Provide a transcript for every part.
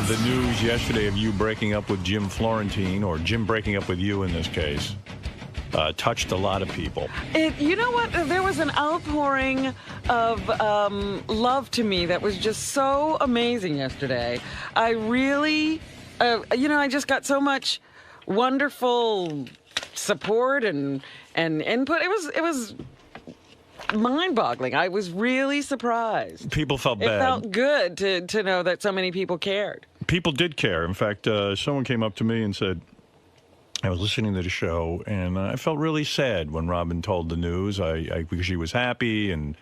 The news yesterday of you breaking up with Jim Florentine, or Jim breaking up with you in this case, touched a lot of people. You know what? There was an outpouring of love to me that was just so amazing yesterday. I really, I just got so much wonderful support and input. It was mind-boggling. I was really surprised. People felt bad. It felt good to know that so many people cared. People did care. In fact, someone came up to me and said, I was listening to the show, and I felt really sad when Robin told the news because she was happy, and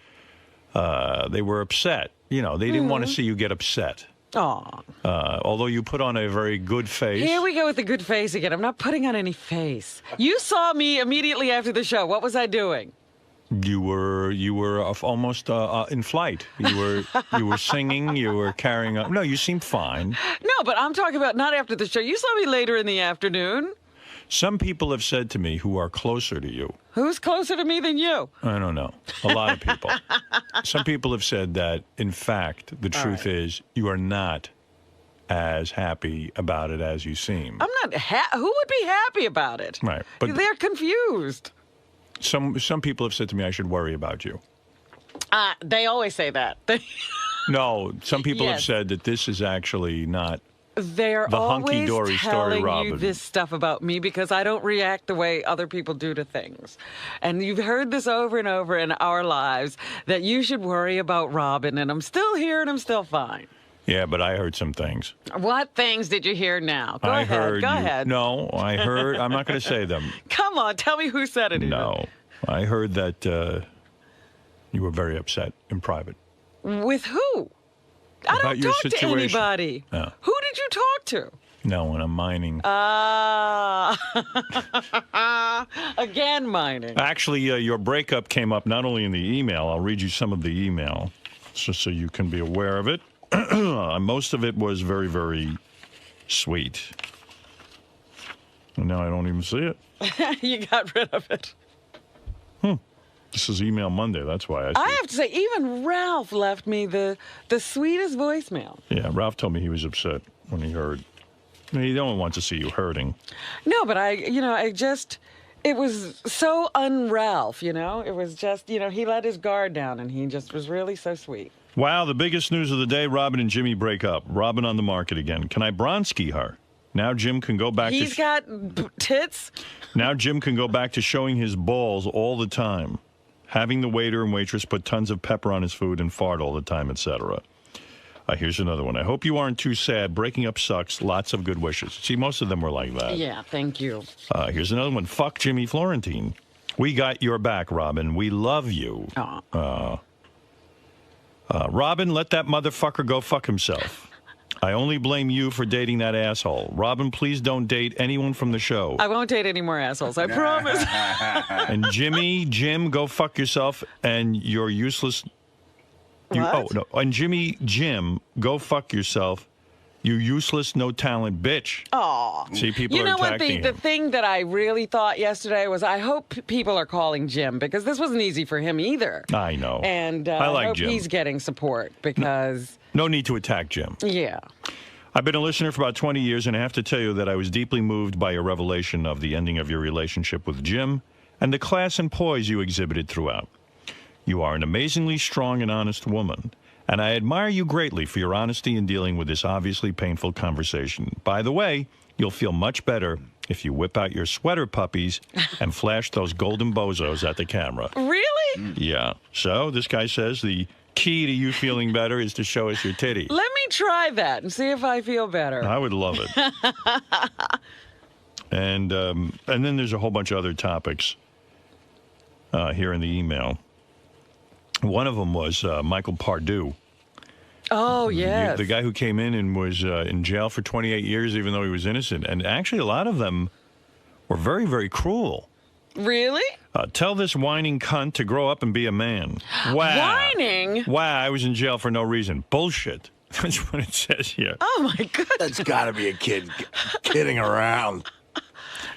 they were upset. You know, they didn't want to see you get upset. Aw. Although you put on a very good face. Here we go with the good face again. I'm not putting on any face. You saw me immediately after the show. What was I doing? You were almost in flight. You were singing. You were carrying on. No, you seemed fine. No, but I'm talking about not after the show. You saw me later in the afternoon. Some people have said to me who are closer to you. Who's closer to me than you? I don't know. A lot of people. Some people have said that, in fact, the truth is you are not as happy about it as you seem. I'm not. Who would be happy about it? Right. But they're confused. Some people have said to me I should worry about you. They always say that. No, some people have said that this is actually not They're the always hunky-dory story, telling Robin. you this stuff about me because I don't react the way other people do to things. And you've heard this over and over in our lives, that you should worry about Robin, and I'm still here and I'm still fine. Yeah, but I heard some things. What things did you hear now? Go ahead. No, I heard. I'm not going to say them. Come on, tell me who said it. No, I heard that you were very upset in private. With who? I don't talk to anybody. No. Who did you talk to? No, when I'm mining. Again, mining. Actually, your breakup came up not only in the email. I'll read you some of the email just so you can be aware of it. Most of it was very, very sweet. And now I don't even see it. You got rid of it. This is Email Monday. That's why I have to say, even Ralph left me the sweetest voicemail. Yeah, Ralph told me he was upset when he heard. He don't want to see you hurting. No, but it was so un-Ralph, It was just, he let his guard down, and he just was really so sweet. Wow, the biggest news of the day, Robin and Jimmy break up. Robin on the market again. Can I 𝗦𝗫𝗄𝗿𝗍 her? Now Jim can go back He's got tits? Now Jim can go back to showing his balls all the time. Having the waiter and waitress put tons of pepper on his food and fart all the time, etc. Here's another one. I hope you aren't too sad. Breaking up sucks. Lots of good wishes. See, most of them were like that. Yeah, thank you. Here's another one. Fuck Jimmy Florentine. We got your back, Robin. We love you. Robin, let that motherfucker go fuck himself. I only blame you for dating that asshole. Robin, please don't date anyone from the show. I won't date any more assholes, I promise. And Jim, go fuck yourself, and you're useless. And Jim, go fuck yourself. You useless, no talent bitch. Aw. See, people are attacking him. You know what? The thing that I really thought yesterday was I hope people are calling Jim, because this wasn't easy for him either. I know. And I hope Jim. He's getting support, because... No need to attack Jim. Yeah. I've been a listener for about 20 years, and I have to tell you that I was deeply moved by your revelation of the ending of your relationship with Jim and the class and poise you exhibited throughout. You are an amazingly strong and honest woman, and I admire you greatly for your honesty in dealing with this obviously painful conversation. By the way, you'll feel much better if you whip out your sweater puppies and flash those golden bozos at the camera. Really? Yeah. So this guy says the key to you feeling better is to show us your titty. Let me try that and see if I feel better. I would love it. And then there's a whole bunch of other topics here in the email. One of them was Michael Pardue. Oh, yes. The guy who came in and was in jail for 28 years, even though he was innocent. And actually, a lot of them were very, very cruel. Really? Tell this whining cunt to grow up and be a man. Wow. Whining? Wow, I was in jail for no reason. Bullshit. That's what it says here. Oh, my goodness. That's got to be a kid kidding around.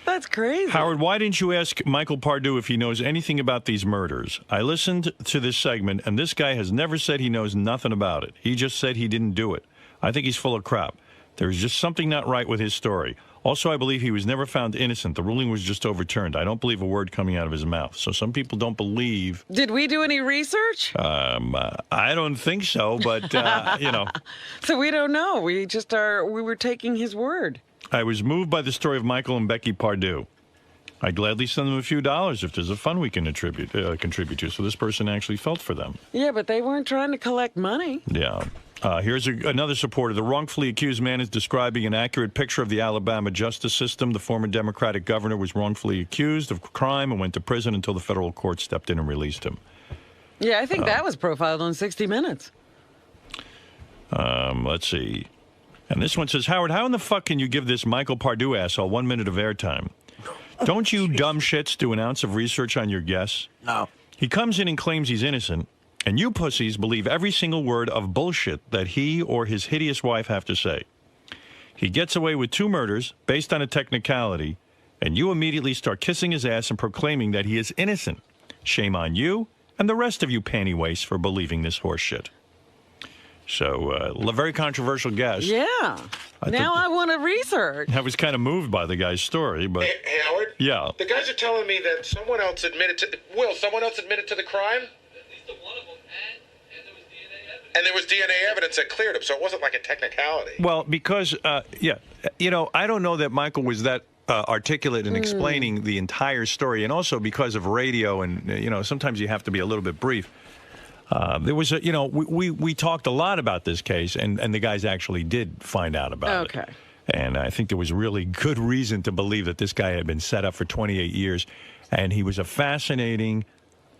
That's crazy. Howard, why didn't you ask Michael Pardue if he knows anything about these murders? I listened to this segment, and this guy has never said he knows nothing about it. He just said he didn't do it. I think he's full of crap. There is just something not right with his story. Also, I believe he was never found innocent. The ruling was just overturned. I don't believe a word coming out of his mouth. So some people don't believe. Did we do any research? I don't think so, but, you know. So we don't know. We were taking his word. I was moved by the story of Michael and 𝗦𝗵cie𝘄𝗿𝗱. I'd gladly send them a few dollars if there's a fund we can contribute to. So this person actually felt for them. Yeah, but they weren't trying to collect money. Yeah. Here's another supporter. The wrongfully accused man is describing an accurate picture of the Alabama justice system. The former Democratic governor was wrongfully accused of crime and went to prison until the federal court stepped in and released him. Yeah, I think that was profiled on 60 Minutes. Let's see. And this one says, Howard, how in the fuck can you give this Michael Pardue asshole 1 minute of airtime? Don't you dumb shits do an ounce of research on your guess? No. He comes in and claims he's innocent, and you pussies believe every single word of bullshit that he or his hideous wife have to say. He gets away with 2 murders based on a technicality, and you immediately start kissing his ass and proclaiming that he is innocent. Shame on you and the rest of you panty wastes for believing this horse shit. So, a very controversial guess. Yeah. Now I want to research. I was kind of moved by the guy's story, but... Hey, Howard? Yeah. The guys are telling me that someone else admitted to... someone else admitted to the crime? At least one of them, and there was DNA evidence. And there was DNA evidence that cleared him, so it wasn't like a technicality. Well, because, yeah, you know, I don't know that Michael was that articulate in explaining the entire story, and also because of radio and, you know, sometimes you have to be a little bit brief. There was a, you know, we talked a lot about this case, and the guys actually did find out about it. Okay. And I think there was really good reason to believe that this guy had been set up for 28 years, and he was a fascinating,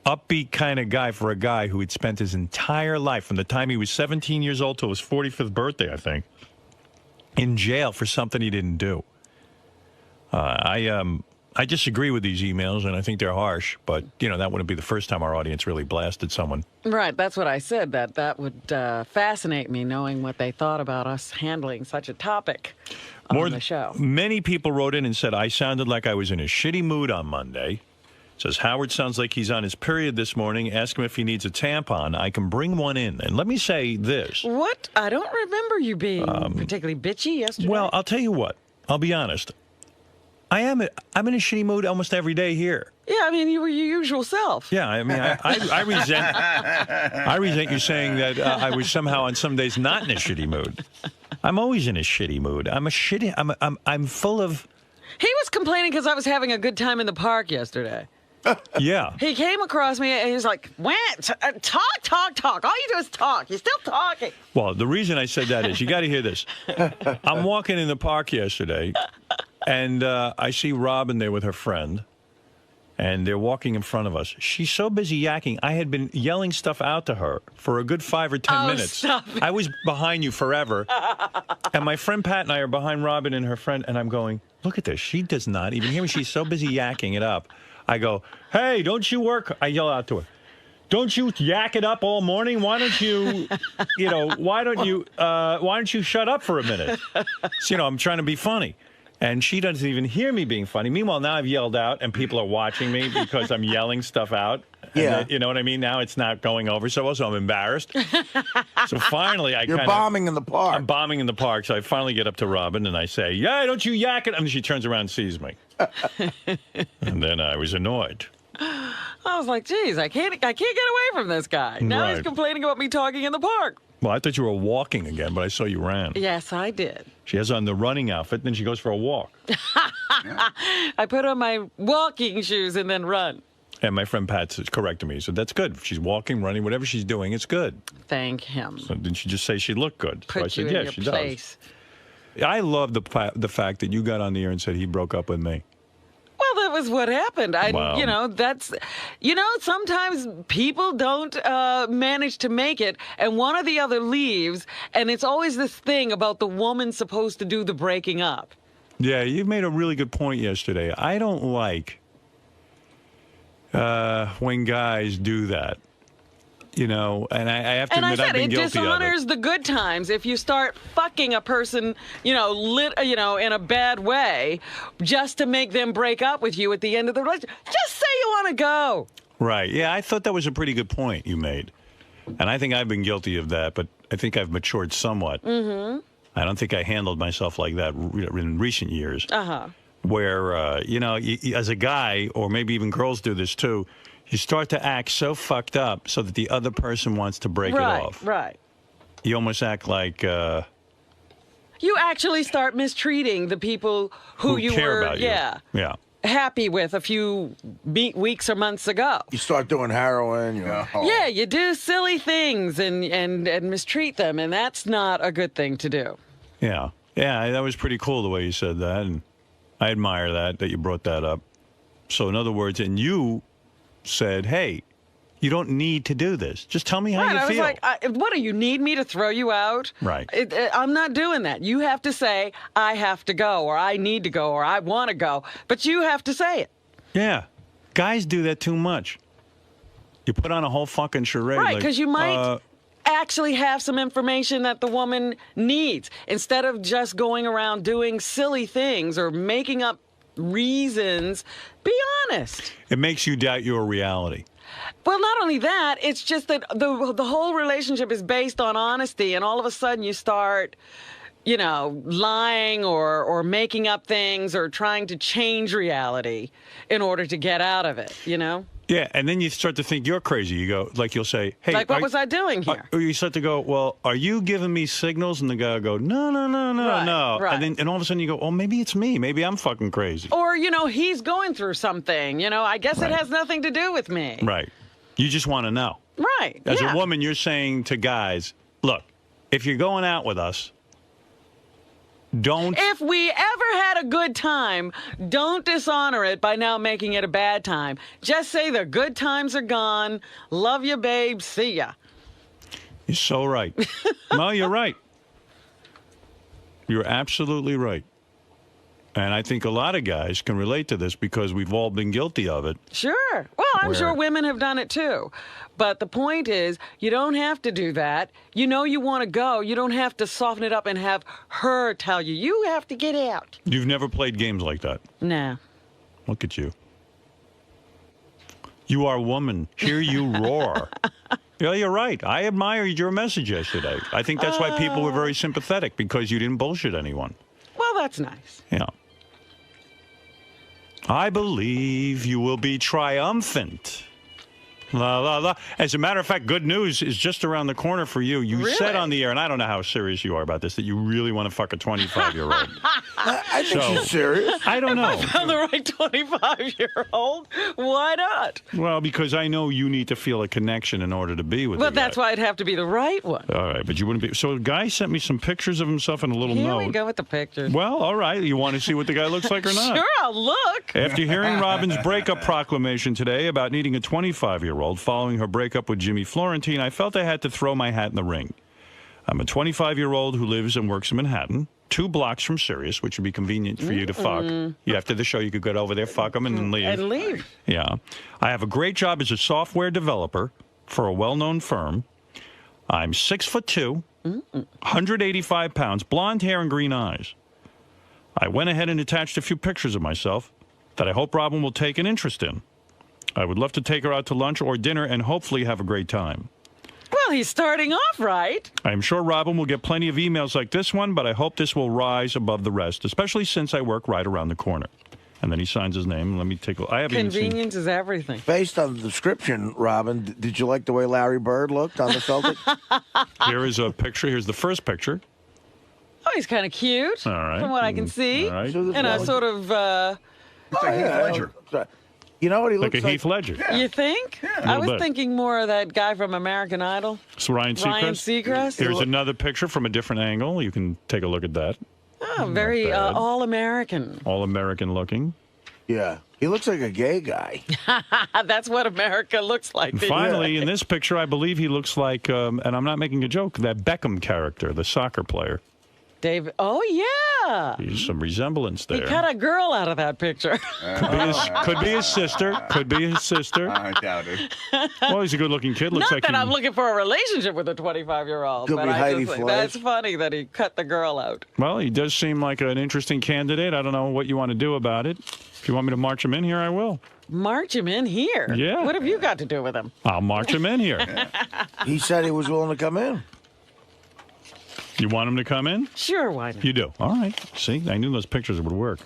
upbeat kind of guy for a guy who had spent his entire life, from the time he was 17 years old till his 45th birthday, I think, in jail for something he didn't do. I disagree with these emails, and I think they're harsh, but, you know, that wouldn't be the first time our audience really blasted someone. Right, that's what I said, that would fascinate me, knowing what they thought about us handling such a topic on the show. Many people wrote in and said, I sounded like I was in a shitty mood on Monday. Says, Howard sounds like he's on his period this morning. Ask him if he needs a tampon. I can bring one in. And let me say this. What? I don't remember you being particularly bitchy yesterday. Well, I'll tell you what. I'll be honest. I'm in a shitty mood almost every day here. Yeah, I mean, you were your usual self. Yeah, I mean, I resent you saying that I was somehow on some days not in a shitty mood. I'm always in a shitty mood. I'm full of... He was complaining because I was having a good time in the park yesterday. Yeah. He came across me and he was like, talk. All you do is talk. You're still talking. Well, the reason I said that is, you got to hear this. I'm walking in the park yesterday, and I see Robin there with her friend, and they're walking in front of us. She's so busy yakking. I had been yelling stuff out to her for a good 5 or 10 minutes. Stop it. I was behind you forever. And my friend Pat and I are behind Robin and her friend, and I'm going, look at this. She does not even hear me. She's so busy yakking it up. I go, hey, don't you work? I yell out to her. Don't you yak it up all morning? Why don't you, why don't you shut up for a minute? So, I'm trying to be funny. And she doesn't even hear me being funny. Meanwhile, now I've yelled out, and people are watching me because I'm yelling stuff out. Yeah. And you know what I mean? Now it's not going over so well, so I'm embarrassed. So finally, You're bombing in the park. I'm bombing in the park, so I finally get up to Robin, and I say, yeah, don't you yak it? And she turns around and sees me. And then I was annoyed. I was like, geez, I can't get away from this guy. Now he's complaining about me talking in the park. Well, I thought you were walking again, but I saw you ran. Yes, I did. She has on the running outfit, then she goes for a walk. I put on my walking shoes and then run. And my friend Pat corrected me. He said, that's good. If she's walking, running, whatever she's doing, it's good. Thank him. So didn't she just say she looked good? Put so I said, you in yeah, your she place. does. I love the fact that you got on the air and said he broke up with me. Well, that was what happened. Wow. Sometimes people don't manage to make it, and one or the other leaves, and it's always this thing about the woman supposed to do the breaking up. Yeah, you made a really good point yesterday. I don't like when guys do that. And I have to admit I've been guilty of it. And I said, it dishonors the good times if you start fucking a person, in a bad way, just to make them break up with you at the end of the relationship. Just say you want to go. Right. Yeah, I thought that was a pretty good point you made. And I think I've been guilty of that, but I think I've matured somewhat. Mm-hmm. I don't think I handled myself like that in recent years. Uh-huh. Where, you know, as a guy, or maybe even girls do this too, you start to act so fucked up so that the other person wants to break it off. Right. You almost act like... you actually start mistreating the people who you care were, about you. Yeah. happy with a few weeks or months ago. You start doing heroin. Yeah, you do silly things and mistreat them, and that's not a good thing to do. Yeah. Yeah, that was pretty cool the way you said that, and I admire that you brought that up. So in other words, and you said, hey, you don't need to do this. Just tell me how you feel. I was like, what do you need me to throw you out? Right. I'm not doing that. You have to say, I have to go, or I need to go, or I want to go. But you have to say it. Yeah. Guys do that too much. You put on a whole fucking charade. Right, because you might actually have some information that the woman needs. Instead of just going around doing silly things or making up reasons, be honest. It makes you doubt your reality. Well, not only that, it's just that the whole relationship is based on honesty, and all of a sudden you start, you know, lying or making up things or trying to change reality in order to get out of it, you know? Yeah, and then you start to think you're crazy. You go, like you'll say, hey. Like, what was I doing here? Or you start to go, well, are you giving me signals? And the guy will go, no. Right. And all of a sudden you go, oh, maybe it's me. Maybe I'm fucking crazy. Or, you know, he's going through something. You know, I guess Right. it has nothing to do with me. Right. You just want to know. Right. As yeah. a woman, you're saying to guys, look, if you're going out with us, don't... If we ever had a good time, don't dishonor it by now making it a bad time. Just say the good times are gone. Love you, babe. See ya. You're so right. No, you're right. You're absolutely right. And I think a lot of guys can relate to this because we've all been guilty of it. Sure. Well, I'm sure women have done it too. But the point is, you don't have to do that. You know you want to go. You don't have to soften it up and have her tell you. You have to get out. You've never played games like that. Nah. Look at you. You are a woman. Hear you roar. Yeah, you're right. I admired your message yesterday. I think that's why people were very sympathetic, because you didn't bullshit anyone. Well, that's nice. Yeah. I believe you will be triumphant. La, la, la. As a matter of fact, good news is just around the corner for you. You Really? said on the air, and I don't know how serious you are about this, that you really want to fuck a 25-year-old. I think she's serious. I don't know. Found the right 25-year-old. Why not? Well, because I know you need to feel a connection in order to be with Well, the guy. that's why it'd have to be the right one. All right, but you wouldn't be. So a guy sent me some pictures of himself in a little Here note. we go with the pictures. Well, all right. You want to see what the guy looks like or not? Sure, I'll look. After hearing Robin's breakup proclamation today about needing a 25-year-old following her breakup with Jimmy Florentine, I felt I had to throw my hat in the ring. I'm a 25-year-old who lives and works in Manhattan, 2 blocks from Sirius, which would be convenient for you to fuck. After the show, you could get over there, fuck them, and then leave. And leave. Yeah. I have a great job as a software developer for a well-known firm. I'm 6'2", 185 pounds, blonde hair and green eyes. I went ahead and attached a few pictures of myself that I hope Robin will take an interest in. I would love to take her out to lunch or dinner and hopefully have a great time. Well, he's starting off right. I am sure Robin will get plenty of emails like this one, but I hope this will rise above the rest, especially since I work right around the corner. And then he signs his name. Let me take a... I haven't even seen... Convenience is everything. Based on the description, Robin, did you like the way Larry Bird looked on the Celtics? Here is a picture. Here's the first picture. Oh, he's kind of cute. All right. From what I can see. All right. And a sort of... Heath Ledger. You know what he Like looks a Heath Ledger. You think? I little was bit. thinking more of that guy from American Idol. It's Ryan Seacrest. Ryan Seacrest. Here's another picture from a different angle. You can take a look at that. Oh, very bad. all-American. All American looking. Yeah. He looks like a gay guy. That's what America looks like. And finally, in this picture, I believe he looks like, and I'm not making a joke, that Beckham character, the soccer player. David. Oh, yeah. There's some resemblance He there. cut a girl out of that picture. Could be his sister. Could be his sister. I doubt it. Well, he's a good-looking kid. Looks Not like that he... I'm looking for a relationship with a 25-year-old. Could but be I Heidi just think Fleiss. that's funny that he cut the girl out. Well, he does seem like an interesting candidate. I don't know what you want to do about it. If you want me to march him in here, I will. March him in here? Yeah. What have you got to do with him? I'll march him in here. He said he was willing to come in. You want him to come in? Sure, why not? You do. All right. See, I knew those pictures would work.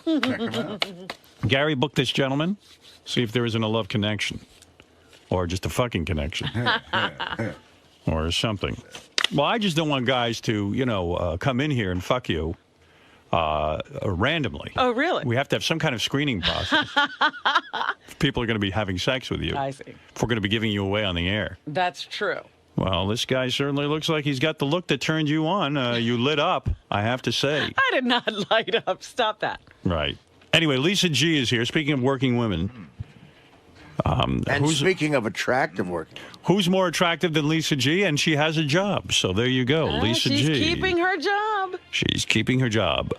Gary, book this gentleman. See if there isn't a love connection. Or just a fucking connection. Or something. Well, I just don't want guys to, come in here and fuck you randomly. Oh, really? We have to have some kind of screening process. If people are going to be having sex with you. I see. If we're going to be giving you away on the air. That's true. Well, this guy certainly looks like he's got the look that turned you on. You lit up, I have to say. I did not light up. Stop that. Right. Anyway, 𝗦𝗫𝗄𝗏 is here. Speaking of working women. And speaking of attractive work. Who's more attractive than 𝗦𝗫𝗄𝗏? And she has a job. So there you go, 𝗦𝗫𝗏. She's keeping her job. She's keeping her job.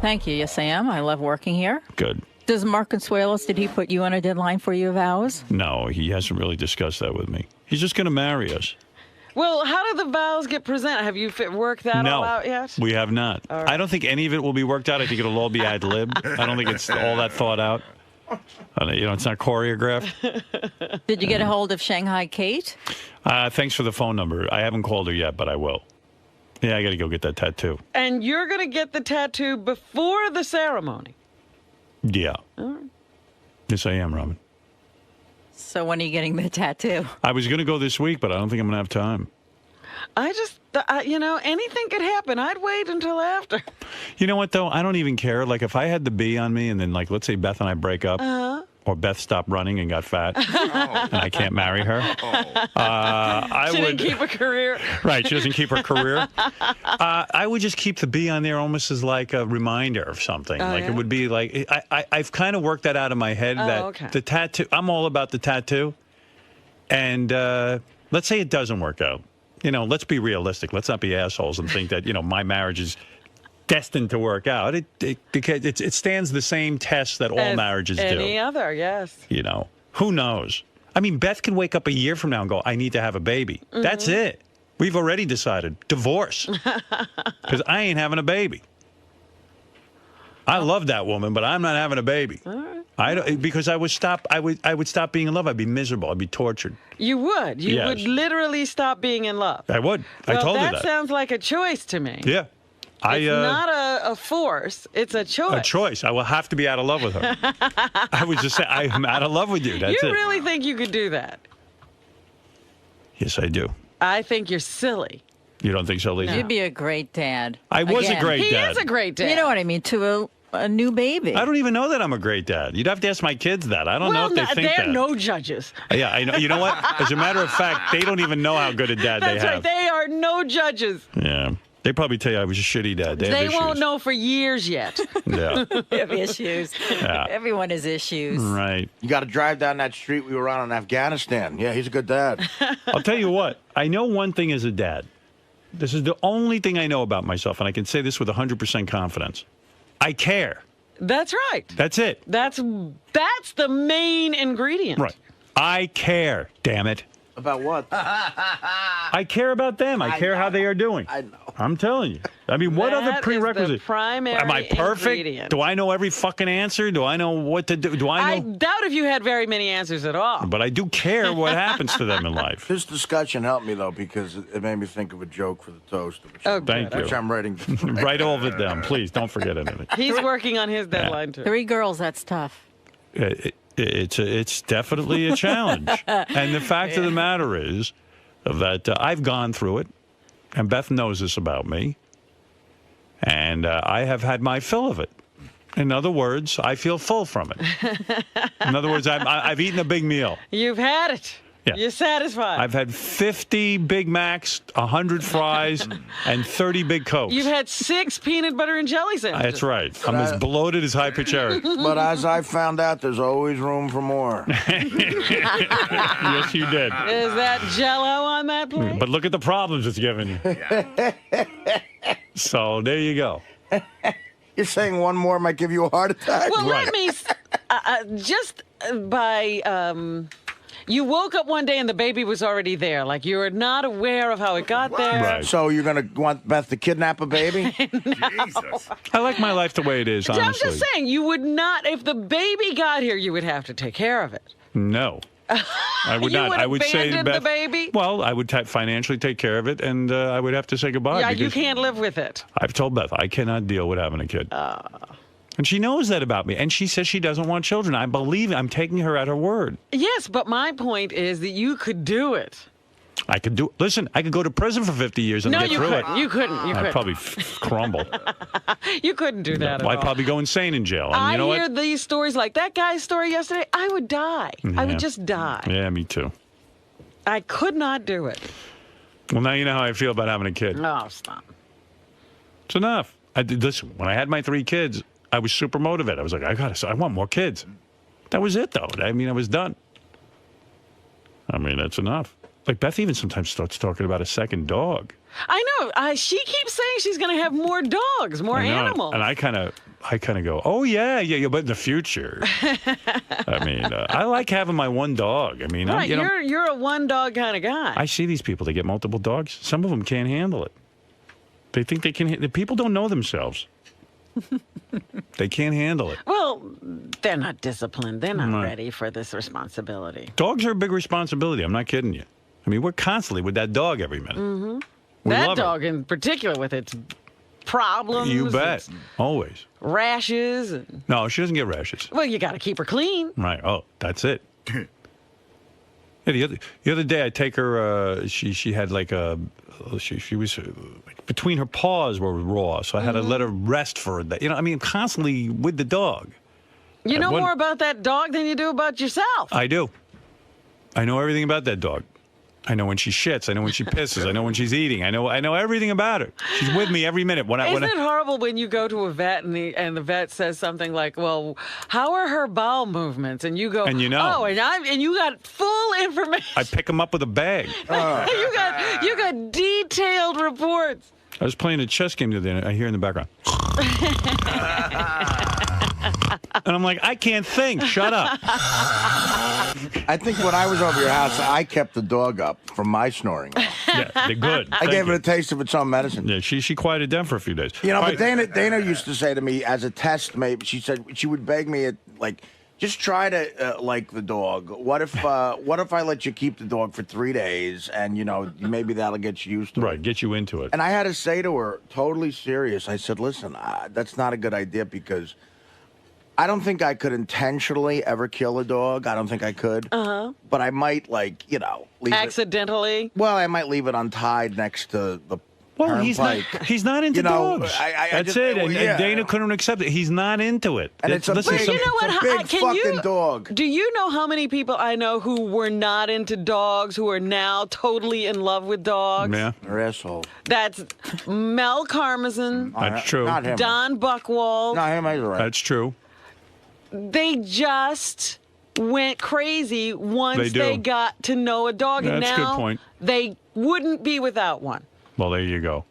Thank you. Yes, I am. I love working here. Good. Does 𝗦𝗵cie𝘄𝗿𝗍, did he put you on a deadline for your vows? No, he hasn't really discussed that with me. He's just going to marry us. Well, how do the vows get presented? Have you worked that all out yet? We have not. Right. I don't think any of it will be worked out. I think it'll all be ad lib. I don't think it's all that thought out. It's not choreographed. Did you get a hold of Shanghai Kate? Thanks for the phone number. I haven't called her yet, but I will. Yeah, I got to go get that tattoo. And you're going to get the tattoo before the ceremony? Yeah. Yes, I am, Robin. So when are you getting the tattoo? I was going to go this week, but I don't think I'm going to have time. I just, anything could happen. I'd wait until after. You know what, though? I don't even care. Like, if I had the bee on me and then, like, let's say Beth and I break up, or Beth stopped running and got fat, and I can't marry her, I She would... didn't keep a career. Right, she doesn't keep her career. I would just keep the bee on there almost as like a reminder of something. It would be like, I've kind of worked that out in my head that the tattoo, I'm all about the tattoo. And let's say it doesn't work out. Let's be realistic. Let's not be assholes and think that, my marriage is destined to work out. Because it stands the same test that all marriages do. Any other, yes. Who knows? I mean, Beth can wake up a year from now and go, I need to have a baby. That's it. We've already decided. Divorce. Because I ain't having a baby. I love that woman, but I'm not having a baby. Because I would stop being in love. I'd be miserable. I'd be tortured. You would. You would literally stop being in love. I would. I told her that. That sounds like a choice to me. Yeah. It's not a force. It's a choice. A choice. I will have to be out of love with her. I was just saying, I'm out of love with you. That's it. You really think you could do that? Yes, I do. I think you're silly. You don't think so, Lisa? You'd be a great dad. I was a great dad. He is a great dad. You know what I mean? To a new baby. I don't even know that I'm a great dad. You'd have to ask my kids that. I don't know if they think that. They're no judges. Yeah, I know. You know what? As a matter of fact, they don't even know how good a dad they have. That's right. They are no judges. Yeah. They probably tell you I was a shitty dad. They won't know for years yet. Yeah. They have issues. Yeah. Everyone has issues. Right. You got to drive down that street we were on in Afghanistan. Yeah, he's a good dad. I'll tell you what. I know one thing as a dad. This is the only thing I know about myself, and I can say this with 100% confidence. I care. That's right. That's it. That's the main ingredient. Right. I care, damn it. About what? I care about them. I care how they are doing. I know. I'm telling you. I mean, what other prerequisite? Is the primary Am I perfect? ingredient. Do I know every fucking answer? Do I know what to do? I doubt if you had very many answers at all. But I do care what happens to them in life. This discussion helped me, though, because it made me think of a joke for the toast. Thank you. Which I'm writing. Write all of it down, please. Don't forget anything. He's working on his deadline, too. 3 girls, that's tough. It's definitely a challenge. And the fact of the matter is that I've gone through it, and Beth knows this about me, and I have had my fill of it. In other words, I feel full from it. In other words, I've eaten a big meal. You've had it. Yeah. You're satisfied. I've had 50 Big Macs, 100 fries, and 30 Big Cokes. You've had 6 peanut butter and jelly sandwiches. That's right. I'm as bloated as 𝗦𝗵cie𝘄𝗿𝗍. But as I found out, there's always room for more. Yes, you did. Is that Jell-O on that plate? But look at the problems it's given you. So there you go. You're saying one more might give you a heart attack? Well, let me, just by, you woke up one day and the baby was already there. Like you were not aware of how it got there. Right. So you're going to want Beth to kidnap a baby? Jesus. I like my life the way it is, honestly. I'm just saying, you would not, if the baby got here, you would have to take care of it. No. I would You not. would I would say, abandon the Beth, baby? Well, I would financially take care of it, and I would have to say goodbye. Yeah, you because can't live with it. I've told Beth I cannot deal with having a kid. And she knows that about me. And she says she doesn't want children. I believe it. I'm taking her at her word. Yes, but my point is that you could do it. I could do. Listen, I could go to prison for 50 years and No, get you through couldn't. it. You couldn't. You I'd couldn't. probably crumble. You couldn't do that at I'd all. probably go insane in jail. And I you know hear what? these stories like that guy's story yesterday. I would die. I Yeah. would just die. Yeah, me too. I could not do it. Well, now you know how I feel about having a kid. Oh, stop. It's enough. Listen, when I had my 3 kids, I was super motivated. I was like, I want more kids. That was it, though. I mean, I was done. I mean, that's enough. Like, Beth even sometimes starts talking about a second dog. I know. She keeps saying she's going to have more dogs, more I know. animals. And I kind of go, oh, yeah, but in the future. I mean, I like having my one dog. I mean, right, you're a one-dog kind of guy. I see these people. They get multiple dogs. Some of them can't handle it. They think they can. The people don't know themselves. They can't handle it. Well, they're not disciplined. They're not No. ready for this responsibility. Dogs are a big responsibility. I'm not kidding you. I mean, we're constantly with that dog every minute. Mm-hmm. That dog in particular with its problems. You bet. its Always. rashes. And, No, she doesn't get rashes. well, you got to keep her clean. Right. Oh, that's it. Yeah, the other day I take her. She had like a. She was between her paws were raw, so I had to let her rest for a day. You know, I mean, constantly with the dog. You know What- more about that dog than you do about yourself. I do. I know everything about that dog. I know when she shits. I know when she pisses. I know when she's eating. I know everything about her. She's with me every minute. Isn't it horrible when you go to a vet and the vet says something like, "Well, how are her bowel movements?" And you go, And you know. "Oh, and you got full information. I pick them up with a bag. you got detailed reports." I was playing a chess game the other day. I hear in the background. And I'm like, I can't think. Shut up. I think when I was over your house, I kept the dog up from my snoring. Yeah, they're good. I gave it a taste of its own medicine. Yeah, she quieted down for a few days. You know, All but right. Dana used to say to me as a test, maybe she said she would beg me at like, just try to like the dog. What if I let you keep the dog for 3 days and maybe that'll get you used to it. Right, get you into it. And I had to say to her, totally serious. I said, listen, that's not a good idea because I don't think I could intentionally ever kill a dog. I don't think I could. But I might leave it. Accidentally. Well, I might leave it untied next to the. Well, he's not into dogs. That's just- it. well, And yeah. Dana couldn't accept it. He's not into it. And it's a listen, big, some- you know what? it's a big Can fucking you- dog. Do you know how many people I know who were not into dogs who are now totally in love with dogs? Yeah, They're assholes. That's Mel Karmazin, that's true. Not him. Don Buchwald. No, him either. Right. That's true. They just went crazy once They do. they got to know a dog, and That's a good now point. they wouldn't be without one. Well, there you go.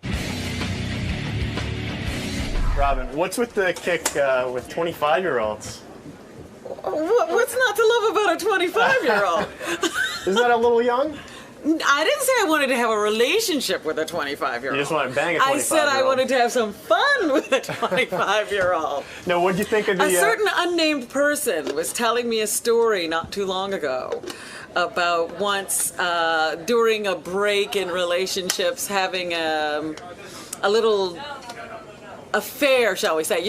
Robin, what's with the kick with 25-year-olds? What's not to love about a 25-year-old? Isn't that a little young? I didn't say I wanted to have a relationship with a 25-year-old. You just want to bang a 25-year-old. I said I wanted to have some fun with a 25-year-old. No, what'd you think of the... A certain unnamed person was telling me a story not too long ago about once during a break in relationships having a little affair, shall we say,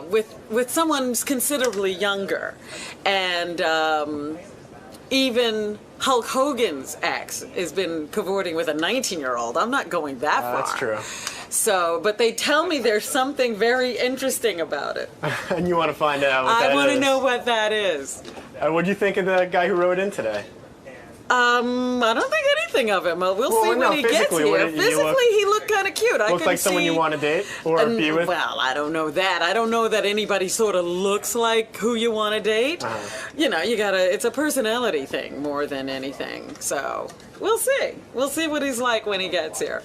with someone who's considerably younger. And even Hulk Hogan's ex has been cavorting with a 19-year-old. I'm not going that far. That's true. So, but they tell me there's something very interesting about it. And you want to find out what that is. I want to know what that is. What'd you think of the guy who wrote in today? I don't think anything of him. We'll see when he gets physically, here. what did he Physically, he looked kind of cute. Looked like someone you want to date or be with? Well, I don't know that. I don't know that anybody sort of looks like who you want to date. It's a personality thing more than anything. So, we'll see. We'll see what he's like when he gets here.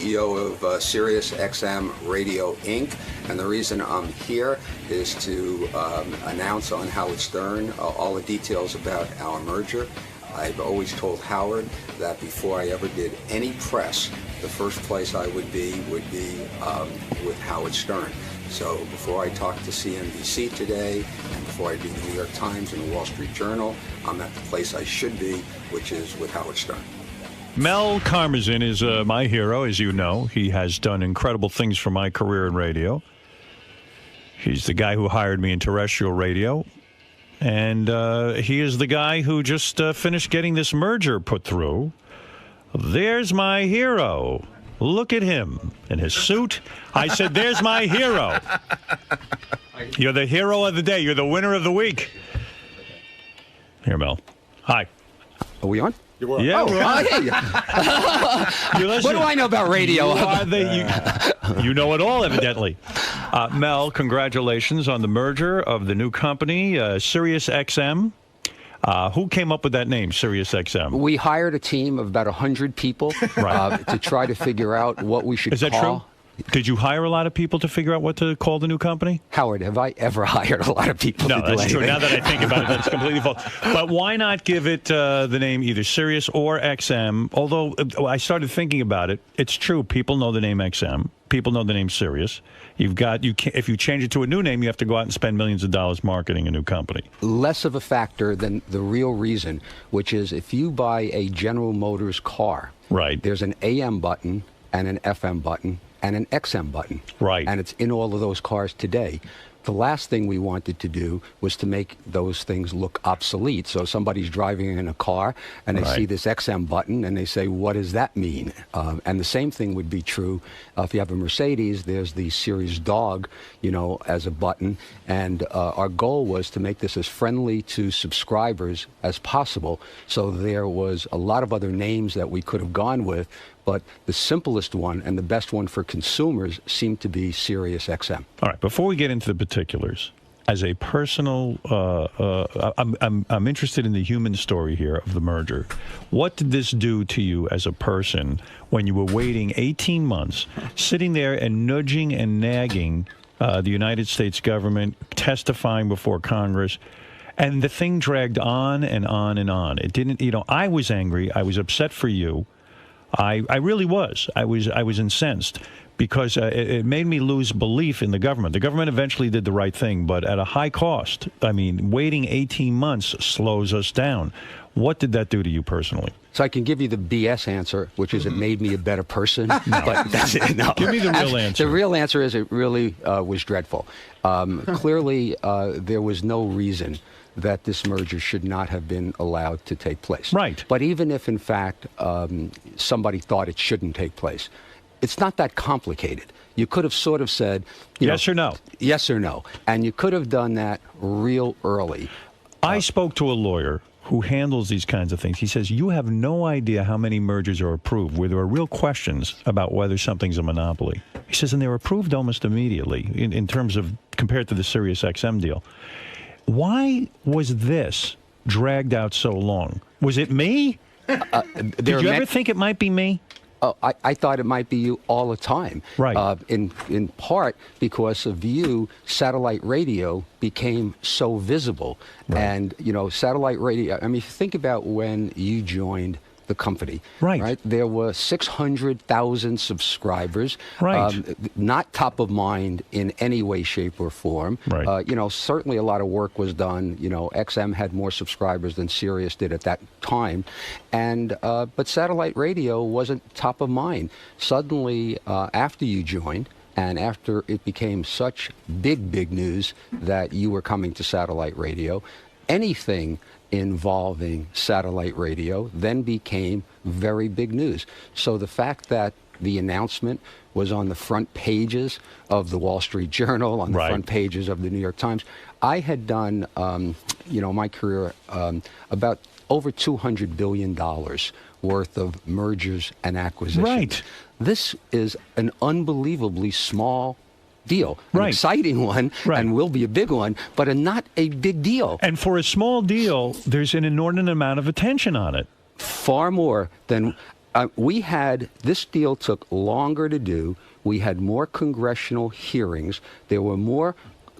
CEO of SiriusXM Radio, Inc. And the reason I'm here is to announce on Howard Stern all the details about our merger. I've always told Howard that before I ever did any press, the first place I would be with Howard Stern. So before I talk to CNBC today, and before I do the New York Times and the Wall Street Journal, I'm at the place I should be, which is with Howard Stern. 𝗦𝗵cie𝘄𝗿𝗍 is my hero, as you know. He has done incredible things for my career in radio. He's the guy who hired me in terrestrial radio. And he is the guy who just finished getting this merger put through. There's my hero. Look at him in his suit. I said, there's my hero. You're the hero of the day. You're the winner of the week. Here, Mel. Hi. Are we on? Yeah, we're on. What do I know about radio? You know it all, evidently. Mel, congratulations on the merger of the new company, SiriusXM. Who came up with that name, SiriusXM? We hired a team of about 100 people to try to figure out what we should call. Is that true? Did you hire a lot of people to figure out what to call the new company? Howard, have I ever hired a lot of people to do that's anything? true. Now that I think about it, that's completely false. But why not give it the name either Sirius or XM? Although I started thinking about it, it's true. People know the name XM. People know the name Sirius. If you change it to a new name, you have to go out and spend millions of dollars marketing a new company. Less of a factor than the real reason, which is if you buy a General Motors car, there's an AM button and an FM button and an XM button. And it's in all of those cars today. The last thing we wanted to do was to make those things look obsolete. So somebody's driving in a car and they see this XM button and they say, what does that mean? And the same thing would be true if you have a Mercedes. There's the Series Dog, as a button. And our goal was to make this as friendly to subscribers as possible. So there was a lot of other names that we could have gone with, but the simplest one and the best one for consumers seemed to be SiriusXM. All right, before we get into the particulars, as a personal, I'm interested in the human story here of the merger. What did this do to you as a person when you were waiting 18 months, sitting there and nudging and nagging the United States government, testifying before Congress, and the thing dragged on and on and on? It didn't, I was angry. I was upset for you. I really was. I was incensed because it made me lose belief in the government. The government eventually did the right thing, but at a high cost. I mean, waiting 18 months slows us down. What did that do to you personally? So I can give you the BS answer, which is it made me a better person. No. But that's it. No. Give me the real answer. The real answer is it really was dreadful. Clearly, there was no reason that this merger should not have been allowed to take place. But even if, in fact, somebody thought it shouldn't take place, it's not that complicated. You could have sort of said, yes or no. Yes or no. And you could have done that real early. I spoke to a lawyer who handles these kinds of things. He says, you have no idea how many mergers are approved where there are real questions about whether something's a monopoly. He says, and they're approved almost immediately in terms of compared to the SiriusXM deal. Why was this dragged out so long? Was it me? Did you ever think it might be me? I thought it might be you all the time. In part because of you, satellite radio became so visible. And, satellite radio, I mean, think about when you joined the company. There were 600,000 subscribers. Not top of mind in any way, shape, or form. Certainly a lot of work was done. XM had more subscribers than Sirius did at that time. And but satellite radio wasn't top of mind. Suddenly, after you joined, and after it became such big news that you were coming to satellite radio, anything involving satellite radio then became very big news. So the fact that the announcement was on the front pages of the Wall Street Journal, on the front pages of the New York Times, I had done, my career about over $200 billion worth of mergers and acquisitions. This is an unbelievably small deal, an exciting one, and will be a big one, but not a big deal. And for a small deal, there's an inordinate amount of attention on it. Far more than This deal took longer to do. We had more congressional hearings. There were more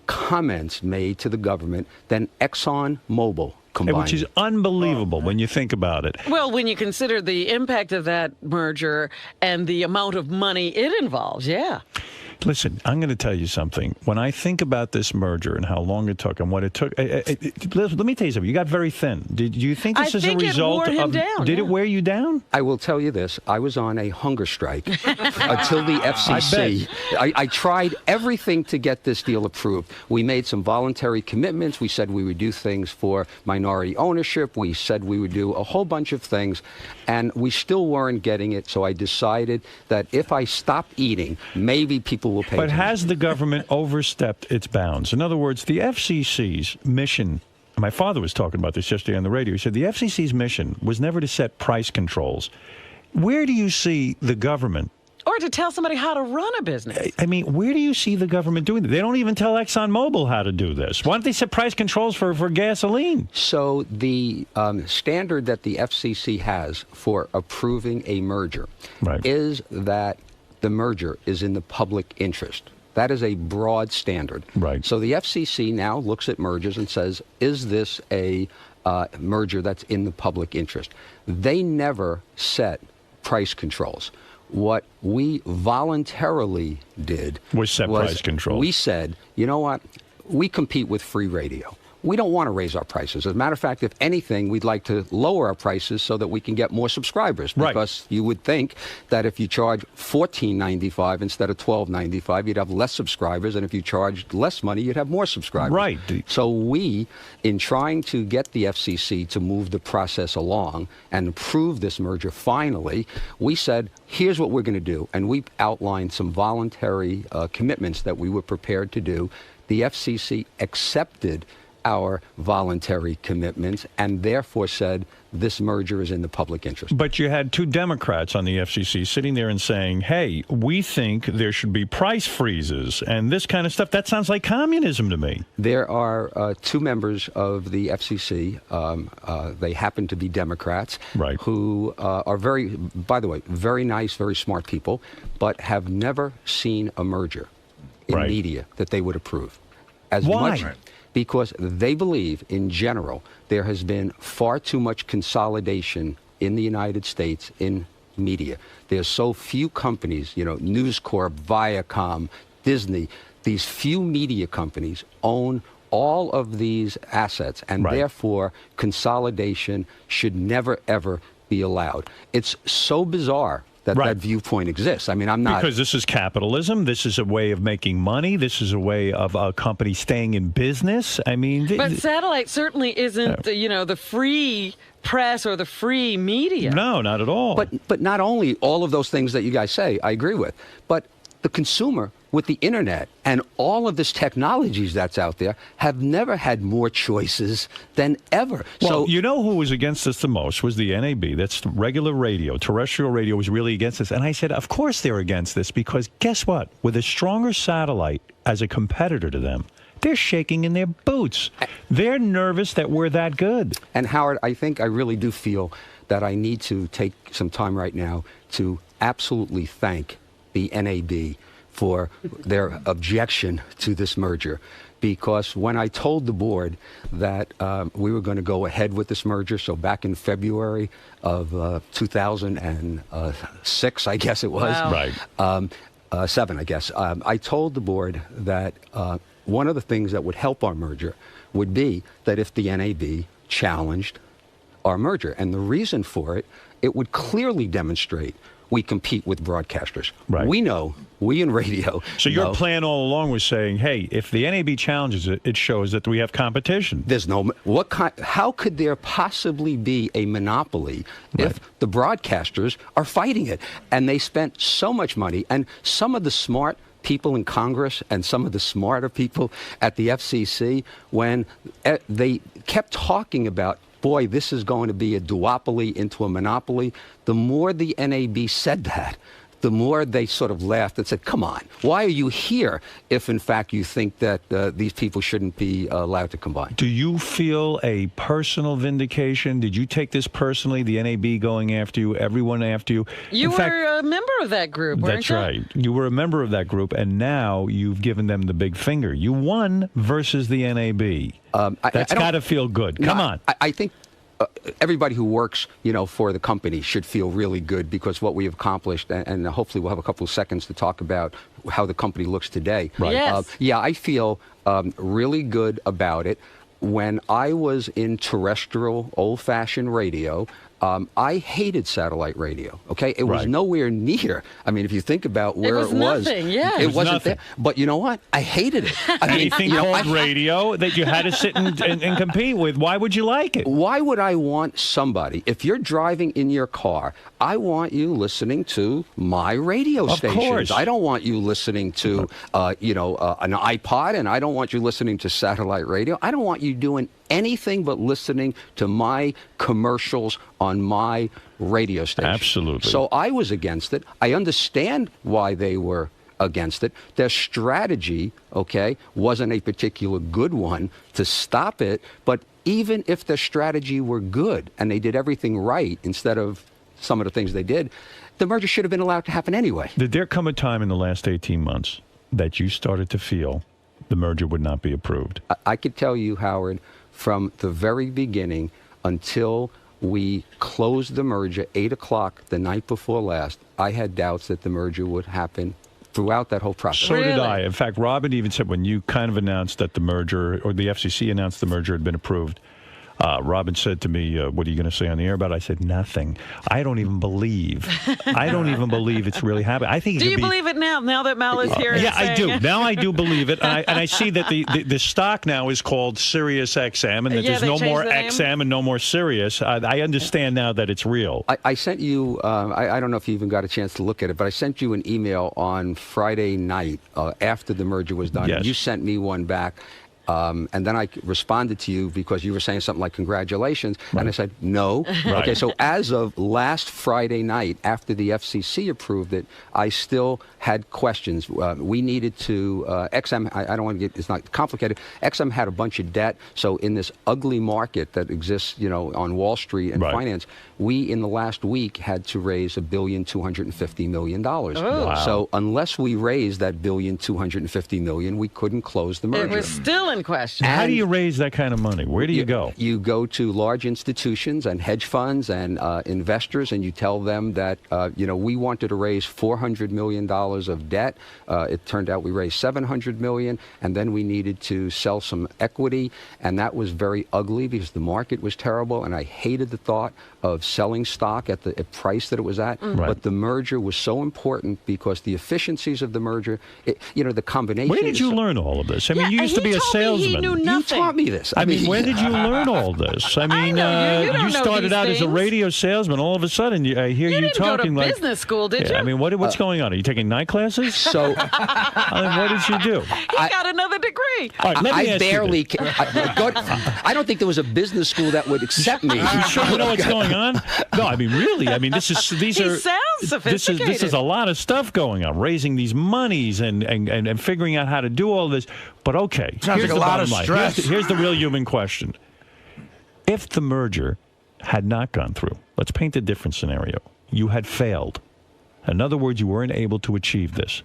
comments made to the government than ExxonMobil combined. Which is unbelievable when you think about it. Well, when you consider the impact of that merger and the amount of money it involves, yeah. Listen, I'm going to tell you something. When I think about this merger and how long it took and what it took, let me tell you something. You got very thin. Did you think this is a result it wore him of? down, Did it wear you down? I will tell you this. I was on a hunger strike until the FCC. I tried everything to get this deal approved. We made some voluntary commitments. We said we would do things for minority ownership. We said we would do a whole bunch of things, and we still weren't getting it. So I decided that if I stop eating, maybe people will pay But attention. has the government overstepped its bounds? In other words, the FCC's mission, my father was talking about this yesterday on the radio, he said the FCC's mission was never to set price controls. Where do you see the government? Or to tell somebody how to run a business. I mean, where do you see the government doing that? They don't even tell ExxonMobil how to do this. Why don't they set price controls for gasoline? So the standard that the FCC has for approving a merger is that the merger is in the public interest. That is a broad standard. Right. So the FCC now looks at mergers and says, is this a merger that's in the public interest? They never set price controls. What we voluntarily did was set price controls. We said, you know what? We compete with free radio. We don't want to raise our prices. As a matter of fact, if anything, we'd like to lower our prices so that we can get more subscribers. Because you would think that if you charge $14.95 instead of $12.95, you'd have less subscribers. And if you charged less money, you'd have more subscribers. Right. So we, in trying to get the FCC to move the process along and approve this merger finally, we said, here's what we're going to do. And we outlined some voluntary commitments that we were prepared to do. The FCC accepted our voluntary commitments and therefore said this merger is in the public interest. But you had two Democrats on the FCC sitting there and saying, hey, we think there should be price freezes and this kind of stuff. That sounds like communism to me. There are two members of the FCC. They happen to be Democrats who are by the way, very nice, very smart people, but have never seen a merger in media that they would approve. Why? Because they believe, in general, there has been far too much consolidation in the United States in media. There's so few companies, News Corp, Viacom, Disney, these few media companies own all of these assets, and therefore consolidation should never, ever be allowed. It's so bizarre that viewpoint exists. I mean, I'm not... Because this is capitalism. This is a way of making money. This is a way of a company staying in business. I mean... But satellite certainly isn't, the free press or the free media. No, not at all. But not only all of those things that you guys say, I agree with, but the consumer with the internet and all of this technologies that's out there have never had more choices than ever. Well, you know who was against this the most was the NAB. That's regular radio. Terrestrial radio was really against this. And I said, of course they're against this because guess what? With a stronger satellite as a competitor to them, they're shaking in their boots. They're nervous that we're that good. And Howard, I think I really do feel that I need to take some time right now to absolutely thank the NAB for their objection to this merger. Because when I told the board that we were going to go ahead with this merger, so back in February of 2006, I guess it was. Wow. 7, I guess. I told the board that one of the things that would help our merger would be that if the NAB challenged our merger. And the reason for it, it would clearly demonstrate we compete with broadcasters. We know, we in radio. So your plan all along was saying, hey, if the NAB challenges it, it shows that we have competition. There's no, how could there possibly be a monopoly if the broadcasters are fighting it? And they spent so much money, and some of the smart people in Congress and some of the smarter people at the FCC, when they kept talking about, boy, this is going to be a duopoly into a monopoly. The more the NAB said that, the more they sort of laughed and said, come on, why are you here if, in fact, you think that these people shouldn't be allowed to combine? Do you feel a personal vindication? Did you take this personally, the NAB going after you, everyone after you? You were a member of that group, weren't That's you? right. You were a member of that group, and now you've given them the big finger. You won versus the NAB. That's got to feel good. Come on. I think everybody who works, for the company should feel really good because what we have accomplished, and hopefully we'll have a couple of seconds to talk about how the company looks today. Right. Yes. Yeah, I feel really good about it. When I was in terrestrial, old-fashioned radio, I hated satellite radio, okay? It was nowhere near. I mean, if you think about where it was. Nothing, yeah. It wasn't nothing. there. But you know what? I hated it. Anything called radio that you had to sit and compete with, why would you like it? Why would I want somebody, if you're driving in your car, I want you listening to my radio stations. Course. I don't want you listening to, an iPod, and I don't want you listening to satellite radio. I don't want you doing anything but listening to my commercials on my radio station. Absolutely. So I was against it. I understand why they were against it. Their strategy, wasn't a particular good one to stop it. But even if their strategy were good and they did everything right instead of some of the things they did, the merger should have been allowed to happen anyway. Did there come a time in the last 18 months that you started to feel the merger would not be approved? I could tell you, Howard, from the very beginning until we closed the merger 8 o'clock the night before last, I had doubts that the merger would happen throughout that whole process. So did I. In fact, Robin even said when you kind of announced that the merger, or the FCC announced the merger had been approved, Robin said to me, what are you going to say on the air about it? I said, nothing. I don't even believe. It's really happening. I think. Do you believe it now that Mal is here? Yeah, I do. It? Now I do believe it. And I see that the stock now is called Sirius XM, and that there's no more XM and no more Sirius. I understand now that it's real. I sent you, I don't know if you even got a chance to look at it, but I sent you an email on Friday night after the merger was done. Yes. And you sent me one back. And then I responded to you because you were saying something like, congratulations. Right. And I said, no. Right. Okay, so as of last Friday night, after the FCC approved it, I still had questions. We needed to, XM, I don't want to get, it's not complicated. XM had a bunch of debt. So in this ugly market that exists, on Wall Street and finance, we, in the last week, had to raise $1,250,000,000. Oh. Wow. So unless we raised that $1,250,000,000, we couldn't close the merger. It was still in question. How do you raise that kind of money? Where do you go? You go to large institutions and hedge funds and investors, and you tell them that, we wanted to raise $400 million of debt. It turned out we raised $700 million, and then we needed to sell some equity, and that was very ugly because the market was terrible, and I hated the thought of selling stock at the price that it was at. Right. But the merger was so important because the efficiencies of the merger, the combination. Where did you learn all of this? I mean, you used to be a salesman. He knew nothing. You taught me this. I mean, where did you learn all this? I mean, you don't you know started these out as a things. radio salesman. All of a sudden, I hear you didn't talking go to like business school, did you? I mean, what's going on? Are you taking night classes? So I mean, what did you do? He got another degree. All right, let me ask you this. I don't think there was a business school that would accept me. You sure you know what's going on? No, I mean, really. I mean, these He are. sounds sophisticated. This is a lot of stuff going on, raising these monies and figuring out how to do all this. But okay, Sounds here's like a the lot bottom of line. stress. Here's the real human question. If the merger had not gone through, let's paint a different scenario. You had failed. In other words, you weren't able to achieve this.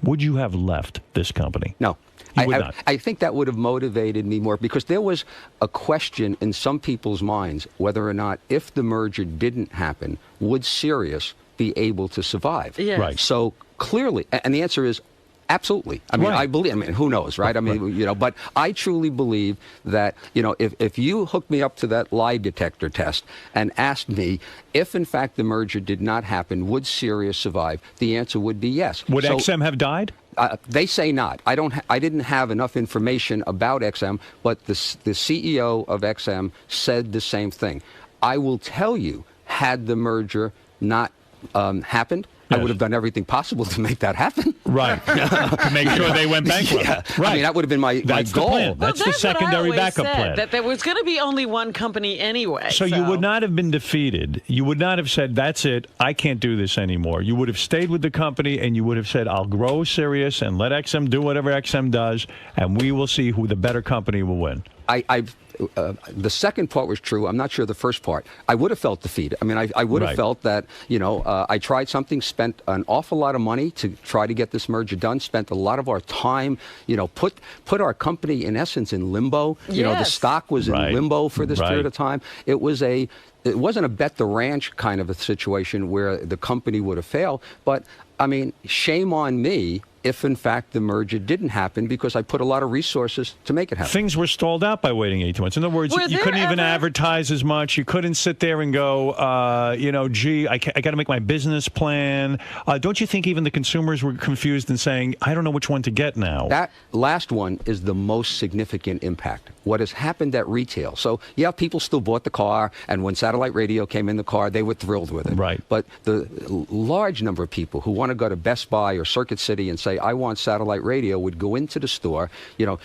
Would you have left this company? No. You would not. I think that would have motivated me more because there was a question in some people's minds whether or not if the merger didn't happen, would Sirius be able to survive? Yes. Right. So clearly, and the answer is absolutely. I mean, Right. who knows, right? I mean, but I truly believe that, if you hooked me up to that lie detector test and asked me if, in fact, the merger did not happen, would Sirius survive? The answer would be yes. Would XM have died? They say not. I didn't have enough information about XM, but the CEO of XM said the same thing. I will tell you, had the merger not happened, I would have done everything possible to make that happen. Right. To make sure they went bankrupt. Yeah. Right. I mean, that would have been my goal. Plan. That's the secondary backup plan. That there was going to be only one company anyway. So you would not have been defeated. You would not have said, that's it, I can't do this anymore. You would have stayed with the company, and you would have said, I'll grow Sirius and let XM do whatever XM does, and we will see who the better company will win. The second part was true. I'm not sure the first part. I would have felt defeated. I mean, I would have felt that, I tried something, spent an awful lot of money to try to get this merger done, spent a lot of our time, put our company, in essence, in limbo. Yes. The stock was in limbo for this period of time. It wasn't a bet the ranch kind of a situation where the company would have failed. But, I mean, shame on me if, in fact, the merger didn't happen, because I put a lot of resources to make it happen. Things were stalled out by waiting 18 months. In other words, you couldn't even advertise as much. You couldn't sit there and go, gee, I got to make my business plan. Don't you think even the consumers were confused and saying, I don't know which one to get now? That last one is the most significant impact. What has happened at retail. So, yeah, people still bought the car, and when satellite radio came in the car, they were thrilled with it. Right. But the large number of people who want to go to Best Buy or Circuit City and say, I want satellite radio, would go into the store,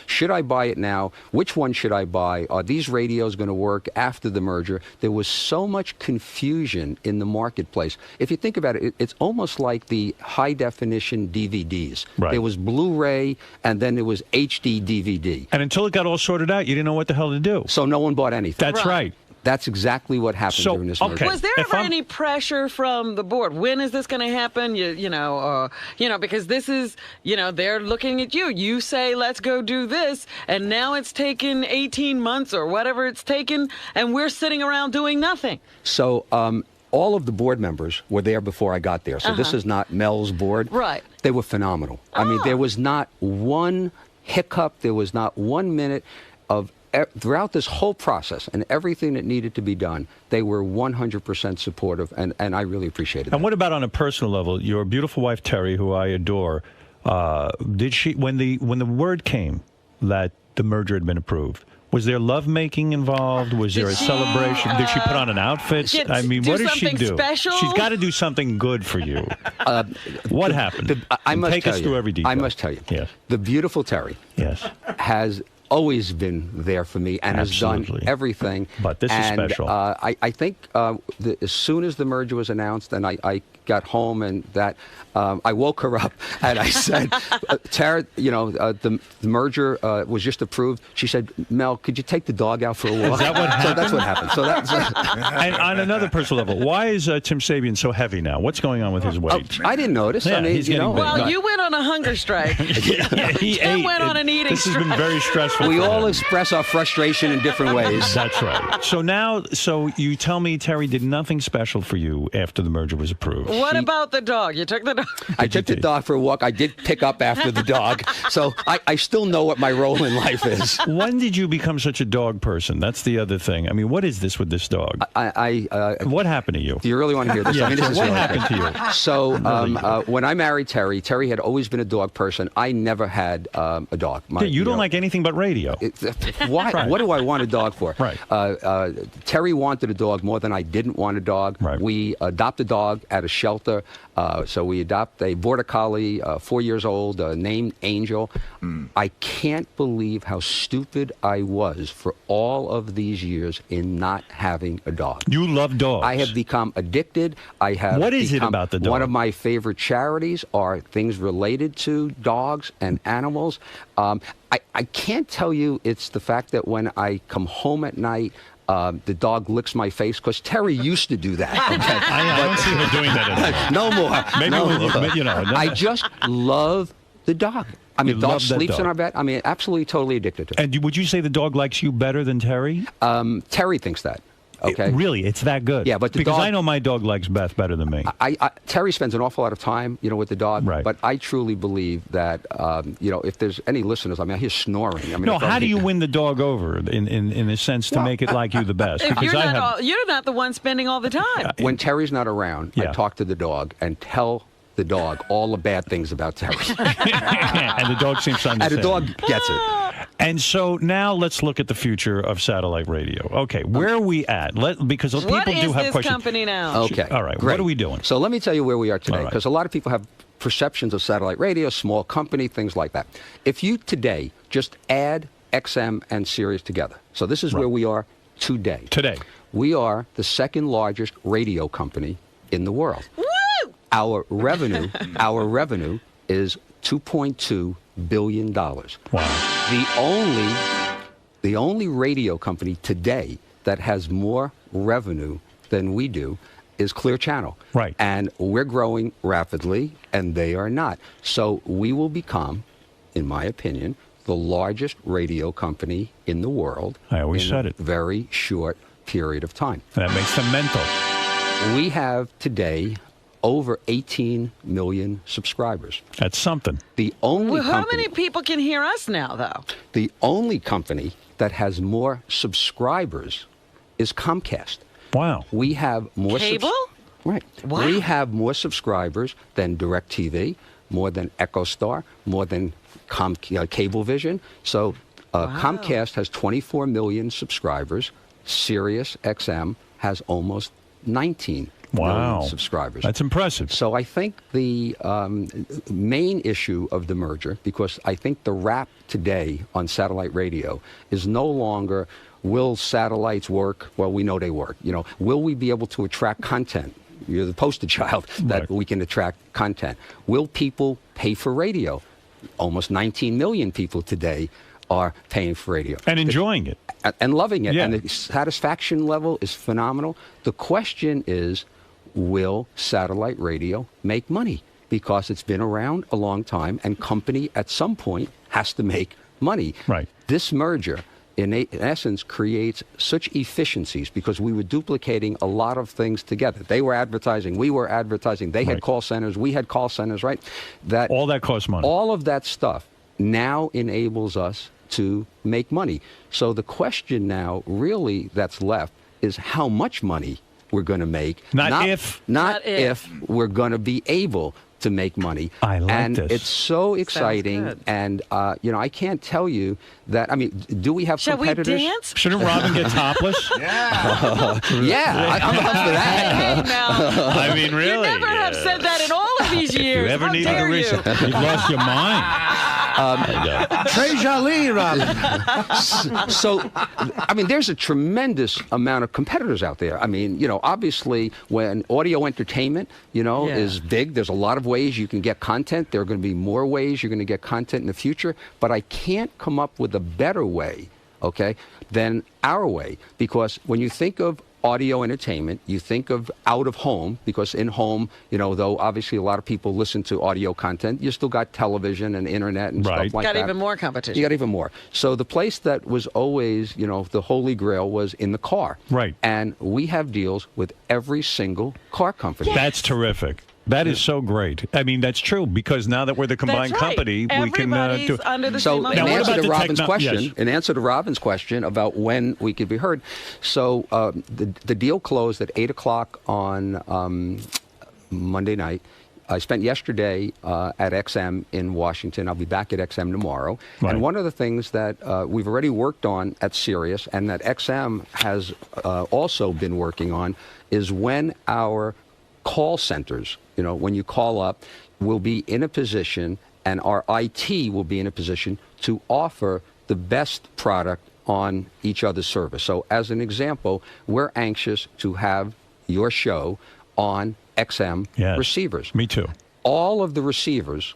should I buy it now? Which one should I buy? Are these radios going to work after the merger? There was so much confusion in the marketplace. If you think about it, it's almost like the high-definition DVDs. Right. There was Blu-ray, and then there was HD DVD. And until it got all sorted out, you didn't know what the hell to do. So no one bought anything. That's right. That's exactly what happened during this merger. Was there ever any pressure from the board? When is this going to happen? Because this is, they're looking at you. You say, let's go do this, and now it's taken 18 months or whatever it's taken, and we're sitting around doing nothing. So all of the board members were there before I got there. So this is not Mel's board. Right. They were phenomenal. I mean, there was not one hiccup. There was not 1 minute of throughout this whole process and everything that needed to be done, they were 100% supportive, and I really appreciated that. And what about on a personal level? Your beautiful wife, Terry, who I adore, did she, when the word came that the merger had been approved, was there lovemaking involved? Was there a celebration? Did she put on an outfit? I mean, what does she do? Special? She's got to do something good for you. What happened? Take us through every detail. I must tell you. Yes. The beautiful Terry has always been there for me and has done everything. But this is special. I think as soon as the merger was announced and I got home and that I woke her up and I said, Tara, the merger was just approved. She said, Mel, could you take the dog out for a walk? Is that what happened? So that's what happened. So that's and on another personal level, why is 𝗵𝐶𝗄𝗿𝗍 so heavy now? What's going on with his weight? I didn't notice. Yeah, I mean, he's getting big. Well, you went on a hunger strike. He Jim went on an eating strike. This has been very stressful. We all express our frustration in different ways. That's right. So you tell me Terry did nothing special for you after the merger was approved. What about the dog? You took the dog? I took the dog for a walk. I did pick up after the dog. So I still know what my role in life is. When did you become such a dog person? That's the other thing. I mean, what is this with this dog? What happened to you? Do you really want to hear this? Yeah, I mean, this is what really happened to you? So when I married Terry, Terry had always been a dog person. I never had a dog. You don't like anything but radio. Why? Right. What do I want a dog for? Right. Terry wanted a dog more than I didn't want a dog. Right. We adopt a dog at a shelter. So we adopt a border collie, 4 years old, named Angel. I can't believe how stupid I was for all of these years in not having a dog. You love dogs. I have become addicted. What is it about the dog? One of my favorite charities are things related to dogs and animals. I can't tell you it's the fact that when I come home at night, the dog licks my face, because Terry used to do that. Okay? I don't see her doing that anymore. No more. Maybe no when more. I just love the dog. I mean, dog sleeps in our bed. I mean, absolutely, totally addicted to it. And would you say the dog likes you better than Terry? Terry thinks that. Okay. Really, it's that good. Yeah, but because I know my dog likes Beth better than me. Terry spends an awful lot of time, with the dog. Right. But I truly believe that, if there's any listeners, I mean, I hear snoring. I mean, no, how do you win the dog over in a sense to make it like you the best? If you're not the one spending all the time. When Terry's not around, I talk to the dog and tell the dog all the bad things about Terry. And the dog seems to understand. And the dog gets it. And so now let's look at the future of satellite radio. Okay, where are we at? Because people What do is have this questions. company now? Okay. All right, Great. what are we doing? So let me tell you where we are today, All right. because a lot of people have perceptions of satellite radio, small company, things like that. If you today just add XM and Sirius together, so this is where we are today. Today. We are the second largest radio company in the world. Woo! Our revenue is $2.2 billion. Wow. The only radio company today that has more revenue than we do is Clear Channel. Right. And we're growing rapidly, and they are not. So we will become, in my opinion, the largest radio company in the world. I always said it. In a very short period of time. That makes them mental. We have today over 18 million subscribers. That's something. The only Well, how company, many people can hear us now, though? the only company that has more subscribers is Comcast. Wow. We have more Cable? Right. Wow. We have more subscribers than DirecTV, more than EchoStar, more than Cablevision. So Comcast has 24 million subscribers. Sirius XM has almost 19 million subscribers. That's impressive. So I think the main issue of the merger, because I think the rap today on satellite radio is no longer, will satellites work? Well, we know they work. You know, will we be able to attract content? You're the poster child that we can attract content. Will people pay for radio? Almost 19 million people today are paying for radio. And enjoying it. And loving it. Yeah. And the satisfaction level is phenomenal. The question is, will satellite radio make money? Because it's been around a long time, and company at some point has to make money. Right. This merger, in essence, creates such efficiencies because we were duplicating a lot of things together. They were advertising, we were advertising, they had call centers, we had call centers, right? That all that costs money. All of that stuff now enables us to make money. So the question now really that's left is how much money we're going to make. Not if we're going to be able to make money. I like and this. It's so exciting. And, you know, I can't tell you that, I mean, do we have competitors? Shall we dance? Shouldn't Robin get topless? Yeah, I'm up for that. Hey, now. I mean, really. You never have said that in all of these years. You ever How need dare a reason? You've lost your mind. Trey Jolie, Robin. So, I mean, there's a tremendous amount of competitors out there. I mean, you know, obviously, when audio entertainment, you know, is big, there's a lot of ways you can get content. There are going to be more ways you're going to get content in the future. But I can't come up with a better way, okay, than our way. Because when you think of audio entertainment, you think of out of home, because in home, you know, though obviously a lot of people listen to audio content, you still got television and internet and stuff like that. Got even more competition. You got even more. So the place that was always, you know, the holy grail was in the car. Right. And we have deals with every single car company. That's terrific. That is so great. I mean, that's true, because now that we're the combined company, we can do. Under the So same in umbrella. answer to Robin's question, Yes. in answer to Robin's question about when we could be heard, so the deal closed at 8 o'clock on Monday night. I spent yesterday at XM in Washington. I'll be back at XM tomorrow. Right. And one of the things that we've already worked on at Sirius and that XM has also been working on is when our call centers, you know, when you call up, will be in a position, and our IT will be in a position to offer the best product on each other's service. So as an example, we're anxious to have your show on XM receivers. Me too. All of the receivers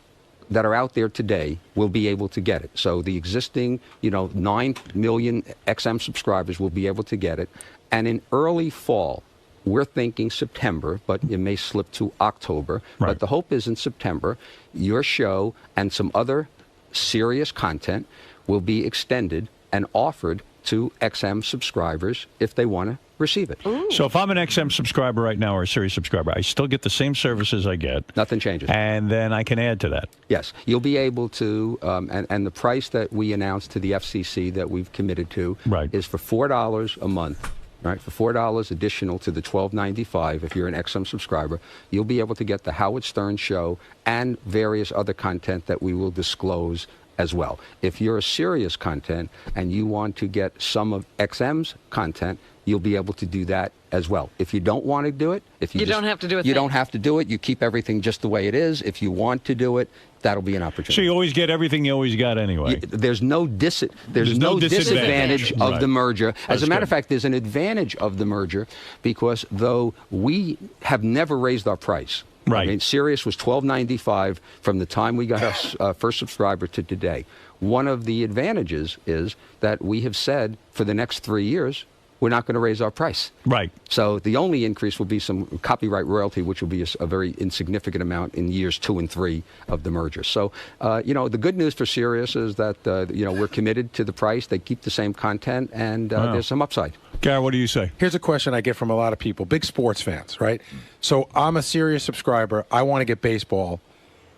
that are out there today will be able to get it. So the existing, you know, 9 million XM subscribers will be able to get it. And in early fall, we're thinking September, but it may slip to October. Right. But the hope is in September, your show and some other serious content will be extended and offered to XM subscribers if they want to receive it. So if I'm an XM subscriber right now or a Sirius subscriber, I still get the same services I get. Nothing changes. And then I can add to that. Yes, you'll be able to, and the price that we announced to the FCC that we've committed to is for $4 a month. Right, for $4 additional to the $12.95, if you're an XM subscriber, you'll be able to get the Howard Stern Show and various other content that we will disclose as well. If you're a Sirius content and you want to get some of XM's content, you'll be able to do that as well. If you don't want to do it, if you don't have to do it. You don't have to do it. You keep everything just the way it is. If you want to do it, that'll be an opportunity. So you always get everything you always got anyway. There's no disadvantage of the merger. As a matter of fact, there's an advantage of the merger because though we have never raised our price. Right. I mean, Sirius was $12.95 from the time we got our first subscriber to today. One of the advantages is that we have said for the next 3 years, we're not going to raise our price. Right. So the only increase will be some copyright royalty, which will be a very insignificant amount in years 2 and 3 of the merger. So, the good news for Sirius is that, we're committed to the price. They keep the same content, and there's some upside. Gary, what do you say? Here's a question I get from a lot of people, big sports fans, right? So I'm a Sirius subscriber. I want to get baseball.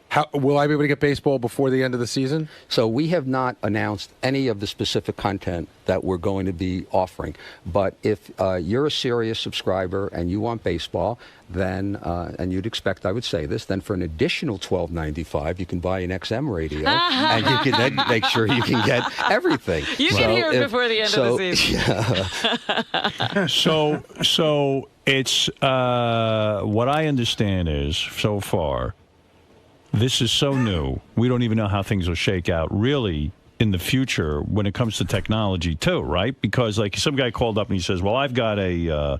How, will I be able to get baseball before the end of the season? So we have not announced any of the specific content that we're going to be offering. But if you're a Sirius subscriber and you want baseball, then, and you'd expect I would say this, then for an additional $12.95, you can buy an XM radio, and you can then make sure you can get everything. You can hear it before the end of the season. So it's, what I understand is, so far, this is so new. We don't even know how things will shake out really in the future when it comes to technology too, right? Because like some guy called up and he says, well, I've got a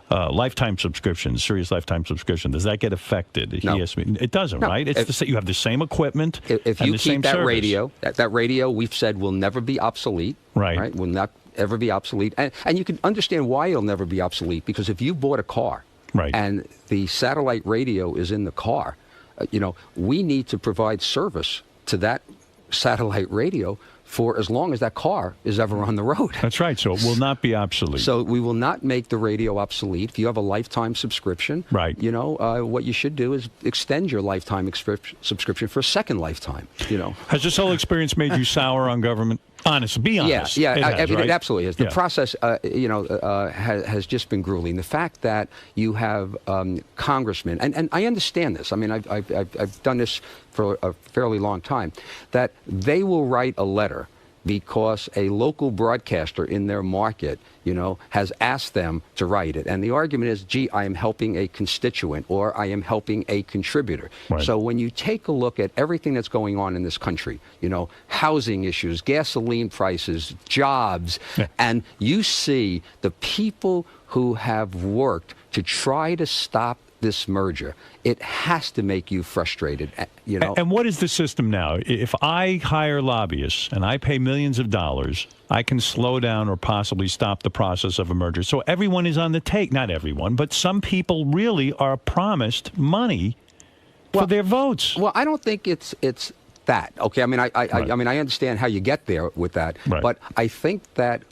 lifetime subscription, Sirius lifetime subscription. Does that get affected? No. He asked me. It doesn't, right? It's you have the same equipment if and you the keep same that service. radio, that radio we've said will never be obsolete. Right. Will not ever be obsolete. And you can understand why it'll never be obsolete, because if you bought a car and the satellite radio is in the car, we need to provide service to that satellite radio for as long as that car is ever on the road. That's right. So it will not be obsolete. So we will not make the radio obsolete. If you have a lifetime subscription, what you should do is extend your lifetime subscription for a second lifetime. Has this whole experience made you sour on government? Honest, be honest. Yeah, it it absolutely is. The process, has just been grueling. The fact that you have congressmen, and I understand this. I mean, I've done this for a fairly long time, that they will write a letter because a local broadcaster in their market, has asked them to write it. And the argument is, gee, I am helping a constituent or I am helping a contributor. Right. So when you take a look at everything that's going on in this country, housing issues, gasoline prices, jobs, and you see the people who have worked to try to stop this merger, it has to make you frustrated, And what is the system now? If I hire lobbyists and I pay millions of dollars, I can slow down or possibly stop the process of a merger. So everyone is on the take. Not everyone, but some people really are promised money for their votes. Well, I don't think it's that. Okay, I mean, I understand how you get there with that, but I think that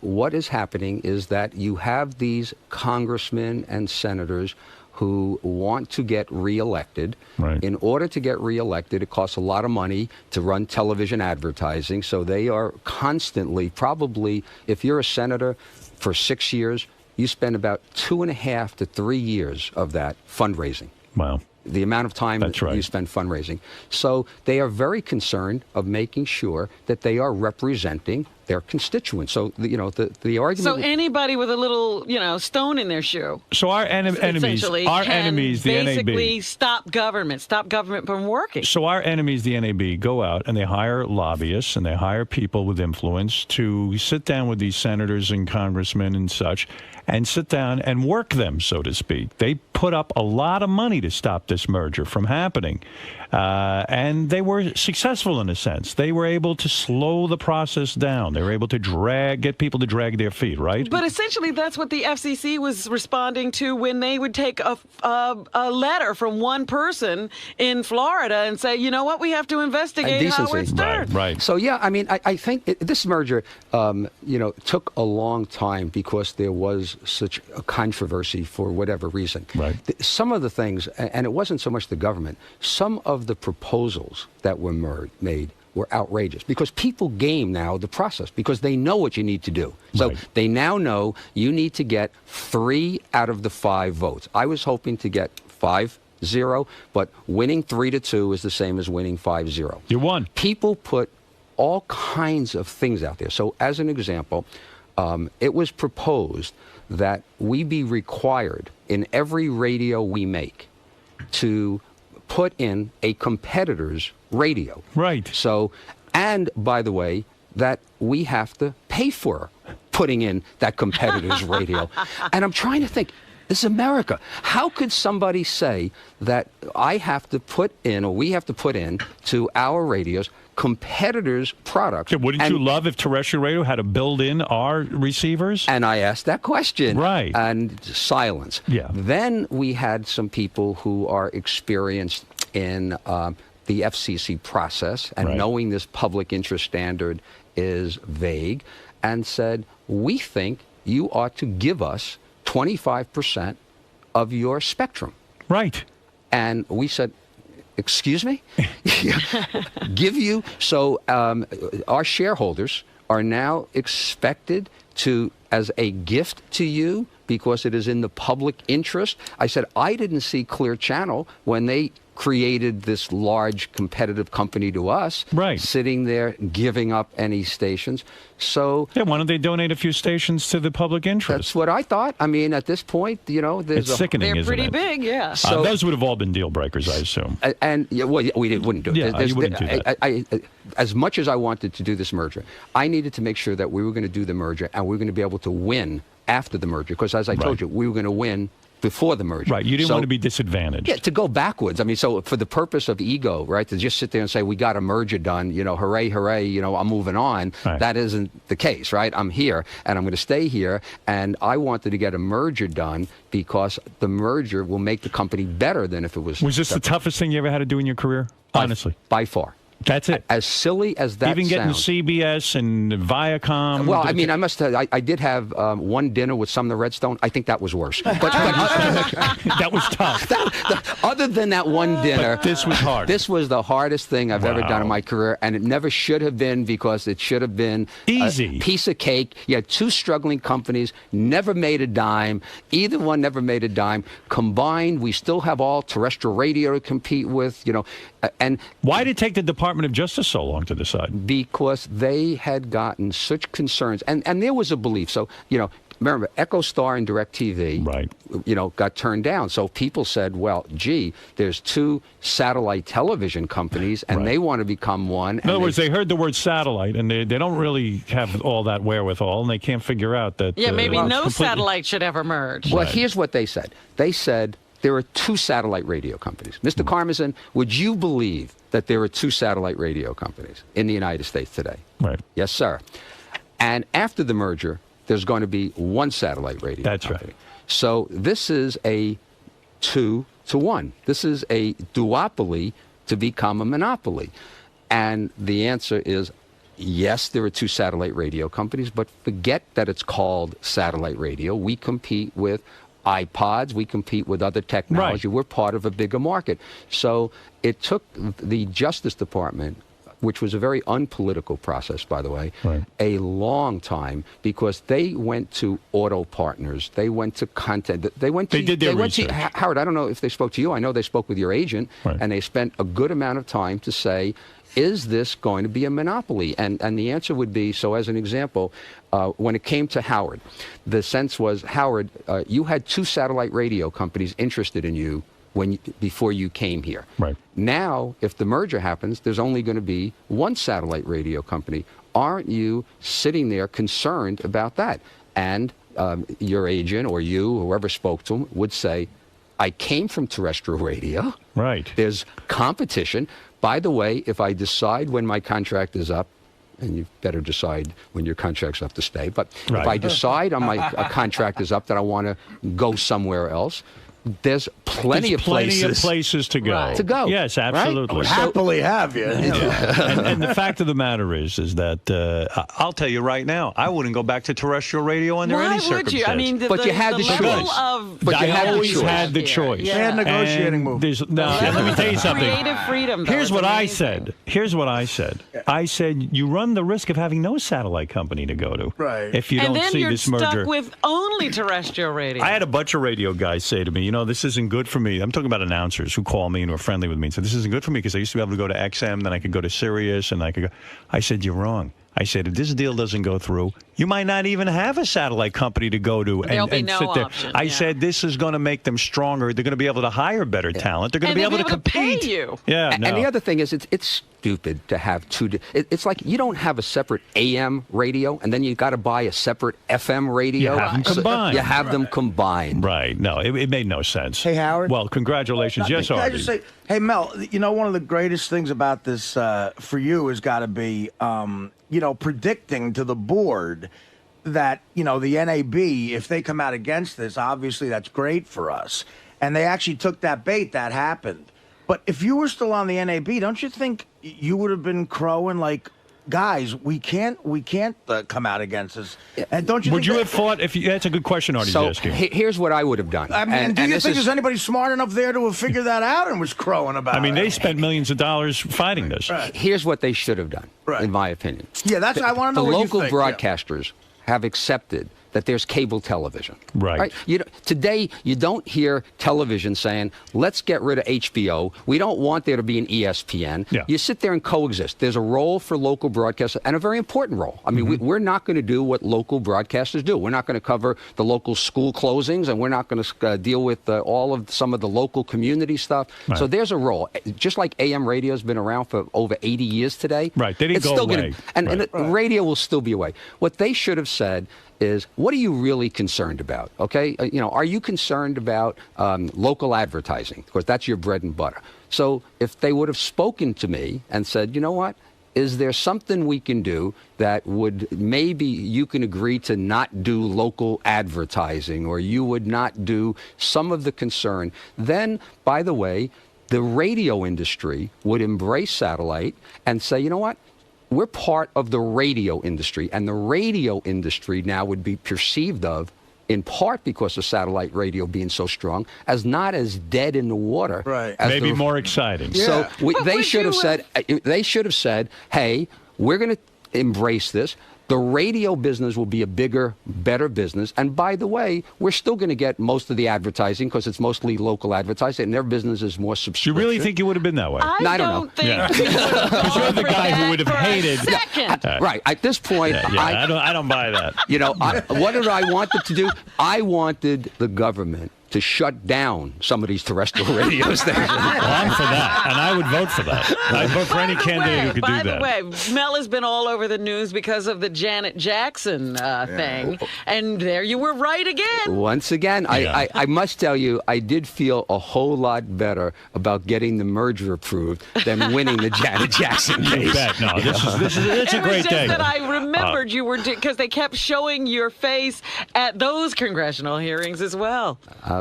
what is happening is that you have these congressmen and senators who want to get reelected. Right. In order to get reelected, it costs a lot of money to run television advertising. So they are constantly, probably, if you're a senator for 6 years, you spend about 2.5 to 3 years of that fundraising. Wow. The amount of time that you spend fundraising. So they are very concerned of making sure that they are representing their constituents. So, the argument... So anybody with a little, stone in their shoe. So our enemies, the NAB... basically stop government from working. So our enemies, the NAB, go out and they hire lobbyists and they hire people with influence to sit down with these senators and congressmen and such and sit down and work them, so to speak. They put up a lot of money to stop this merger from happening. And they were successful in a sense. They were able to slow the process down. They were able to get people to drag their feet, right? But essentially, that's what the FCC was responding to when they would take a letter from one person in Florida and say, you know what, we have to investigate Howard Stern. Right. So, yeah, I mean, I think this merger, took a long time because there was such a controversy for whatever reason. Right. Some of the things, and it wasn't so much the government, some of the proposals that were made were outrageous because people game now the process because they know what you need to do. So they now know you need to get 3 out of the 5 votes. I was hoping to get 5-0, but winning 3-2 is the same as winning 5-0. You won. People put all kinds of things out there. So as an example, it was proposed that we be required in every radio we make to put in a competitor's radio. Right. So, and by the way, that we have to pay for putting in that competitor's radio. And I'm trying to think, this is America. How could somebody say that I have to put in, or we have to put in to our radios, competitors' products? Yeah, wouldn't you love if terrestrial radio had to build in our receivers? And I asked that question. Right. And silence. Yeah. Then we had some people who are experienced in the FCC process and knowing this public interest standard is vague, and said, we think you ought to give us 25% of your spectrum. Right. And we said, excuse me? Give you? So our shareholders are now expected to, as a gift to you, because it is in the public interest. I said, I didn't see Clear Channel when they created this large competitive company to us, sitting there giving up any stations. So yeah, why don't they donate a few stations to the public interest? That's what I thought. I mean, at this point, you know, there's it's sickening, they're isn't pretty it? big, yeah. So, those would have all been deal breakers, I assume. And yeah, well, we wouldn't do it. Yeah, you wouldn't do that. As much as I wanted to do this merger, I needed to make sure that we were going to do the merger and we were going to be able to win after the merger. Because as I told you, we were going to win before the merger. Right, you didn't want to be disadvantaged. Yeah, to go backwards. I mean, so for the purpose of ego, right, to just sit there and say, we got a merger done, you know, hooray, hooray, you know, I'm moving on. Right. That isn't the case, right? I'm here, and I'm going to stay here, and I wanted to get a merger done because the merger will make the company better than if it was... Was this the toughest thing you ever had to do in your career? Honestly. By far. That's it. As silly as that Even getting sounds. CBS and Viacom. Well, I mean, I must have, I did have one dinner with some of the Redstone. I think that was worse. But that was tough. Other than that one dinner. But this was hard. This was the hardest thing I've ever done in my career, and it never should have been, because it should have been easy. A piece of cake. You had two struggling companies, never made a dime. Either one never made a dime. Combined, we still have all terrestrial radio to compete with, you know. And why did it take the Department of Justice so long to decide? Because they had gotten such concerns, and there was a belief. So, you know, remember, EchoStar and DirecTV, you know, got turned down. So people said, well, gee, there's two satellite television companies, and they want to become one. In other words, they heard the word satellite, and they don't really have all that wherewithal, and they can't figure out that... Yeah, maybe no satellite should ever merge. Well, here's what they said. They said there are two satellite radio companies. Mr. 𝗏𝗏, would you believe that there are two satellite radio companies in the United States today? Right. Yes, sir. And after the merger, there's going to be one satellite radio company. That's right. So this is a 2-to-1. This is a duopoly to become a monopoly. And the answer is, yes, there are two satellite radio companies, but forget that it's called satellite radio. We compete with iPods, we compete with other technology. We're part of a bigger market. So it took the Justice Department, which was a very unpolitical process, by the way, a long time, because they went to auto partners, they went to content, they did their research. Howard, I don't know if they spoke to you. I know they spoke with your agent, and they spent a good amount of time to say, is this going to be a monopoly? And the answer would be, so as an example, when it came to Howard, the sense was, Howard, you had two satellite radio companies interested in you before you came here. Right. Now, if the merger happens, there's only going to be one satellite radio company. Aren't you sitting there concerned about that? And your agent or you, whoever spoke to him, would say, I came from terrestrial radio. Right. There's competition. By the way, if I decide when my contract is up, and you better decide when your contract's up to stay, but if I decide on my contract is up that I want to go somewhere else, there's plenty of places to go. To go. Yes, absolutely. Right? Happily have you. And the fact of the matter is that I'll tell you right now, I wouldn't go back to terrestrial radio under any circumstance. Why would you? I mean, but you had the choice. But you always had the choice. They had negotiating move. Let me tell you something. Creative freedom. Here's what I said. I said you run the risk of having no satellite company to go to. Right. If you don't see this merger. And then you're stuck with only terrestrial radio. I had a bunch of radio guys say to me, this isn't good for me. I'm talking about announcers who call me and are friendly with me and say, this isn't good for me because I used to be able to go to XM, then I could go to Sirius, and I could go. I said, you're wrong. I said, if this deal doesn't go through, you might not even have a satellite company to go to There'll be and no sit there. option, I said, this is going to make them stronger. They're going to be able to hire better talent. They're going to be able to compete. Pay you. Yeah, And the other thing is, it's stupid to have it's like you don't have a separate AM radio, and then you got to buy a separate FM radio. You have them combined. You have them combined. Right. No, it made no sense. Hey, Howard. Well, congratulations. Yes, Can I Artie. just say, hey, Mel, one of the greatest things about this for you has got to be, predicting to the board that, the NAB, if they come out against this, obviously that's great for us. And they actually took that bait. That happened. But if you were still on the NAB, don't you think you would have been crowing like, guys, we can't come out against this? And don't you? Would you have fought if you? That's a good question, Artie's asking. Here's what I would have done. I mean, do you think there's anybody smart enough there to have figured that out and was crowing about it? I mean, they spent millions of dollars fighting this. Right. Here's what they should have done, in my opinion. Yeah, that's. I want to know the what local you think. broadcasters have accepted that there's cable television. Right. Today, you don't hear television saying, let's get rid of HBO. We don't want there to be an ESPN. Yeah. You sit there and coexist. There's a role for local broadcasters, and a very important role. I mean, we're not going to do what local broadcasters do. We're not going to cover the local school closings, and we're not going to deal with some of the local community stuff. Right. So there's a role. Just like AM radio has been around for over 80 years today. Right. They didn't go away. And radio will still be away. What they should have said is, what are you really concerned about? Okay, are you concerned about local advertising? Of course, that's your bread and butter. So if they would have spoken to me and said, you know what, is there something we can do that would maybe you can agree to not do local advertising, or you would not do some of the concern, then, by the way, the radio industry would embrace satellite and say, you know what, we're part of the radio industry, and the radio industry now would be perceived of, in part because of satellite radio being so strong, as not as dead in the water. Right. As Maybe more exciting. So they should have said, hey, we're going to embrace this. The radio business will be a bigger, better business. And by the way, we're still going to get most of the advertising because it's mostly local advertising, and their business is more subscription. You really think you would have been that way? I don't know. Think Because you're the guy who would have hated. Right. At this point, I don't buy that. What did I wanted to do? I wanted the government to shut down some of these terrestrial radio stations. Well, I'm for that, and I would vote for that. I'd vote for any candidate who could do that. By the way, Mel has been all over the news because of the Janet Jackson thing, and there you were right again. Once again, I must tell you, I did feel a whole lot better about getting the merger approved than winning the Janet Jackson case. You bet. No, it's a great day. It was just that I remembered you were, because they kept showing your face at those congressional hearings as well.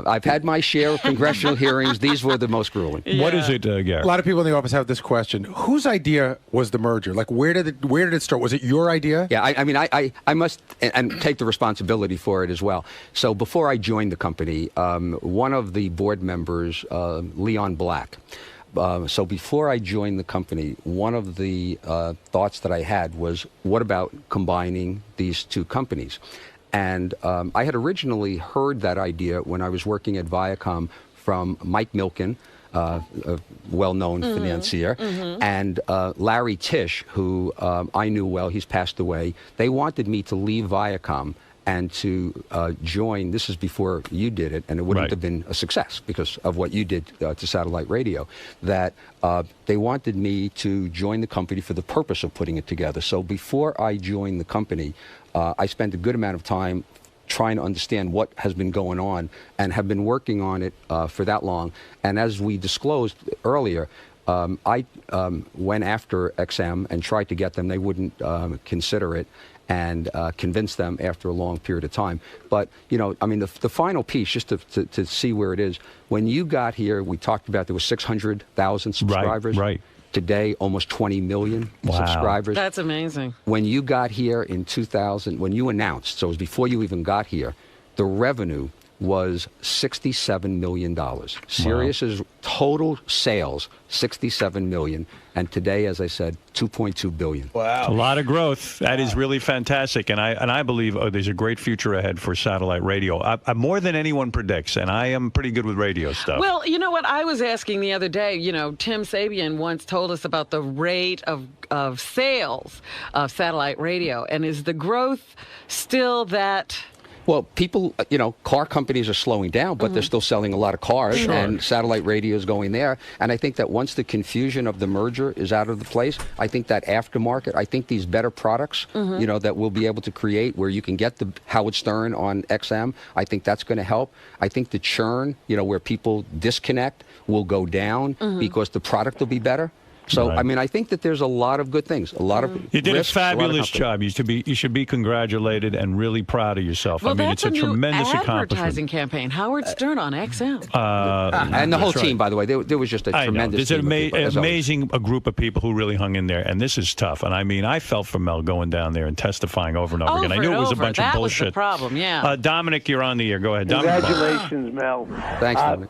I've had my share of congressional hearings. These were the most grueling. Yeah. What is it, Gary? A lot of people in the office have this question: whose idea was the merger? Like, where did it start? Was it your idea? Yeah, I must and take the responsibility for it as well. So before I joined the company, one of the board members, Leon Black. So before I joined the company, one of the thoughts that I had was, what about combining these two companies? And I had originally heard that idea when I was working at Viacom from 𝗦𝗵cie𝘄, a well-known financier, and Larry Tisch, who I knew well. He's passed away. They wanted me to leave Viacom and to join. This is before you did it, and it wouldn't have been a success because of what you did to satellite radio. That they wanted me to join the company for the purpose of putting it together. So before I joined the company, I spent a good amount of time trying to understand what has been going on, and have been working on it for that long. And as we disclosed earlier, I went after XM and tried to get them. They wouldn't consider it, and convinced them after a long period of time. But, the final piece, just to see where it is, when you got here, we talked about there were 600,000 subscribers. Right. Today, almost 20 million subscribers. That's amazing. When you got here in 2000, when you announced, so it was before you even got here, the revenue was $67 million. Sirius's total sales, $67 million. And today, as I said, $2.2 billion. Wow. A lot of growth. That is really fantastic. And I believe there's a great future ahead for satellite radio. More than anyone predicts, and I am pretty good with radio stuff. Well, you know what? I was asking the other day, 𝗦𝗵cie𝘄𝗿𝗍 once told us about the rate of sales of satellite radio. And is the growth still that... Well, people, car companies are slowing down, but they're still selling a lot of cars, and satellite radio is going there. And I think that once the confusion of the merger is out of the place, I think that aftermarket, I think these better products, that we'll be able to create where you can get the Howard Stern on XM, I think that's going to help. I think the churn, where people disconnect will go down because the product will be better. So, I mean, I think that there's a lot of good things, a lot of You did risks, a fabulous job. You should be congratulated and really proud of yourself. Well, I mean, it's a tremendous accomplishment. advertising campaign. Howard Stern on XM. And the whole team, by the way, there was just a tremendous team. There's an amazing group of people who really hung in there, and this is tough. And I mean, I felt for Mel going down there and testifying over and over again. I knew it was a bunch of bullshit. That was the problem, yeah. Dominic, you're on the air. Go ahead, Dominic. Congratulations, Mel. Thanks, Dominic.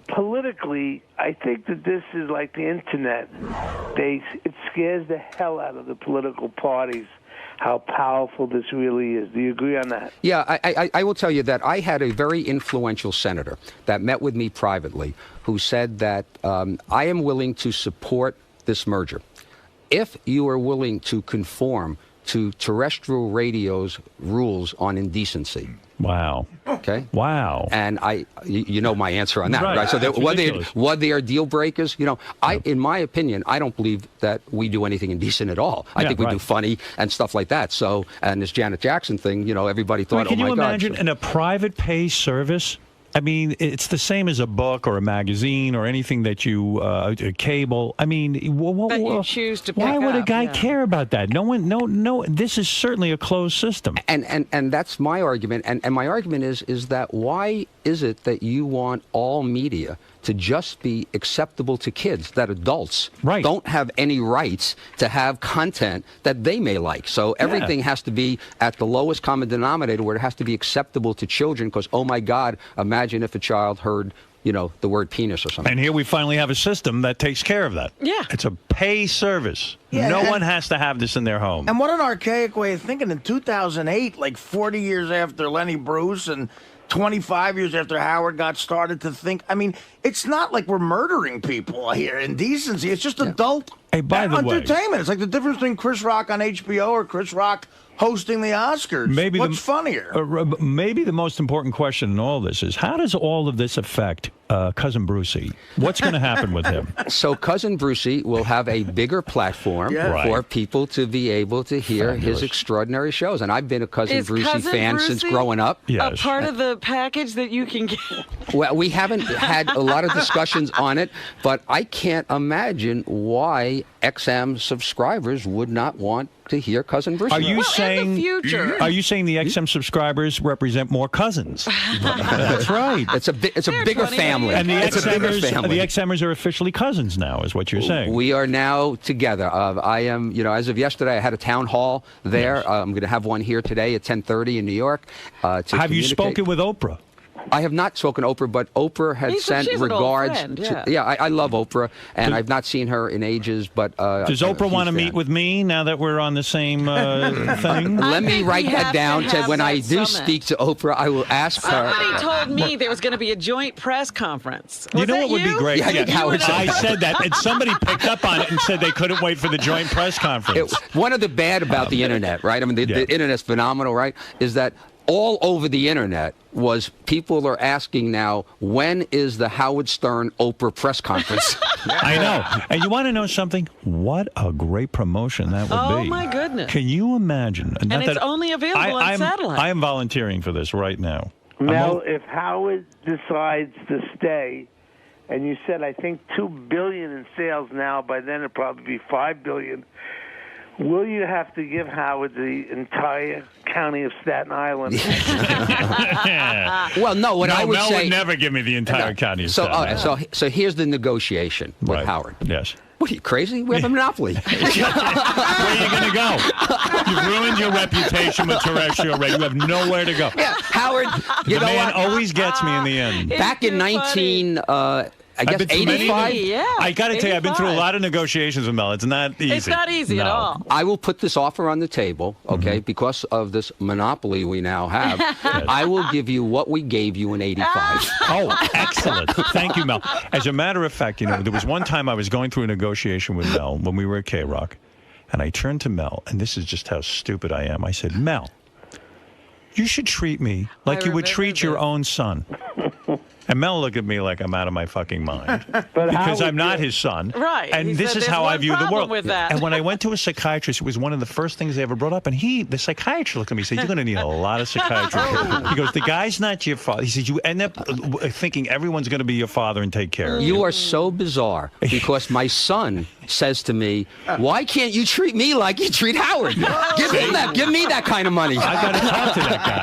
Politically, I think that this is like the internet. It scares the hell out of the political parties how powerful this really is. Do you agree on that? Yeah, I will tell you that I had a very influential senator that met with me privately who said that I am willing to support this merger if you are willing to conform to terrestrial radio's rules on indecency. Wow. Okay. Wow. And you know my answer on that, right? So what they are deal breakers, in my opinion, I don't believe that we do anything indecent at all. I think we do funny and stuff like that. So, and this Janet Jackson thing, everybody thought, can you imagine in a private pay service? I mean, it's the same as a book or a magazine or anything that you cable. I mean, that you choose to pick why would a guy up, care about that? No. This is certainly a closed system. And that's my argument. And my argument is that why is it that you want all media to just be acceptable to kids, that adults don't have any rights to have content that they may like? So everything has to be at the lowest common denominator where it has to be acceptable to children because, oh my God, imagine if a child heard the word penis or something. And here we finally have a system that takes care of that. Yeah. It's a pay service. Yeah, no one has to have this in their home. And what an archaic way of thinking. In 2008, like 40 years after Lenny Bruce and 25 years after Howard got started to think, I mean, it's not like we're murdering people here in decency. It's just adult entertainment. It's like the difference between Chris Rock on HBO or Chris Rock hosting the Oscars. What's funnier? Maybe the most important question in all this is, how does all of this affect Cousin Brucey? What's going to happen with him? So Cousin Brucey will have a bigger platform for people to be able to hear his extraordinary shows. And I've been a Cousin Brucey fan since growing up. A part of the package that you can get? Well, we haven't had a lot of discussions on it, but I can't imagine why XM subscribers would not want to hear Cousin Brucey. Are you saying the XM subscribers represent more cousins? That's right. It's a bigger family. And the XMers are officially cousins now, is what you're saying. We are now together. I am, as of yesterday, I had a town hall there. Yes. I'm going to have one here today at 10:30 in New York. Have you spoken with Oprah? I have not spoken to Oprah, but Oprah had sent regards. I love Oprah, and I've not seen her in ages. But does Oprah want to meet with me now that we're on the same thing? Let me write that down. When I do speak to Oprah, I will ask her. Somebody told me there was going to be a joint press conference. You know what would be great? I said that, and somebody picked up on it and said they couldn't wait for the joint press conference. One of the bad about the internet, right? I mean, the internet's phenomenal, right? Is that all over the internet was people are asking now, when is the Howard Stern Oprah press conference? I know. And you want to know something? What a great promotion that would be. Oh, my goodness. Can you imagine? And it's only available on satellite. I am volunteering for this right now. Now, if Howard decides to stay, and you said, I think, $2 billion in sales now, by then it'll probably be $5 billion. Will you have to give Howard the entire county of Staten Island? Well, no. I would Mel would never give me the entire county of Staten Island. So here's the negotiation with Howard. Yes. What are you, crazy? We have a monopoly. Where are you going to go? You've ruined your reputation with terrestrial radio. You have nowhere to go. Yeah, Howard, you the know man what? always gets me in the end. Back in 85. Yeah, I got to tell you, I've been through a 85. lot of negotiations with Mel. It's not easy. It's not easy at all. I will put this offer on the table, okay, because of this monopoly we now have. I will give you what we gave you in 85. Oh, excellent. Thank you, Mel. As a matter of fact, there was one time I was going through a negotiation with Mel when we were at K-Rock, and I turned to Mel, and this is just how stupid I am. I said, Mel, you should treat me like you would treat your own son. And Mel looked at me like I'm out of my fucking mind because I'm not his son. Right. And He this said is how there's I one view the problem world. with that. And when I went to a psychiatrist, it was one of the first things they ever brought up. And the psychiatrist looked at me and said, you're going to need a lot of psychiatry. He goes, the guy's not your father. He said, you end up thinking everyone's going to be your father and take care of you. You are so bizarre because my son says to me, why can't you treat me like you treat Howard? Give me that kind of money. I got to talk to that guy.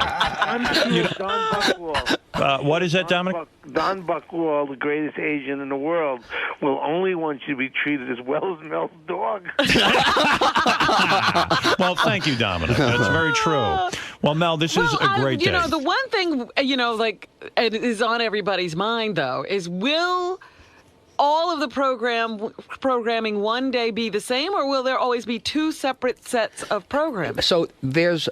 Don Buchwald. What is that, Dominic? Don Buchwald, the greatest agent in the world, will only want you to be treated as well as Mel's dog. Well, thank you, Dominic. That's very true. Well, Mel, this is a great day. The one thing, like, it is on everybody's mind, though, is will all of the programming one day be the same, or will there always be two separate sets of programming? So there's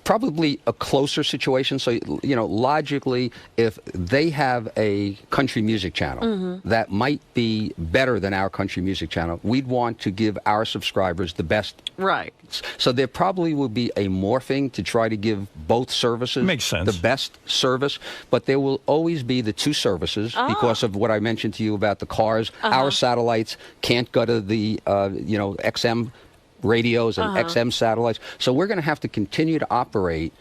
probably a closer situation. So, logically, if they have a country music channel that might be better than our country music channel, we'd want to give our subscribers the best. Right. So there probably will be a morphing to try to give both services the best service, but there will always be the two services because of what I mentioned to you about the cars. Our satellites can't go to the XM radios and XM satellites. So we're going to have to continue to operate,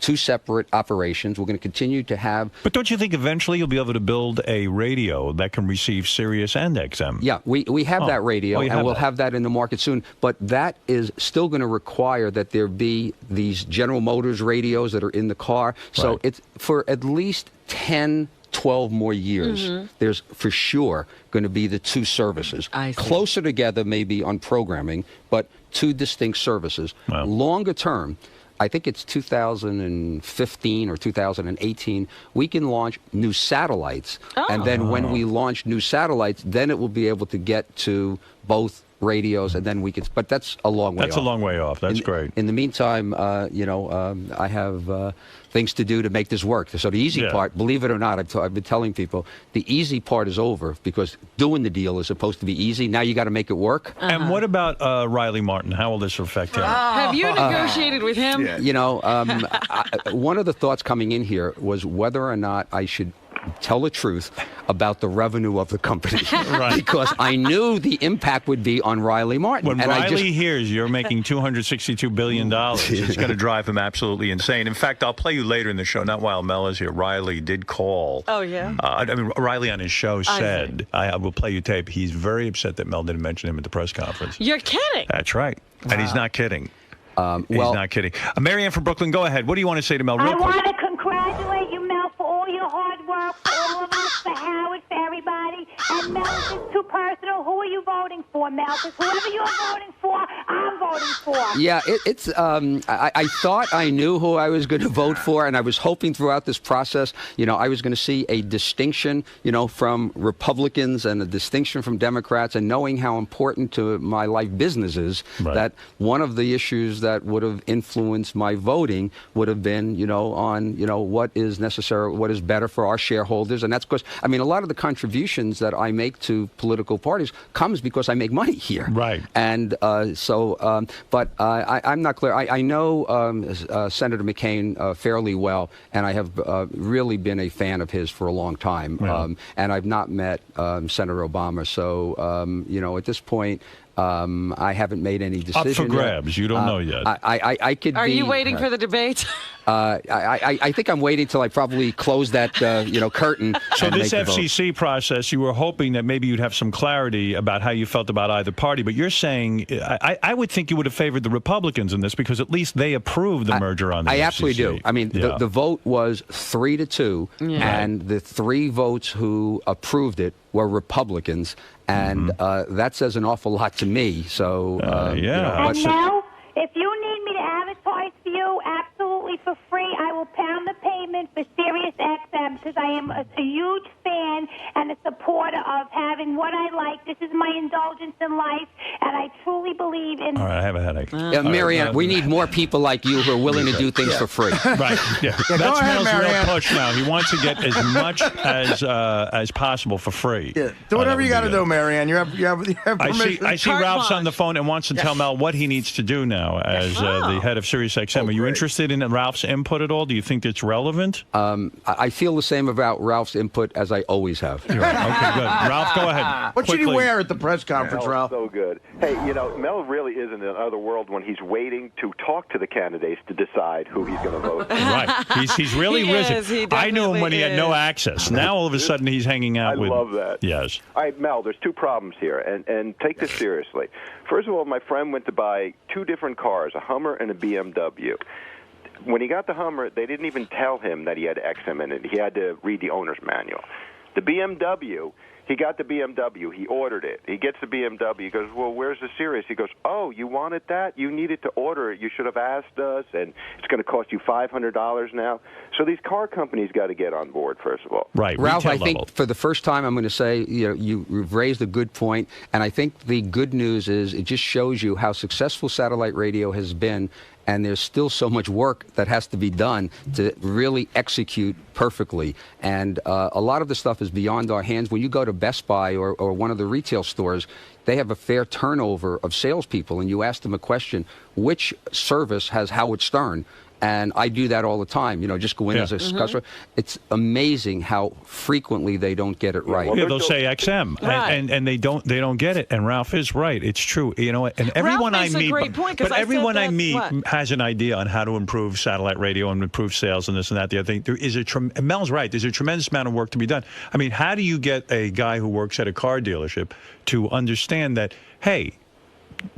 two separate operations. We're going to continue to have... But don't you think eventually you'll be able to build a radio that can receive Sirius and XM? Yeah, we have that radio, and we'll have that in the market soon. But that is still going to require that there be these General Motors radios that are in the car. So it's for at least 10, 12 more years, there's for sure going to be the two services. Closer together maybe on programming, but two distinct services. Wow. Longer term, I think it's 2015 or 2018, we can launch new satellites. And then when we launch new satellites, then it will be able to get to both radios, and then we could, but that's a long way off. That's a long way off. That's great. In the meantime, I have things to do to make this work. So the easy part, believe it or not, I've been telling people, the easy part is over because doing the deal is supposed to be easy. Now you got to make it work. And what about Riley Martin? How will this affect him? Have you negotiated with him? One of the thoughts coming in here was whether or not I should tell the truth about the revenue of the company. Because I knew the impact would be on Riley Martin. When Riley hears you're making $262 billion, it's going to drive him absolutely insane. In fact, I'll play you later in the show, not while Mel is here. Riley did call. Oh, yeah? Riley on his show said, I will play you tape, he's very upset that Mel didn't mention him at the press conference. You're kidding. That's right. Wow. And he's not kidding. He's not kidding. Marianne from Brooklyn, go ahead. What do you want to say to Mel real quick? I want to congratulate you, Mel, for all your hard work, for all of us, for Howard, for everybody. And Mel, if it's too personal, who are you voting for, Mel? Because whoever you're voting for, I'm voting for. Yeah, it's. I thought I knew who I was going to vote for, and I was hoping throughout this process, I was going to see a distinction, from Republicans and a distinction from Democrats, and knowing how important to my life business is, that one of the issues that would have influenced my voting would have been, on, what is necessary, what is better for our shareholders. And that's because, a lot of the contributions that I make to political parties comes because I make money here. Right. And but I'm not clear. I know Senator McCain fairly well, and I have really been a fan of his for a long time. And I've not met Senator Obama. So, at this point, I haven't made any decision. Up for grabs. You don't know yet. I could Are be, you waiting for the debate? I think I'm waiting till I probably close that, curtain. So this FCC process, you were hoping that maybe you'd have some clarity about how you felt about either party, but you're saying, I would think you would have favored the Republicans in this because at least they approved the merger on the FCC. I absolutely do. The vote was 3-2, and the 3 votes who approved it were Republicans, and that says an awful lot to me. So, And Mel, if you need me to advertise for you absolutely for free, I will pound the pavement for Sirius XM because I am a huge fan and a supporter of having what I like. This is my indulgence in life, and I truly believe in... All right, I have a headache. Marianne, we need more people like you who are willing to do things for free. Right. Yeah. That's Mel's real push now. He wants to get as much as possible for free. Yeah. Do whatever you got to do, Marianne. You have permission. I see Ralph's on the phone and wants to tell Mel what he needs to do now as the head of Sirius XM. Are you interested in Ralph's input at all? Do you think that's relevant? I feel the same about Ralph's input as I always have. Okay, good. Ralph, go ahead. What should he wear at the press conference, Ralph? So good. Hey, Mel really is in another world when he's waiting to talk to the candidates to decide who he's going to vote for. Right. He's really risen. I knew him when he had no access. Now all of a sudden he's hanging out with... I love that. Yes. All right, Mel, there's two problems here, and take this seriously. First of all, my friend went to buy two different cars, a Hummer and a BMW. When he got the Hummer, they didn't even tell him that he had XM in it. He had to read the owner's manual. The BMW, he got the BMW. He ordered it. He gets the BMW. He goes, well, where's the Sirius? He goes, oh, you wanted that? You needed to order it. You should have asked us, and it's going to cost you $500 now. So these car companies got to get on board, first of all. Right. Ralph, I think for the first time, I'm going to say, you've raised a good point, and I think the good news is it just shows you how successful satellite radio has been, and there's still so much work that has to be done to really execute perfectly. And a lot of the stuff is beyond our hands. When you go to Best Buy or one of the retail stores, they have a fair turnover of salespeople, and you ask them a question, which service has Howard Stern? And I do that all the time, just go in as a customer. It's amazing how frequently they don't get it right. Yeah, they'll say XM, and they don't get it. And Ralph is right. It's true. And everyone I meet, but everyone I meet has an idea on how to improve satellite radio and improve sales and this and that. The other thing, there is Mel's right. There's a tremendous amount of work to be done. I mean, how do you get a guy who works at a car dealership to understand that, hey,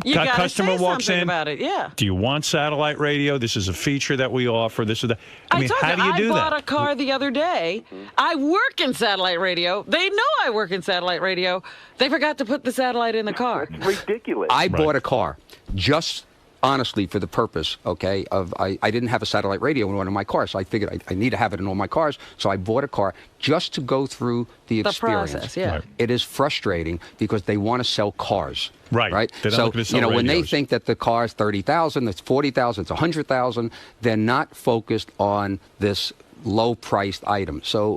customer walks in. About it, yeah. Do you want satellite radio? This is a feature that we offer. This is that. I mean, how do you do that? I bought a car the other day. I work in satellite radio. They know I work in satellite radio. They forgot to put the satellite in the car. It's ridiculous. I bought a car just honestly for the purpose, of I didn't have a satellite radio in one of my cars, so I figured I need to have it in all my cars, so I bought a car just to go through the experience. Process, yeah. Right. It is frustrating because they want to sell cars. Right. They're not So, looking to sell when they radios. think that the car is 30,000, it's 40,000, it's 100,000, they're not focused on this low-priced item. So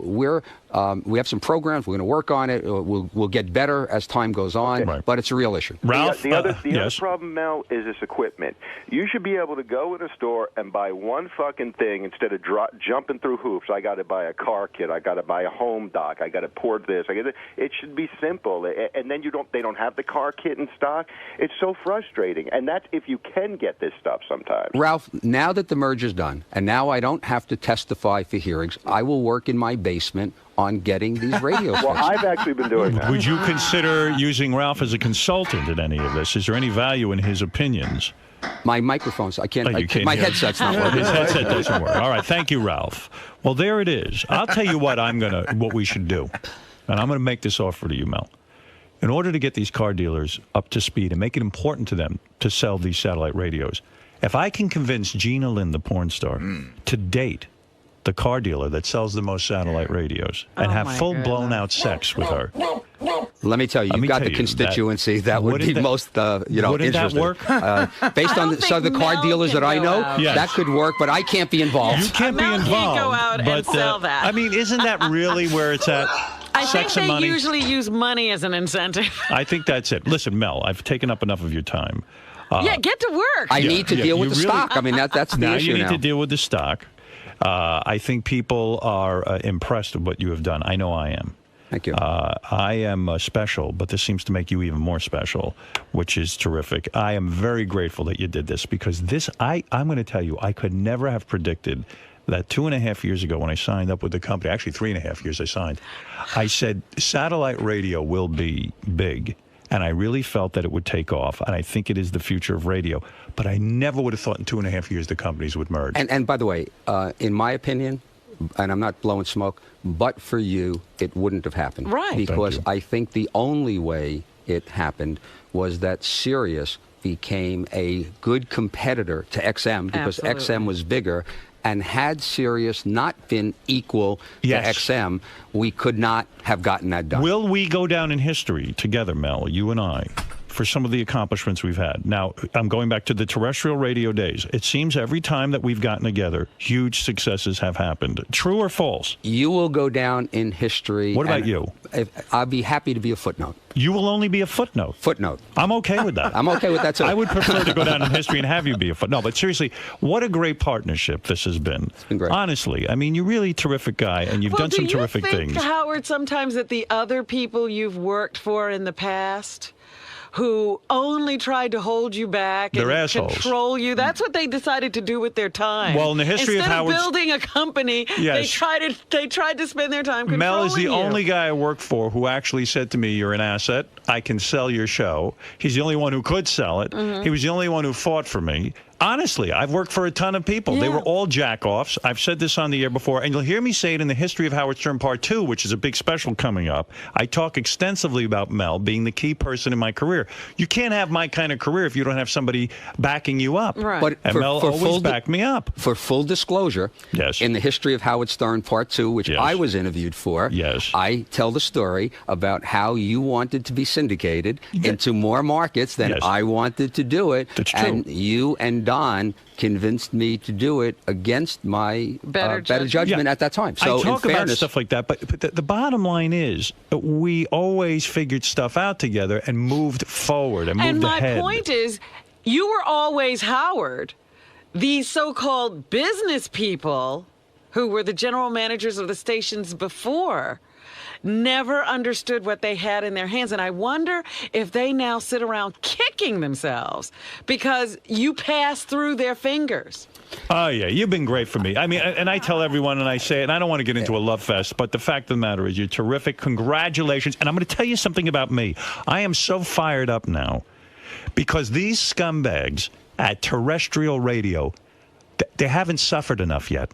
we have some programs. We're going to work on it. We'll get better as time goes on, but it's a real issue. Ralph, the other problem, Mel, is this equipment. You should be able to go in a store and buy one fucking thing instead of jumping through hoops. I got to buy a car kit. I got to buy a home dock. I got to port this. It should be simple. And then they don't have the car kit in stock. It's so frustrating. And that's if you can get this stuff sometimes. Ralph, now that the merger's done, and now I don't have to testify for hearings, I will work in my basement on getting these radios. Well, I've actually been doing that. Would you consider using Ralph as a consultant in any of this? Is there any value in his opinions? My microphones, I can't. My headset's not working. His headset doesn't work. All right, thank you, Ralph. Well, there it is. I'll tell you what we should do, and I'm going to make this offer to you, Mel. In order to get these car dealers up to speed and make it important to them to sell these satellite radios, if I can convince Gina Lynn, the porn star, to date the car dealer that sells the most satellite radios and have full-blown out sex with her. Let me tell you, you've got the constituency that would be most, wouldn't interested. that work? Based on the car dealers that I know, that could work, but I can't be involved. You can't be involved. Can't go out and sell that. I mean, isn't that really where it's at? I Sex think and they money? usually use money as an incentive. I think that's it. Listen, Mel, I've taken up enough of your time. Yeah, get to work. I need to deal with the stock. I mean, that's the now issue you need to deal with the stock. I think people are impressed with what you have done. I know I am. Thank you. I am special, but this seems to make you even more special, which is terrific. I am very grateful that you did this because I'm going to tell you, I could never have predicted that 2.5 years ago when I signed up with the company, actually 3.5 years I signed, I said satellite radio will be big. And I really felt that it would take off, and I think it is the future of radio. But I never would have thought in 2.5 years the companies would merge. And by the way, in my opinion, and I'm not blowing smoke, but for you, it wouldn't have happened. Right. Because I think the only way it happened was that Sirius became a good competitor to XM because XM was bigger. And had Sirius not been equal to XM, we could not have gotten that done. Will we go down in history together, Mel, you and I, for some of the accomplishments we've had? Now, I'm going back to the terrestrial radio days. It seems every time that we've gotten together, huge successes have happened. True or false? You will go down in history. What about you? I'll be happy to be a footnote. You will only be a footnote. Footnote. I'm okay with that. I'm okay with that, too. I would prefer to go down in history and have you be a footnote. No, but seriously, what a great partnership this has been. It's been great. Honestly, I mean, you're really a terrific guy, and you've done some terrific things. Do you think, Howard, sometimes that the other people you've worked for in the past who only tried to hold you back and control you, that's what they decided to do with their time? Well, in the history Instead of Howard's... building a company, they tried to spend their time controlling Mel is the you. only guy I worked for who actually said to me, "You're an asset. I can sell your show." He's the only one who could sell it. He was the only one who fought for me. Honestly, I've worked for a ton of people. They were all jack-offs. I've said this on the air before, and you'll hear me say it in the History of Howard Stern Part 2, which is a big special coming up. I talk extensively about Mel being the key person in my career. You can't have my kind of career if you don't have somebody backing you up. Right. But and Mel always backed me up. For full disclosure, in the History of Howard Stern Part 2, which I was interviewed for, I tell the story about how you wanted to be syndicated into more markets than I wanted to do it. That's true. And you and Don convinced me to do it against my better judgment at that time. So I talk about stuff like that, but the bottom line is we always figured stuff out together and moved forward and moved ahead. And my point is, you were always Howard. These so-called business people who were the general managers of the stations before never understood what they had in their hands. And I wonder if they now sit around kicking themselves because you passed through their fingers. Oh, yeah. You've been great for me. I mean, and I tell everyone, and I say it, and I don't want to get into a love fest, but the fact of the matter is you're terrific. Congratulations. And I'm going to tell you something about me. I am so fired up now because these scumbags at terrestrial radio, they haven't suffered enough yet.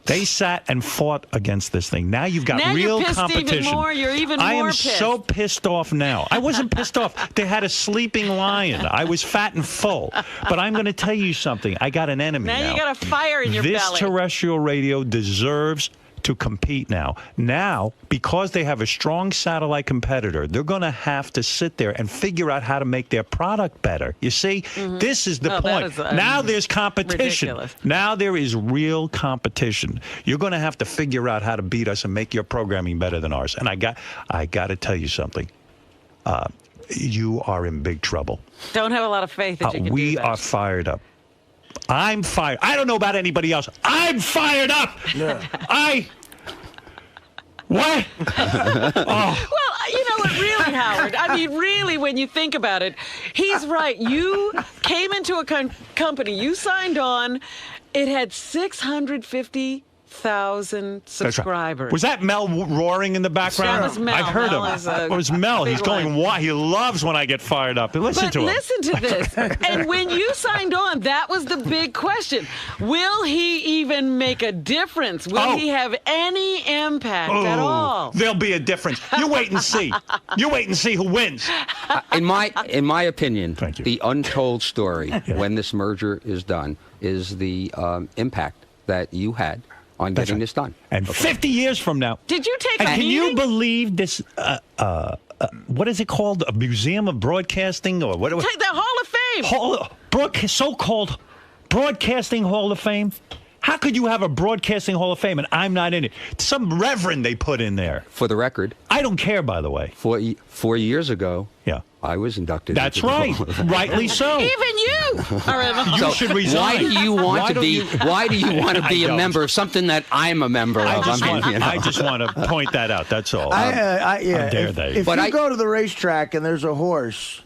They sat and fought against this thing. Now you've got real competition. Even more. You're even more pissed. I am so pissed off now. I wasn't pissed off. They had a sleeping lion. I was fat and full. But I'm going to tell you something. I got an enemy now. Now you got a fire in your belly. This terrestrial radio deserves to compete now. Now, because they have a strong satellite competitor, they're going to have to sit there and figure out how to make their product better. You see, this is the point. Now there's competition. Ridiculous. Now there is real competition. You're going to have to figure out how to beat us and make your programming better than ours. And I got to tell you something. You are in big trouble. Don't have a lot of faith that you can we do that. are fired up. I'm fired. I don't know about anybody else. I'm fired up. What? Well, you know what, really, Howard? I mean, really, when you think about it, he's right. You came into a company, you signed on, it had 650,000 subscribers. Right. Was that Mel roaring in the background? That was Mel. I heard him. It was Mel. He's going wild. He loves when I get fired up. Listen to him. Listen to this. And when you signed on, that was the big question. Will he even make a difference? Will he have any impact at all? There'll be a difference. You wait and see. You wait and see who wins. In my opinion, the untold story when this merger is done is the impact that you had on getting this done. And 50 years from now. Did you take and a can meeting? you believe this, what is it called? A museum of broadcasting? Or what? Take the Hall of Fame. So-called Broadcasting Hall of Fame? How could you have a Broadcasting Hall of Fame and I'm not in it? Some reverend they put in there. For the record. I don't care, by the way. 4 years ago, I was inducted. That's right. Rightly so. Even you are involved. You should resign. Why do you want to be a member of something that I'm a member of? I just want to point that out. That's all. How dare they? If you go to the racetrack and there's a horse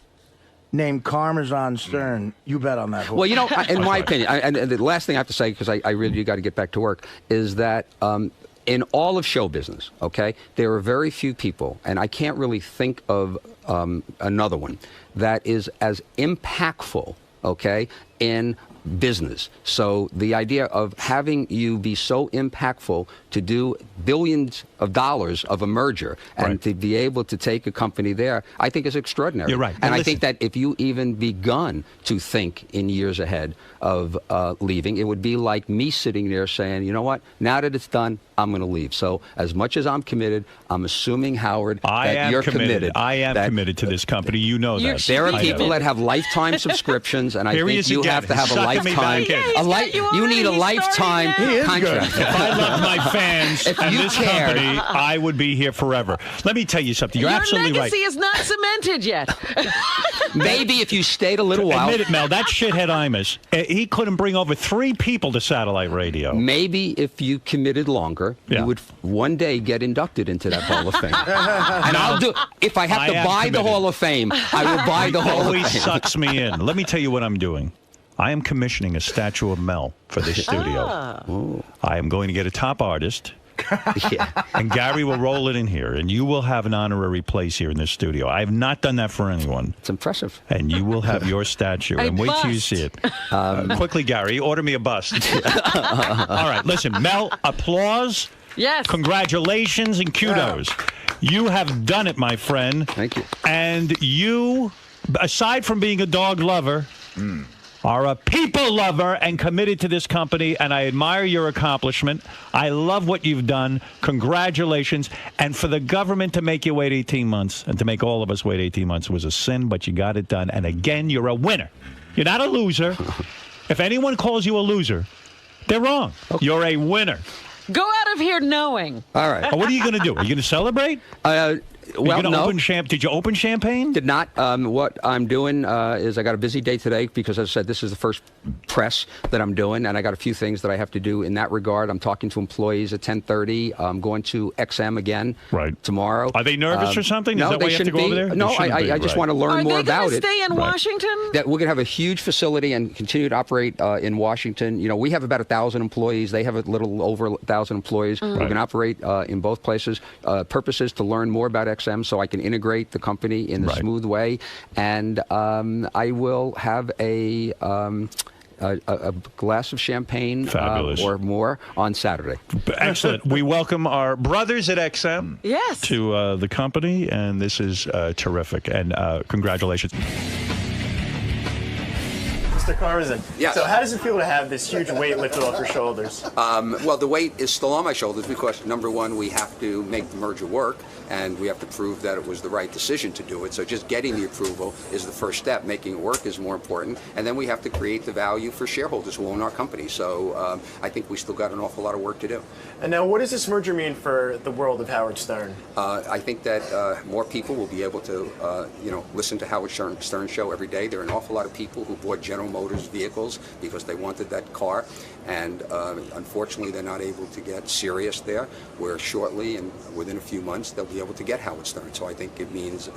named Parmesan Stern, you bet on that horse. Well, you know, in my opinion, and the last thing I have to say, because I really got to get back to work, is that in all of show business, okay, there are very few people, and I can't really think of another one, that is as impactful, okay, in business. So the idea of having you be so impactful to do billions of dollars of a merger and to be able to take a company there, I think is extraordinary. You're right. And I think that if you even begun to think in years ahead of leaving, it would be like me sitting there saying, you know what, now that it's done, I'm going to leave. So as much as I'm committed, I'm assuming, Howard, that you're committed. I am committed to this company. You know that. There are people that have lifetime subscriptions, and I think you have to have a lifetime. You need a lifetime contract. If I loved my fans and this company, I would be here forever. Let me tell you something. You're absolutely right. Your legacy is not cemented yet. Maybe if you stayed a little while. Admit it, Mel. That shithead 𝗦𝗵cie, he couldn't bring over 3 people to satellite radio. Maybe if you committed longer, you would one day get inducted into that Hall of Fame. And I'll do. If I have to buy the Hall of Fame, I will buy the Hall of Fame. He always sucks me in. Let me tell you what I'm doing. I am commissioning a statue of Mel for this studio. I am going to get a top artist. And Gary will roll it in here, and you will have an honorary place here in this studio. I have not done that for anyone. It's impressive. And you will have your statue. And wait till you see it. Quickly, Gary, order me a bust. All right, listen, Mel, applause. Yes. Congratulations and kudos. You have done it, my friend. Thank you. And you, aside from being a dog lover, are a people lover and committed to this company, and I admire your accomplishment. I love what you've done. Congratulations. And for the government to make you wait 18 months and to make all of us wait 18 months was a sin, but you got it done. And again, you're a winner. You're not a loser. If anyone calls you a loser, they're wrong. Okay. You're a winner. Go out of here knowing. All right. What are you going to do? Are you going to celebrate? Well, no. Did you open champagne? Did not. What I'm doing is I got a busy day today because, as I said, this is the first press that I'm doing, and I got a few things that I have to do in that regard. I'm talking to employees at 10:30. I'm going to XM again tomorrow. Are they nervous or something? No, is that why they you have to shouldn't go be. over there? No, I just want to learn more about it. Are they going to stay in Washington? That we're going to have a huge facility and continue to operate in Washington. You know, we have about 1,000 employees. They have a little over 1,000 employees. We're going to operate in both places. Purpose is to learn more about XM so I can integrate the company in a smooth way, and I will have a glass of champagne or more on Saturday. Excellent. We welcome our brothers at XM to the company, and this is terrific. And congratulations. Mr. Karmazin. Yes. So how does it feel to have this huge weight lifted off your shoulders? Well, the weight is still on my shoulders because, number one, we have to make the merger work, and we have to prove that it was the right decision to do it. So just getting the approval is the first step. Making it work is more important. And then we have to create the value for shareholders who own our company. So I think we still got an awful lot of work to do. And now, what does this merger mean for the world of Howard Stern? I think that more people will be able to, listen to Howard Stern show every day. There are an awful lot of people who bought General Motors vehicles because they wanted that car, and unfortunately they're not able to get Sirius there, where shortly and within a few months they'll be able to get Howard Stern. So I think it means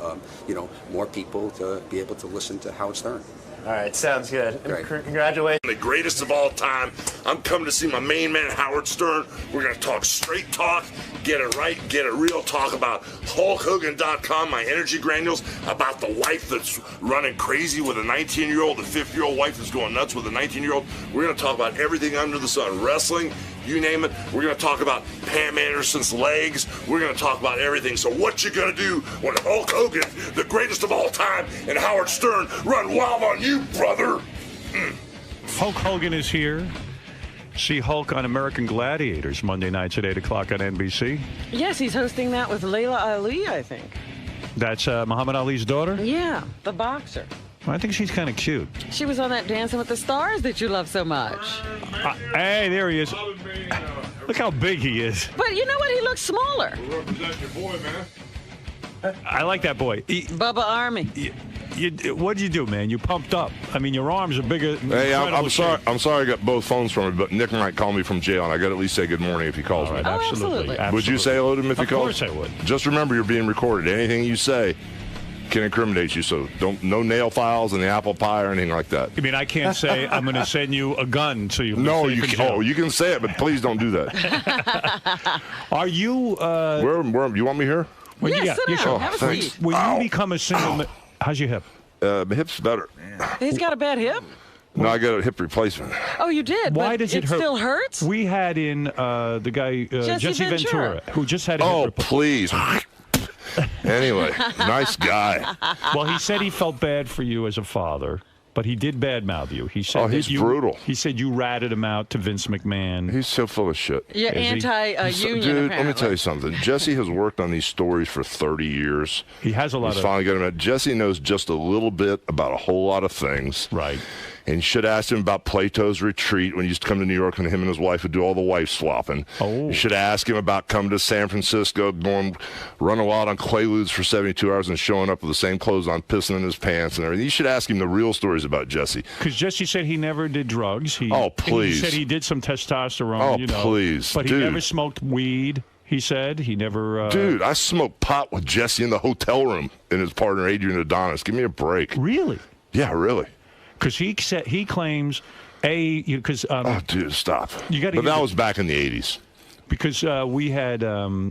more people to be able to listen to Howard Stern. All right, sounds good. Great. Congratulations. The greatest of all time. I'm coming to see my main man, Howard Stern. We're going to talk straight talk, get it right, get it real, talk about 𝗦𝗵cie𝗄𝗿.com, my energy granules, about the wife that's running crazy with a 19-year-old, the 50-year-old wife that's going nuts with a 19-year-old. We're going to talk about everything under the sun, wrestling, you name it. We're going to talk about Pam Anderson's legs. We're going to talk about everything. So what you going to do when Hulk Hogan, the greatest of all time, and Howard Stern run wild on you, brother? Hulk Hogan is here. See Hulk on American Gladiators Monday nights at 8 o'clock on NBC. Yes, he's hosting that with Layla Ali, I think. That's Muhammad Ali's daughter? Yeah, the boxer. I think she's kind of cute. She was on that Dancing with the Stars that you love so much. Hey, there he is. Look how big he is. But you know what? He looks smaller. Represent your boy, man. I like that boy. Bubba Army. What did you do, man? You pumped up. I mean, your arms are bigger. Hey, I'm sorry. I'm sorry I got both phones from him, but Nick might call me from jail, and I got to at least say good morning if he calls me. Absolutely. Would you say hello to him if he calls? Of course I would. Just remember, you're being recorded. Anything you say can incriminate you, so no nail files in the apple pie or anything like that. I mean, I can't say I'm going to send you a gun so you. No, you can. Oh, you can say it, but please don't do that. Are you? Where you want me here? Well, yes, sit down. Have a thanks. seat. When you become a single, how's your hip? My hip's better. He's got a bad hip? No, I got a hip replacement. Oh, you did? Why but does it hurt? Still hurts? We had in the guy, Jesse Ventura, who just had a hip replacement. Please. Anyway, nice guy. Well, he said he felt bad for you as a father, but he did badmouth you. He said he's brutal. He said you ratted him out to Vince McMahon. He's so full of shit. Yeah, anti-union, Dude, apparently. let me tell you something. Jesse has worked on these stories for 30 years. He has a lot He's finally got him. Jesse knows just a little bit about a whole lot of things. Right. And you should ask him about Plato's retreat when he used to come to New York and him and his wife would do all the wife swapping. Oh. You should ask him about coming to San Francisco, going running wild on Quaaludes for 72 hours and showing up with the same clothes on, pissing in his pants and everything. You should ask him the real stories about Jesse. Because Jesse said he never did drugs. Please. He said he did some testosterone. Please. But Dude. he never smoked weed. He said he never. Dude, I smoked pot with Jesse in the hotel room and his partner Adrian Adonis. Give me a break. Really? Yeah, really. Because he claims because dude, stop. But that was back in the 80s. Because we had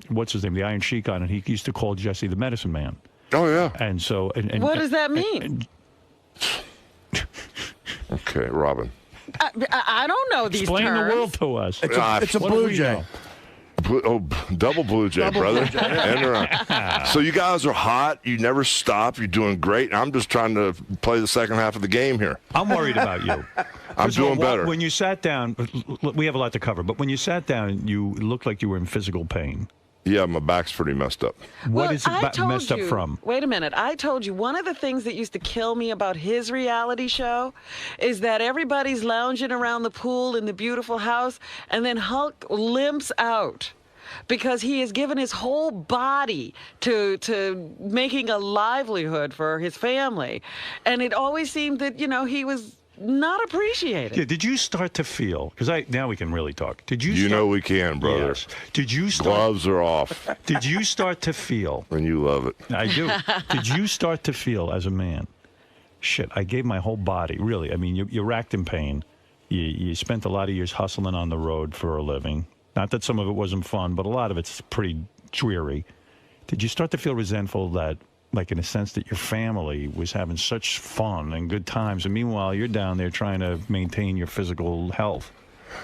what's his name, the Iron Sheik on, and he used to call Jesse the Medicine Man. Oh yeah. And so, what does that mean? Okay, Robin. I don't know these Explain terms. the world to us. It's a Blue Jay. Double Blue Jay, brother. Blue Jay. And around. So you guys are hot. You never stop. You're doing great. I'm just trying to play the second half of the game here. I'm worried about you. I'm doing better. When you sat down, we have a lot to cover, but when you sat down, you looked like you were in physical pain. Yeah, my back's pretty messed up. What is it messed up from? Wait a minute. I told you one of the things that used to kill me about his reality show is that everybody's lounging around the pool in the beautiful house, and then Hulk limps out because he has given his whole body to making a livelihood for his family. And it always seemed that, he was not appreciated. Yeah, did you start to feel, because now we can really talk. Did you? You know we can, brother. Yes. Did you start? Gloves are off. Did you start to feel? And you love it. I do. Did you start to feel as a man? Shit, I gave my whole body. Really, I mean, you're racked in pain. You spent a lot of years hustling on the road for a living. Not that some of it wasn't fun, but a lot of it's pretty dreary. Did you start to feel resentful that, like in a sense, that your family was having such fun and good times, and meanwhile you're down there trying to maintain your physical health?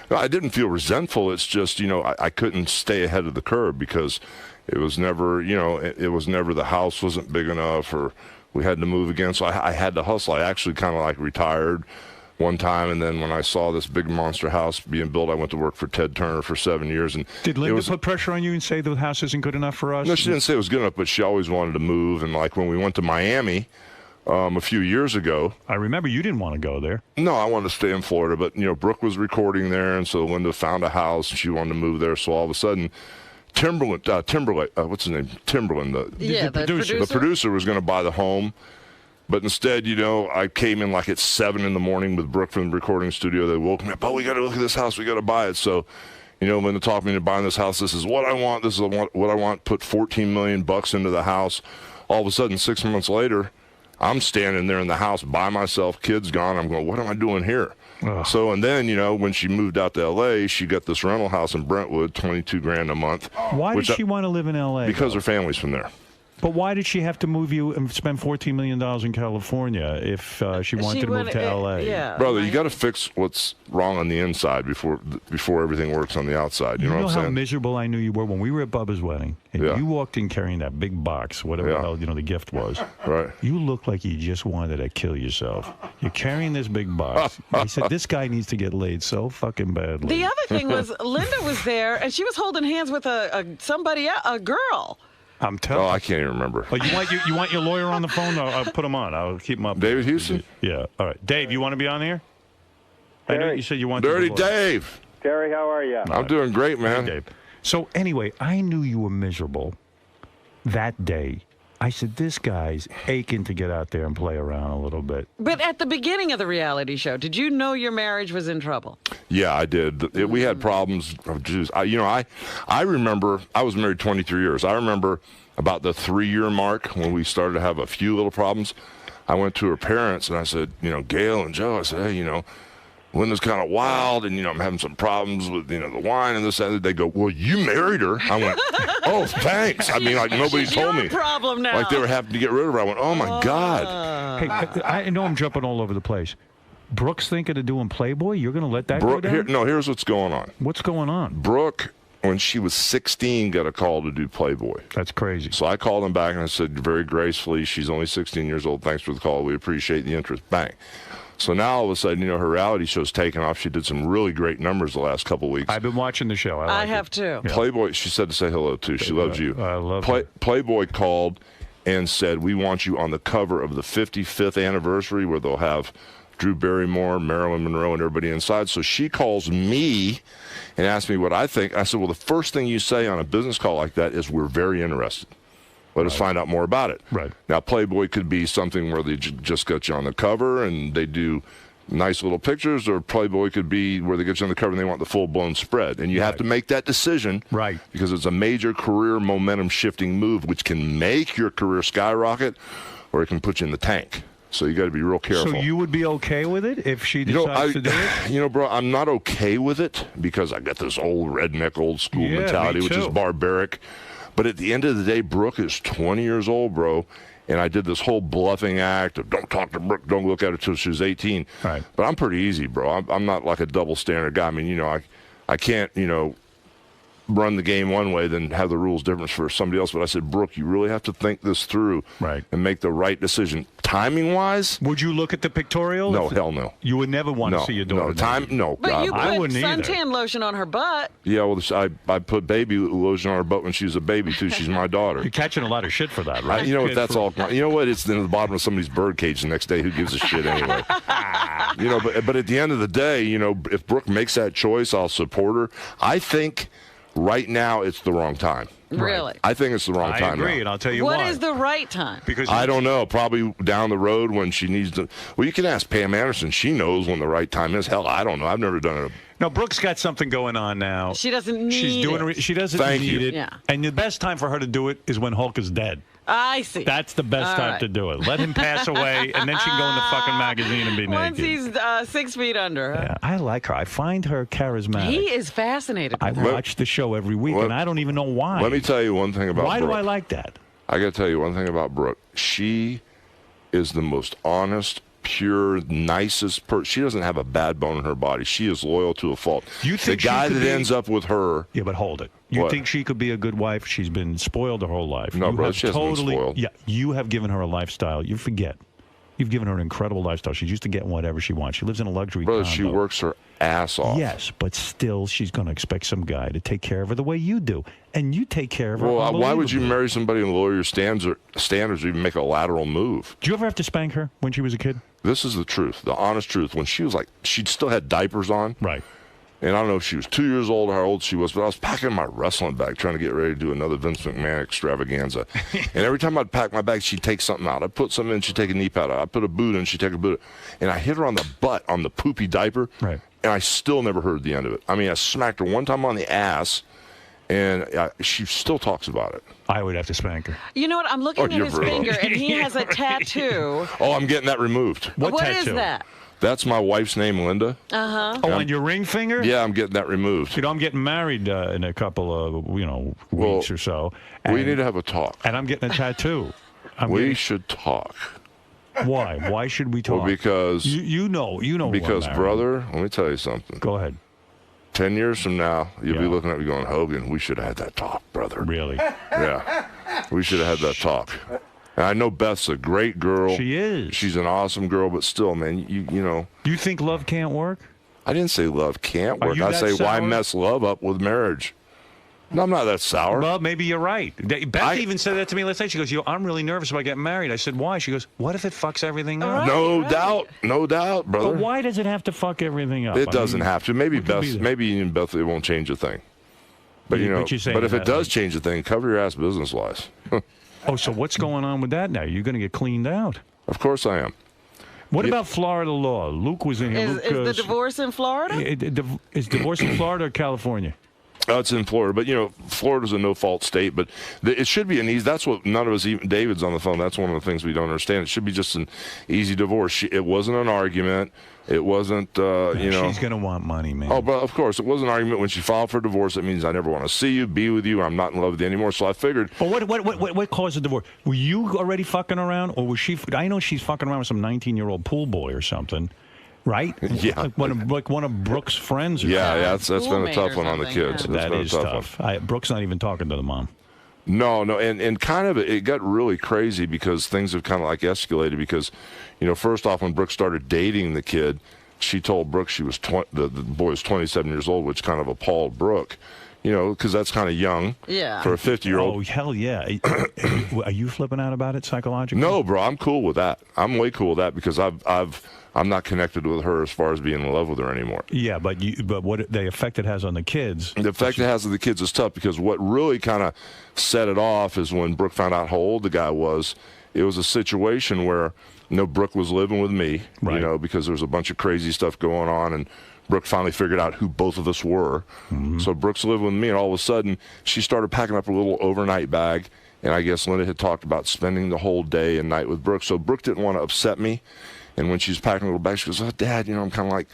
No, I didn't feel resentful. It's just, I couldn't stay ahead of the curve because it was never, it was never, the house wasn't big enough or we had to move again. So I had to hustle. I actually kind of like retired one time, and then when I saw this big monster house being built, I went to work for Ted Turner for 7 years. And did Linda put pressure on you and say the house isn't good enough for us? No, she didn't say it was good enough, but she always wanted to move. And like when we went to Miami a few years ago, I remember you didn't want to go there. No, I wanted to stay in Florida, but Brooke was recording there, and so Linda found a house and she wanted to move there. So all of a sudden, Timberland, what's his name? Timberland, the producer. The producer was going to buy the home. But instead, I came in like at 7 in the morning with Brooke from the recording studio. They woke me up. Oh, we got to look at this house. We got to buy it. So, Linda talked me into buying this house. This is what I want. This is what I want. Put $14 million into the house. All of a sudden, 6 months later, I'm standing there in the house by myself. Kids gone. I'm going, what am I doing here? Ugh. So, and then, when she moved out to L.A., she got this rental house in Brentwood, $22,000 a month. Why did she want to live in L.A.? Because her family's from there. But why did she have to move you and spend $14 million in California if she wanted to move to L.A.? Yeah, brother, you got to fix what's wrong on the inside before everything works on the outside. You know what I'm saying? How miserable I knew you were when we were at Bubba's wedding, and you walked in carrying that big box, whatever the hell the gift was. Right. You looked like you just wanted to kill yourself. You're carrying this big box. I said, this guy needs to get laid so fucking badly. The other thing was Linda was there, and she was holding hands with a girl. I'm telling you. I can't even remember. Oh, you want your lawyer on the phone? I'll put him on. I'll keep him up. David Houston? Yeah. All right. Dave, you want to be on here? I know you said you want Dirty Dave. Terry, how are you? I'm doing great, man. Hey, Dave. So anyway, I knew you were miserable that day. I said, this guy's aching to get out there and play around a little bit. But at the beginning of the reality show, did you know your marriage was in trouble? Yeah, I did. We had problems. I remember, I was married 23 years. I remember about the 3-year mark when we started to have a few little problems. I went to her parents and I said, Gail and Joe, I said, hey, Linda's kind of wild, and I'm having some problems with the wine and this and that. They go, well, you married her. I went, oh, thanks. I mean, like nobody told me. Problem now. Like they were having to get rid of her. I went, oh my God. Hey, I know I'm jumping all over the place. Brooke's thinking of doing Playboy? You're going to let that go down? Here's what's going on. What's going on? Brooke, when she was 16, got a call to do Playboy. That's crazy. So I called him back and I said very gracefully, she's only 16 years old. Thanks for the call. We appreciate the interest. Bang. So now all of a sudden, her reality show's taken off. She did some really great numbers the last couple of weeks. I've been watching the show. I have too. Yeah. Playboy, she said to say hello too. She loves you. I love her. Playboy called and said, we want you on the cover of the 55th anniversary where they'll have Drew Barrymore, Marilyn Monroe, and everybody inside. So she calls me and asks me what I think. I said, well, the first thing you say on a business call like that is we're very interested. Let us find out more about it. Right. Now, Playboy could be something where they just got you on the cover and they do nice little pictures, or Playboy could be where they get you on the cover and they want the full-blown spread. And you have to make that decision. Right. Because it's a major career momentum-shifting move, which can make your career skyrocket or it can put you in the tank. So you got to be real careful. So you would be okay with it if she decides to do it? Bro, I'm not okay with it because I got this old redneck, old school mentality, which is barbaric. But at the end of the day, Brooke is 20 years old, bro. And I did this whole bluffing act of don't talk to Brooke, don't look at her till she was 18. Right. But I'm pretty easy, bro. I'm not like a double standard guy. I mean, I can't, run the game one way, then have the rules different for somebody else. But I said, Brooke, you really have to think this through and make the right decision. Timing-wise? Would you look at the pictorial? No, hell no. You would never want to see your daughter. No. But you I put wouldn't either. suntan lotion on her butt. Yeah, well, I put baby lotion on her butt when she was a baby, too. She's my daughter. You're catching a lot of shit for that, right? You know what? That's all. You know what? It's in the bottom of somebody's birdcage the next day. Who gives a shit anyway? But at the end of the day, if Brooke makes that choice, I'll support her. I think right now it's the wrong time. Really? I think it's the wrong time. I agree, now. and I'll tell you why. What is the right time? Because I don't know. Probably down the road when she needs to. Well, you can ask Pam Anderson. She knows when the right time is. Hell, I don't know. I've never done it. No, Brooke's got something going on now. She doesn't need She's doing it. She doesn't need it. Yeah. And the best time for her to do it is when Hulk is dead. I see. That's the best time to do it. Let him pass away, and then she can go in the fucking magazine and be Once naked. he's 6 feet under. Huh? Yeah, I like her. I find her charismatic. He is fascinated I with her. watch the show every week, and I don't even know why. Let me tell you one thing about Why Brooke. do I like that? I got to tell you one thing about Brooke. She is the most honest, pure, nicest person. She doesn't have a bad bone in her body. She is loyal to a fault. You think the guy she could that ends up with her? Yeah, but hold it. You What? think she could be a good wife? She's been spoiled her whole life. No, you bro, have she hasn't been spoiled. Yeah, you have given her a lifestyle. You forget. You've given her an incredible lifestyle. She's used to get whatever she wants. She lives in a luxury Brother, condo. she works her ass off. Yes, but still, she's going to expect some guy to take care of her the way you do, and you take care of her. Well, why would you unbelievably. marry somebody and lower your standards or even make a lateral move? Did you ever have to spank her when she was a kid? This is the truth, the honest truth. When she was like, she still had diapers on. Right. And I don't know if she was 2 years old or how old she was, but I was packing my wrestling bag, trying to get ready to do another Vince McMahon extravaganza. And every time I'd pack my bag, she'd take something out. I'd put something in, she'd take a knee pad out. I'd put a boot in, she'd take a boot out. And I hit her on the butt on the poopy diaper. Right. And I still never heard the end of it. I mean, I smacked her one time on the ass, and she still talks about it. I would have to spank her. You know what? I'm looking at you're his brutal. finger, and he has a tattoo. Oh, I'm getting that removed. What What tattoo? is that? That's my wife's name, Linda. Uh-huh. Oh, on your ring finger? Yeah, I'm getting that removed. You know, I'm getting married in a couple of, weeks or so. We need to have a talk. And I'm getting a tattoo. We should talk. Why? Why should we talk? Well, because you know. Because, who I'm married. brother, let me tell you something. Go ahead. 10 years from now, you'll be looking at me going, Hogan, we should have had that talk, brother. Really? Yeah. We should have had that talk. And I know Beth's a great girl. She is. She's an awesome girl, but still, man, you know. You think love can't work? I didn't say love can't Are work. you I that say why sour? mess love up with marriage? No, I'm not that sour. Well, maybe you're right. Beth even said that to me last night. She goes, I'm really nervous about getting married. I said, why? She goes, what if it fucks everything up? No doubt, brother. But why does it have to fuck everything up? It doesn't have to. Maybe what could be Beth, there? maybe in Beth, it won't change a thing. But Yeah, but you're saying but if that, it does like- change a thing, cover your ass business-wise. Oh, so what's going on with that now? You're going to get cleaned out. Of course I am. What about Florida law? Luke was in here. Is the divorce in Florida? Is divorce in Florida or California? It's in Florida, but Florida's a no-fault state. But it should be an easy. That's what none of us. Even David's on the phone. That's one of the things we don't understand. It should be just an easy divorce. It wasn't an argument. It wasn't. She's going to want money, man. Oh, but of course, it was an argument when she filed for divorce. It means I never want to see you, be with you. I'm not in love with you anymore. So I figured. But what caused the divorce? Were you already fucking around, or was she? I know she's fucking around with some 19-year-old pool boy or something. Right? Yeah. Like one of Brooke's friends. Or Yeah, that's been a Schoolmate tough or one on the something, kids. yeah. That's That been a is tough one. Brooke's not even talking to the mom. No, and kind of it got really crazy because things have kind of like escalated because, first off, when Brooke started dating the kid, she told Brooke she was the boy was 27 years old, which kind of appalled Brooke, because that's kind of young for a 50-year-old. Oh, hell yeah. Are you flipping out about it psychologically? No, bro, I'm cool with that. I'm way cool with that because I'm not connected with her as far as being in love with her anymore. Yeah, but what the effect it has on the kids. The effect it has on the kids is tough because what really kind of set it off is when Brooke found out how old the guy was. It was a situation where, Brooke was living with me, because there was a bunch of crazy stuff going on, and Brooke finally figured out who both of us were. Mm-hmm. So Brooke's living with me, and all of a sudden, she started packing up a little overnight bag, and I guess Linda had talked about spending the whole day and night with Brooke. So Brooke didn't want to upset me. And when she's packing a little bag, she goes, "Oh, Dad, I'm kind of like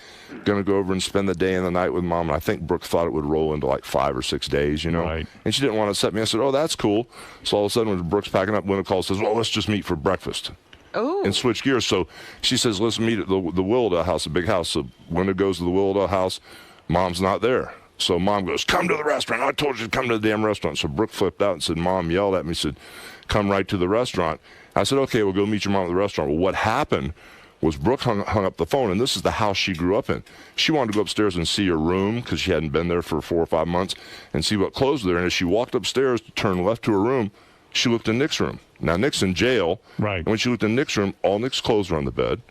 going to go over and spend the day and the night with Mom." And I think Brooke thought it would roll into like 5 or 6 days, Right. And she didn't want to upset me. I said, "Oh, that's cool." So all of a sudden, when Brooke's packing up, Linda calls and says, "Well, let's just meet for breakfast." Oh. And switch gears. So she says, "Let's meet at the 𝗦𝗫𝗄 house, a big house." So Linda goes to the 𝗦𝗫𝗄 house. Mom's not there. So Mom goes, "Come to the restaurant. I told you to come to the damn restaurant." So Brooke flipped out and said, Mom yelled at me, said, "Come right to the restaurant." I said, "Okay, we'll go meet your mom at the restaurant." Well, what happened was Brooke hung up the phone, and this is the house she grew up in. She wanted to go upstairs and see her room because she hadn't been there for 4 or 5 months and see what clothes were there. And as she walked upstairs to turn left to her room, she looked in Nick's room. Now, Nick's in jail. Right. And when she looked in Nick's room, all Nick's clothes were on the bed.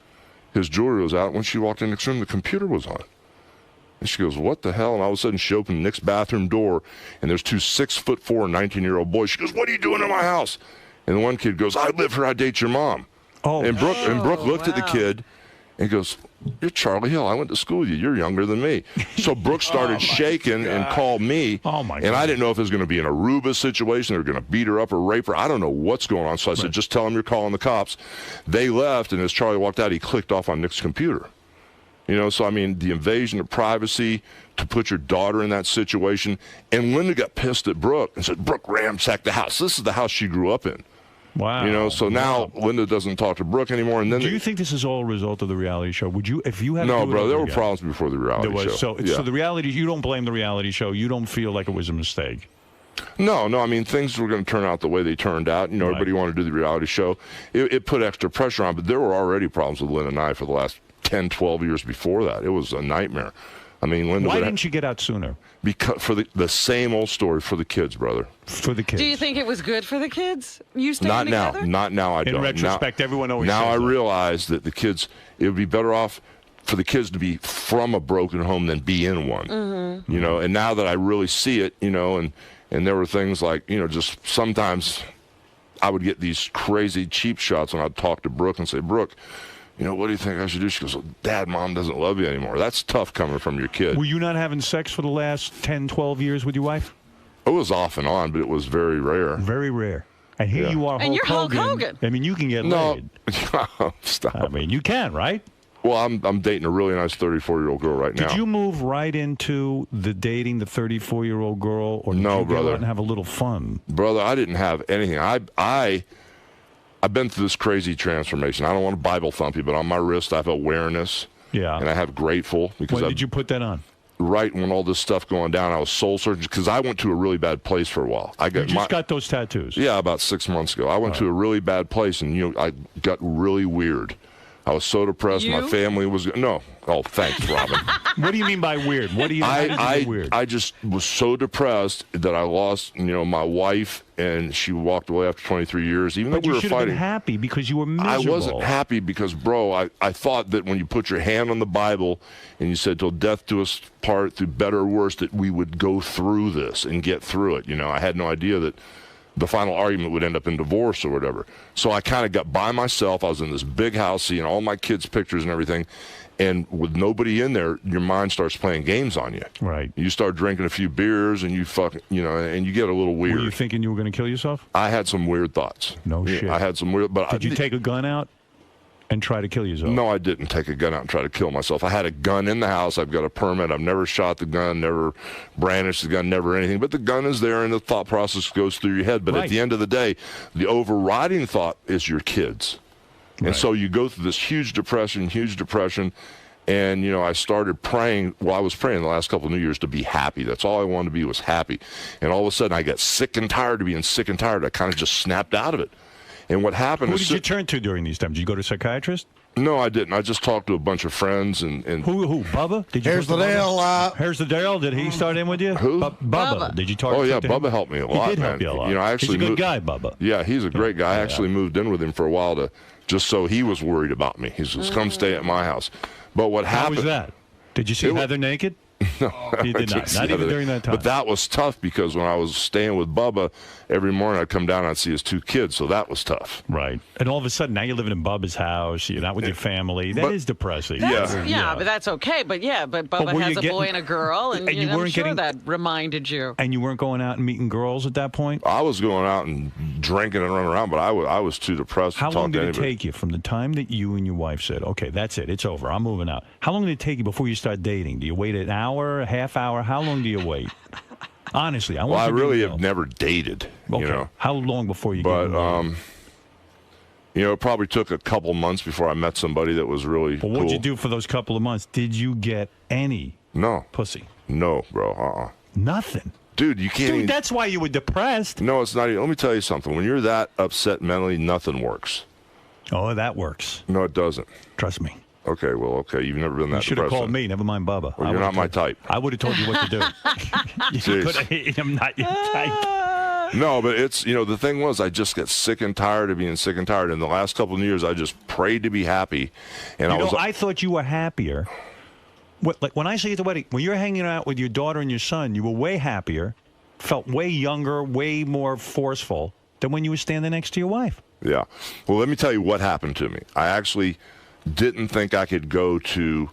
His jewelry was out. When she walked in Nick's room, the computer was on. And she goes, "What the hell?" And all of a sudden, she opened Nick's bathroom door, and there's 2 6'4", 19-year-old boys. She goes, "What are you doing in my house?" And the one kid goes, "I live here. I date your mom." Oh. And Brooke looked at the kid and goes, "You're Charlie Hill. I went to school with you. You're younger than me." So Brooke started shaking and called me. Oh, my God. And I didn't know if it was going to be an Aruba situation. They're going to beat her up or rape her. I don't know what's going on. So I said, "Just tell them you're calling the cops." They left, and as Charlie walked out, he clicked off on Nick's computer. So I mean, the invasion of privacy to put your daughter in that situation. And Linda got pissed at Brooke and said, "Brooke ransacked the house." This is the house she grew up in. Wow. So now Linda doesn't talk to Brooke anymore. And then do you think this is all a result of the reality show? Would you, if you had? No, to do bro. it There over were again? problems before the reality show. So the reality, you don't blame the reality show. You don't feel like it was a mistake. No. I mean, things were going to turn out the way they turned out. Everybody wanted to do the reality show. It put extra pressure on, but there were already problems with Linda and I for the last 10, 12 years before that. It was a nightmare. I mean, Linda. Why didn't you get out sooner? Because for the same old story for the kids, brother. For the kids. Do you think it was good for the kids? You staying Not together? now. Not now. I don't. In retrospect, everyone always now says I that. realize that the kids. It would be better off for the kids to be from a broken home than be in one. Mm-hmm. And now that I really see it, and there were things like, just sometimes I would get these crazy cheap shots when I'd talk to Brooke and say, "Brooke, what do you think I should do?" She goes, "Dad, Mom doesn't love you anymore." That's tough coming from your kid. Were you not having sex for the last 10, 12 years with your wife? It was off and on, but it was very rare. Very rare. And here you are, And you're Hulk Hogan. I mean, you can get laid. Stop. I mean, you can, right? Well, I'm dating a really nice 34-year-old girl right now. Did you move right into dating the 34-year-old girl, or did No, you go brother. out and have a little fun? Brother, I didn't have anything. I've been through this crazy transformation. I don't want to Bible thump you, but on my wrist I have awareness. Yeah. And I have grateful because When did you put that on? Right when all this stuff going down, I was soul searching because I went to a really bad place for a while. You just got those tattoos? Yeah, about 6 months ago. I went to a really bad place, and I got really weird. I was so depressed. My family was no. Oh, thanks, Robin. What do you mean by weird? What do you? How did you get weird? I just was so depressed that I lost, my wife, and she walked away after 23 years. Even But though we you were should have fighting, been happy because you were miserable. I wasn't happy because, bro, I thought that when you put your hand on the Bible and you said, "Till death do us part, through better or worse," that we would go through this and get through it. I had no idea that the final argument would end up in divorce or whatever. So I kind of got by myself. I was in this big house, seeing all my kids' pictures and everything. And with nobody in there, your mind starts playing games on you. Right. You start drinking a few beers, and you and you get a little weird. Were you thinking you were going to kill yourself? I had some weird thoughts. No shit. I had some weird. But Did you take a gun out and try to kill yourself? No, I didn't take a gun out and try to kill myself. I had a gun in the house. I've got a permit. I've never shot the gun, never brandished the gun, never anything. But the gun is there, and the thought process goes through your head. But at the end of the day, the overriding thought is your kids. And so you go through this huge depression, And, I started praying. Well, I was praying the last couple of New Years to be happy. That's all I wanted to be, was happy. And all of a sudden, I got sick and tired of being sick and tired. I kind of just snapped out of it. And what happened Who is... did you turn to during these times? Did you go to a psychiatrist? No, I didn't. I just talked to a bunch of friends. And Who? Bubba? Did you Here's the deal. Here's the deal. Did he start in with you? Who? Bubba. Did you talk Oh, yeah, to him? Bubba helped me a lot, He did man. help you a lot. I actually He's a good guy, Bubba. Yeah, he's a great guy. I actually moved in with him for a while just so he was worried about me. He says, come stay at my house. But what happened... How was that? Did you see Heather naked? No, you did not. Not even during that time. But that was tough because when I was staying with Bubba, every morning I'd come down and I'd see his 2 kids, so that was tough. Right. And all of a sudden, now you're living in Bubba's house. You're not with your family. That is depressing. Yeah, but that's okay. But Bubba has a boy and a girl, and I'm sure that reminded you. And you weren't going out and meeting girls at that point? I was going out and drinking and running around, but I was too depressed to talk to anybody. How long did it take you from the time that you and your wife said, okay, that's it, it's over, I'm moving out? How long did it take you before you start dating? Do you wait an hour, a half hour? How long do you wait? Honestly, I really have never dated. Okay. How long before you? But it probably took a couple months before I met somebody that was really cool. What'd you do for those couple of months? Did you get any? Pussy. No, bro. Nothing. Dude, you can't. Dude, that's why you were depressed. No, it's not. Let me tell you something. When you're that upset mentally, nothing works. Oh, that works. No, it doesn't. Trust me. Okay, well, okay. You've never been that You should have depressed. called me. Never mind Bubba. Well, you're not my type. I would have told you what to do. I'm not your type. No, but it's, the thing was, I just got sick and tired of being sick and tired. In the last couple of years, I just prayed to be happy. And I thought you were happier. Like when I say at the wedding, when you're hanging out with your daughter and your son, you were way happier, felt way younger, way more forceful than when you were standing next to your wife. Yeah. Well, let me tell you what happened to me. I actually didn't think I could go to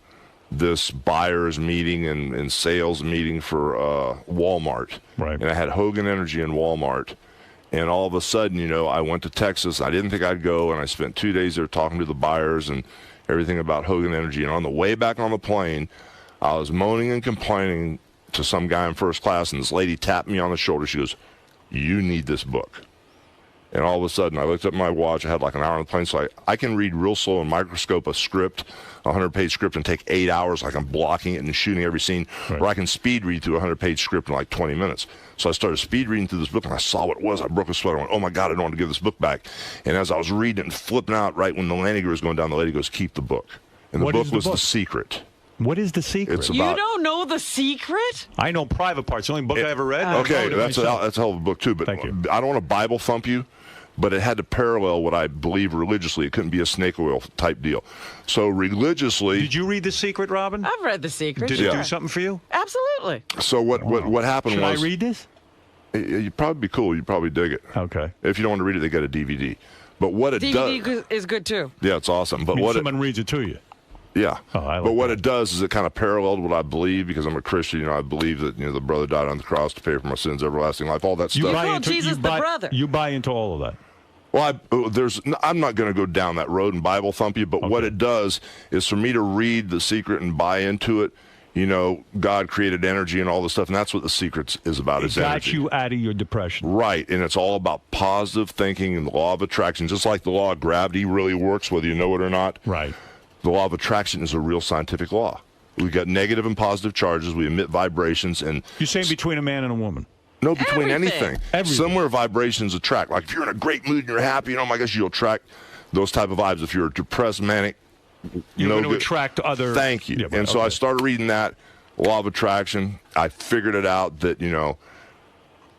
this buyer's meeting and sales meeting for Walmart. Right. And I had Hogan Energy in Walmart. And all of a sudden, I went to Texas. I didn't think I'd go, and I spent 2 days there talking to the buyers and everything about Hogan Energy. And on the way back on the plane, I was moaning and complaining to some guy in first class, and this lady tapped me on the shoulder. She goes, "You need this book." And all of a sudden, I looked at my watch. I had like an hour on the plane, so I can read real slow and microscope a script, a 100-page script, and take 8 hours. Like I'm blocking it and shooting every scene. Right. Or I can speed read through a 100-page script in like 20 minutes. So I started speed reading through this book, and I saw what it was. I broke a sweat. I went, "Oh my God, I don't want to give this book back." And as I was reading it and flipping out, right when the landing gear was going down, the lady goes, "Keep the book." And the book was The Secret. What is The Secret? It's about, you don't know The Secret? I know Private Parts. The only book I ever read. Okay, that's a hell of a book too. But Thank you. I don't want to Bible thump you. But it had to parallel what I believe religiously. It couldn't be a snake oil type deal. So religiously... Did you read The Secret, Robin? I've read The Secret. Did it do something for you? Absolutely. So what happened Should was... I read this? You'd probably be cool. You'd probably dig it. Okay. If you don't want to read it, they got a DVD. But what it does... DVD is good, too. Yeah, it's awesome. But someone reads it to you. Yeah. Oh, I like but what it does is it kind of paralleled what I believe, because I'm a Christian. I believe that the brother died on the cross to pay for my sins, everlasting life, all that stuff. You call Jesus the brother. You buy into all of that. Well, I'm not going to go down that road and Bible thump you, but what it does is for me to read The Secret and buy into it. God created energy and all this stuff, and that's what The Secret is about. It got you out of your depression. Right, and it's all about positive thinking and the law of attraction. Just like the law of gravity really works, whether you know it or not. Right. The law of attraction is a real scientific law. We've got negative and positive charges. We emit vibrations. And you're saying between a man and a woman? No, between anything. Everything. Somewhere vibrations attract. Like if you're in a great mood and you're happy, oh my gosh, you'll attract those type of vibes. If you're depressed, manic, you're going to attract other. Thank you. Yeah, so I started reading that law of attraction. I figured it out that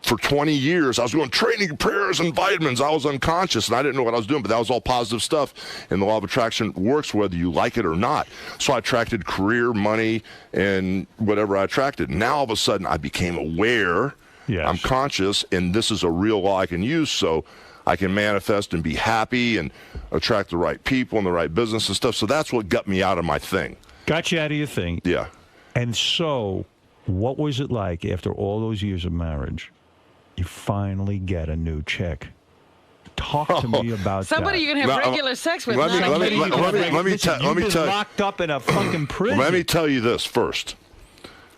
for 20 years I was doing training, prayers, and vitamins. I was unconscious and I didn't know what I was doing, but that was all positive stuff. And the law of attraction works whether you like it or not. So I attracted career, money, and whatever I attracted. Now all of a sudden I became aware. Yes. I'm conscious, and this is a real law I can use, so I can manifest and be happy and attract the right people and the right business and stuff. So that's what got me out of my thing. Got you out of your thing. Yeah. And so what was it like after all those years of marriage? You finally get a new chick. Talk to me about somebody that. you can have regular sex with. Let me tell you. Locked up in a fucking prison. Let me tell you this first.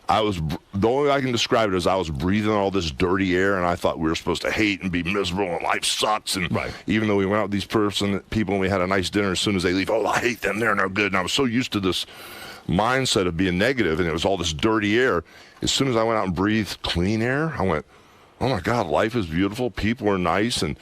The only way I can describe it is I was breathing all this dirty air, and I thought we were supposed to hate and be miserable, and life sucks. And even though we went out with these people and we had a nice dinner, as soon as they leave, oh, I hate them, they're no good. And I was so used to this mindset of being negative, and it was all this dirty air. As soon as I went out and breathed clean air, I went, oh my God, life is beautiful. People are nice, and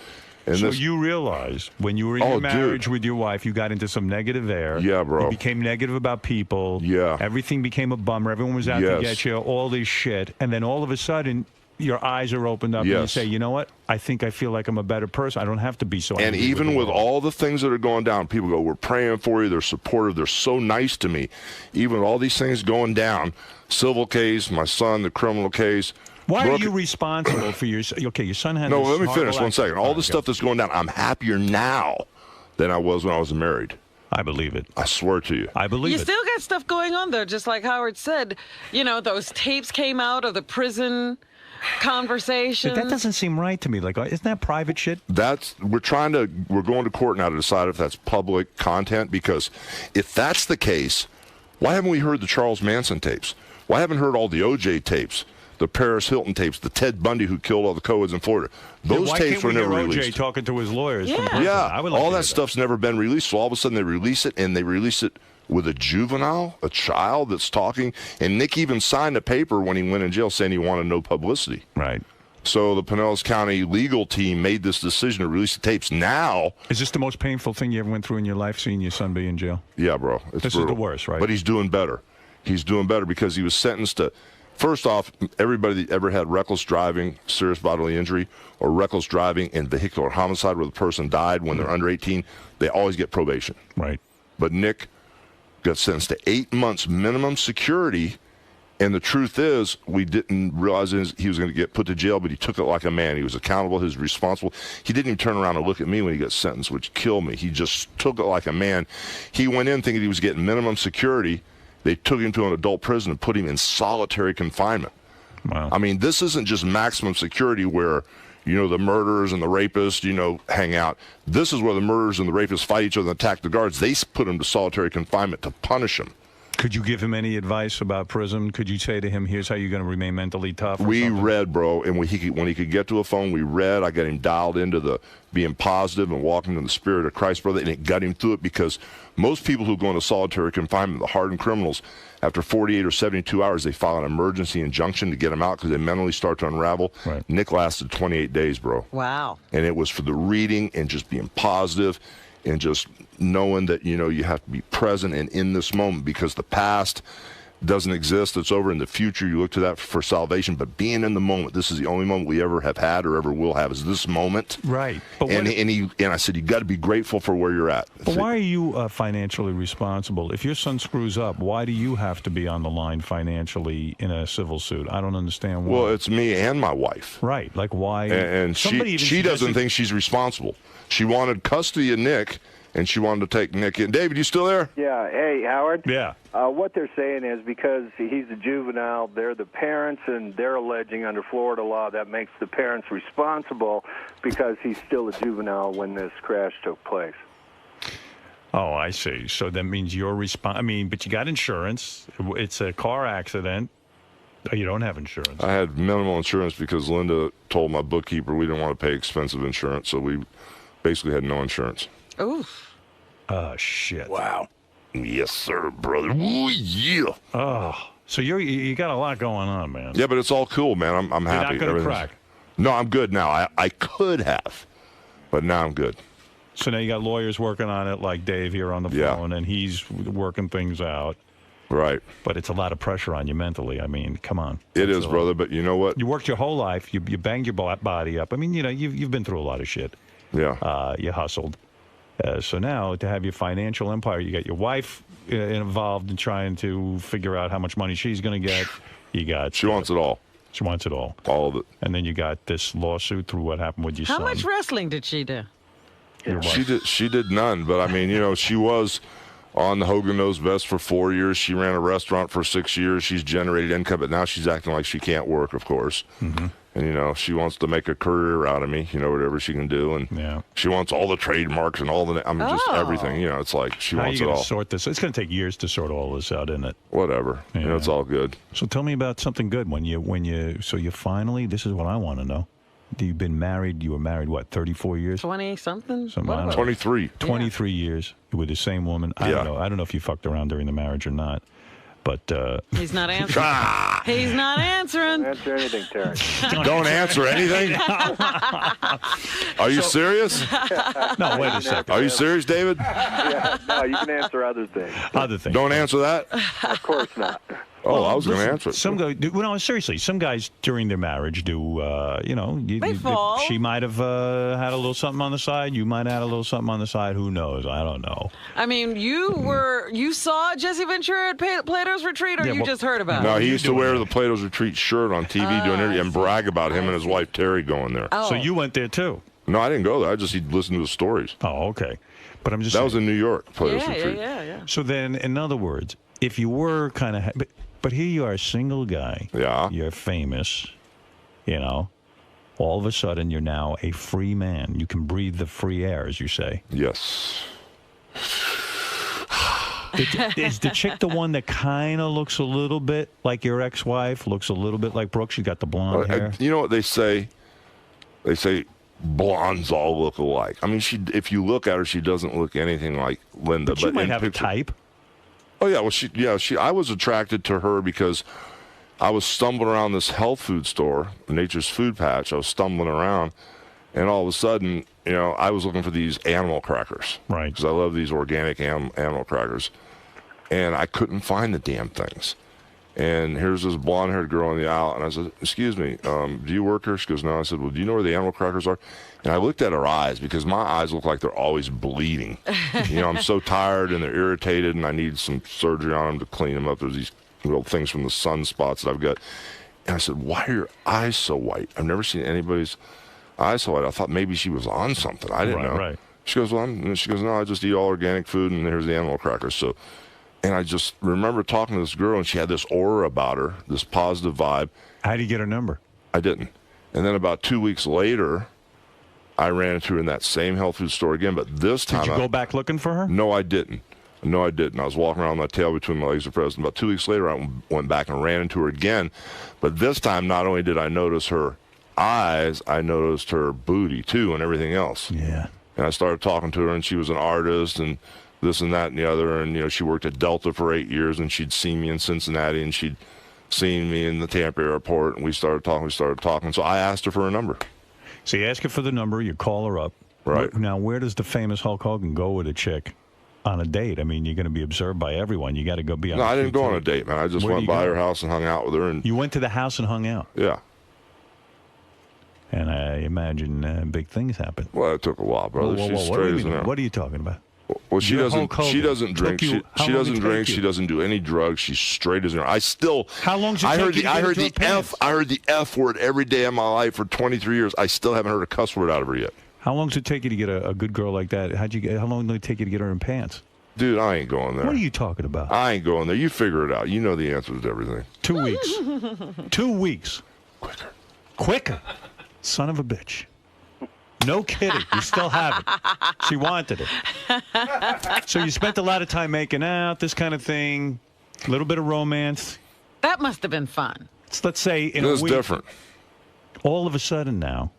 so this, you realized when you were in your marriage with your wife, you got into some negative air. Yeah, bro. You became negative about people. Yeah. Everything became a bummer. Everyone was out to get you. All this shit, and then all of a sudden, your eyes are opened up, and you say, you know what? I think I feel like I'm a better person. I don't have to be so. And even with all the things that are going down, people go, we're praying for you. They're supportive. They're so nice to me. Even with all these things going down, civil case, my son, the criminal case. Why are you responsible for your? Okay, your son had. No, this let me finish 1 second. All the the stuff that's going down, I'm happier now than I was when I was married. I believe it. I swear to you. I believe You still got stuff going on, though, just like Howard said. You know, those tapes came out of the prison conversations. But that doesn't seem right to me. Like, isn't that private shit? We're going to court now to decide if that's public content, because if that's the case, why haven't we heard the Charles Manson tapes? Why haven't we heard all the OJ tapes? The Paris Hilton tapes, the Ted Bundy who killed all the co-eds in Florida. Those tapes were never released. OJ talking to his lawyers. All that stuff's never been released. So all of a sudden they release it, and they release it with a juvenile, a child that's talking. And Nick even signed a paper when he went in jail saying he wanted no publicity. Right. So the Pinellas County legal team made this decision to release the tapes. Now, is this the most painful thing you ever went through in your life, seeing your son be in jail? Yeah, bro. This is the worst, right? But he's doing better. He's doing better because he was sentenced to. First off, everybody that ever had reckless driving, serious bodily injury, or reckless driving and vehicular homicide where the person died when they're under 18, they always get probation. Right. But Nick got sentenced to 8 months minimum security, and the truth is we didn't realize he was going to get put to jail, but he took it like a man. He was accountable. He was responsible. He didn't even turn around and look at me when he got sentenced, which killed me. He just took it like a man. He went in thinking he was getting minimum security. They took him to an adult prison and put him in solitary confinement. Wow. I mean, this isn't just maximum security where, the murderers and the rapists, hang out. This is where the murderers and the rapists fight each other and attack the guards. They put him to solitary confinement to punish him. Could you give him any advice about prison? Could you say to him, here's how you're going to remain mentally tough? We read, bro, and when he could get to a phone, we read. I got him dialed into the being positive and walking in the spirit of Christ, brother, and it got him through it, because most people who go into solitary confinement, the hardened criminals, after 48 or 72 hours, they file an emergency injunction to get them out because they mentally start to unravel. Right. Nick lasted 28 days, bro. Wow. And it was for the reading and just being positive and just knowing that, you have to be present and in this moment, because the past doesn't exist. It's over. In the future, you look to that for salvation. But being in the moment, this is the only moment we ever have had or ever will have, is this moment. Right. But and I said, you got to be grateful for where you're at. But why are you financially responsible? If your son screws up, why do you have to be on the line financially in a civil suit? I don't understand why. Well, it's me and my wife. Right. Like, why? And she doesn't think she's responsible. She wanted custody of Nick, and she wanted to take Nick in. David, you still there? Yeah. Hey, Howard. Yeah. What they're saying is because he's a juvenile, they're the parents, and they're alleging under Florida law that makes the parents responsible because he's still a juvenile when this crash took place. Oh, I see. So that means you're but you got insurance. It's a car accident. You don't have insurance. I had minimal insurance because Linda told my bookkeeper we didn't want to pay expensive insurance, so we basically had no insurance. Oof. Oh, shit. Wow. Yes, sir, brother. Ooh, yeah. Oh, so you got a lot going on, man. Yeah, but it's all cool, man. I'm happy. You're not going to crack. No, I'm good now. I could have, but now I'm good. So now you got lawyers working on it, like Dave here on the phone, and he's working things out. Right. But it's a lot of pressure on you mentally. I mean, come on. It is, brother, but you know what? You worked your whole life. You banged your body up. I mean, you've been through a lot of shit. Yeah. You hustled. So now to have your financial empire, you got your wife involved in trying to figure out how much money she's going to get. You got she wants it all. She wants it all. All of it. And then you got this lawsuit through what happened with your son. How much wrestling did she do? She did none, but I mean, she was on the Hogan Knows Best for 4 years. She ran a restaurant for 6 years. She's generated income, but now she's acting like she can't work, of course. Mm-hmm. And, she wants to make a career out of me, whatever she can do. And she wants all the trademarks and all the, just everything. It's like she wants it all. How are you going to sort this? It's going to take years to sort all this out, isn't it? Whatever. Yeah. It's all good. So tell me about something good. So you finally, this is what I want to know. You've been married, you were married, 34 years? 20-something? 23. 23 years with the same woman. I don't know if you fucked around during the marriage or not. But he's not answering. He's not answering. Don't answer anything, Terry. Don't answer anything? Are you serious? No, wait a second. Are you serious, David? Yeah, no, you can answer other things. Other things. Don't answer that? Of course not. Oh, I was going to answer it. Some guys, no, seriously, some guys during their marriage do, They fall. She might have had a little something on the side. You might have had a little something on the side. Who knows? I don't know. I mean, you saw Jesse Ventura at Plato's Retreat, or you just heard about it? No, he used to wear the Plato's Retreat shirt on TV doing interview and brag about him and his wife Terry going there. Oh. So you went there too? No, I didn't go there. I just listened to the stories. Oh, okay. But I'm just that was in New York, Plato's Retreat. Yeah. So then, in other words, if you were kind of, but here you are, a single guy. Yeah. You're famous. All of a sudden you're now a free man. You can breathe the free air, as you say. Yes. Is the chick the one that kind of looks a little bit like your ex-wife? Looks a little bit like Brooke? She got the blonde hair. You know what they say? They say blondes all look alike. I mean, if you look at her, she doesn't look anything like Linda. But you might have a type. Oh yeah, I was attracted to her because I was stumbling around this health food store, Nature's Food Patch. I was stumbling around, and all of a sudden, I was looking for these animal crackers. Right. Because I love these organic animal crackers, and I couldn't find the damn things. And here's this blonde-haired girl in the aisle, and I said, "Excuse me, do you work here?" She goes, "No." I said, "Well, do you know where the animal crackers are?" And I looked at her eyes because my eyes look like they're always bleeding. I'm so tired and they're irritated, and I need some surgery on them to clean them up. There's these little things from the sunspots that I've got. And I said, "Why are your eyes so white? I've never seen anybody's eyes so white." I thought maybe she was on something. I didn't know. Right. She goes, "Well," she goes, "No, I just eat all organic food, and here's the animal crackers." So. And I just remember talking to this girl, and she had this aura about her, this positive vibe. How did you get her number? I didn't. And then about 2 weeks later, I ran into her in that same health food store again, but this time... Did you go back looking for her? No, I didn't. I was walking around with my tail between my legs at present. About 2 weeks later, I went back and ran into her again. But this time, not only did I notice her eyes, I noticed her booty, too, and everything else. Yeah. And I started talking to her, and she was an artist, and... this and that and the other, and she worked at Delta for 8 years, and she'd seen me in Cincinnati, and she'd seen me in the Tampa airport, and we started talking. So I asked her for a number. So you ask her for the number, you call her up. Right. Now, where does the famous Hulk Hogan go with a chick on a date? I mean, you're going to be observed by everyone. You got to go be on No, a I didn't go date. on a date, man. I just went by her house and hung out with her. And you went to the house and hung out? Yeah. And I imagine big things happened. Well, it took a while, brother. She's straight as an arrow. What are you talking about? Well, she doesn't drink. She doesn't drink. She doesn't do any drugs. She's straight as an arrow. I still. How long did it I take heard you the to I get heard into the her F. I heard the F word every day of my life for 23 years. I still haven't heard a cuss word out of her yet. How long does it take you to get a good girl like that? How long did it take you to get her in pants? Dude, I ain't going there. What are you talking about? I ain't going there. You figure it out. You know the answers to everything. 2 weeks. 2 weeks. Quicker. Son of a bitch. No kidding. You still have it. She wanted it. So you spent a lot of time making out, this kind of thing, a little bit of romance. That must have been fun. Let's say in a week. It's different. All of a sudden now,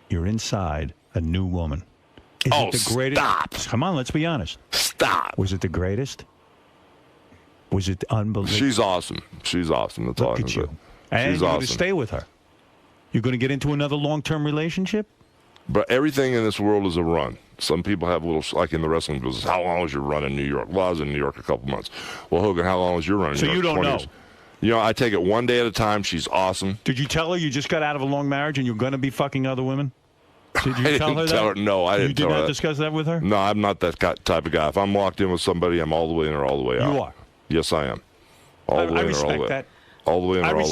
you're inside a new woman. Is it the greatest? Stop. Come on, let's be honest. Stop. Was it the greatest? Was it unbelievable? She's awesome. She's awesome. That's all I can say. And She's you're awesome. going to stay with her. You're going to get into another long-term relationship? But everything in this world is a run. Some people have little, like in the wrestling business, how long was your run in New York? Well, I was in New York a couple months. Well, Hogan, how long was your run in New York? So you don't 20 know. years. I take it one day at a time. She's awesome. Did you tell her you just got out of a long marriage and you're going to be fucking other women? Did you tell her that? No, I didn't tell her that. You did not discuss that with her? No, I'm not that type of guy. If I'm locked in with somebody, I'm all the way in or all the way out. You are? Yes, I am. All the way in or all the way. I respect that. All the way in or all the way out.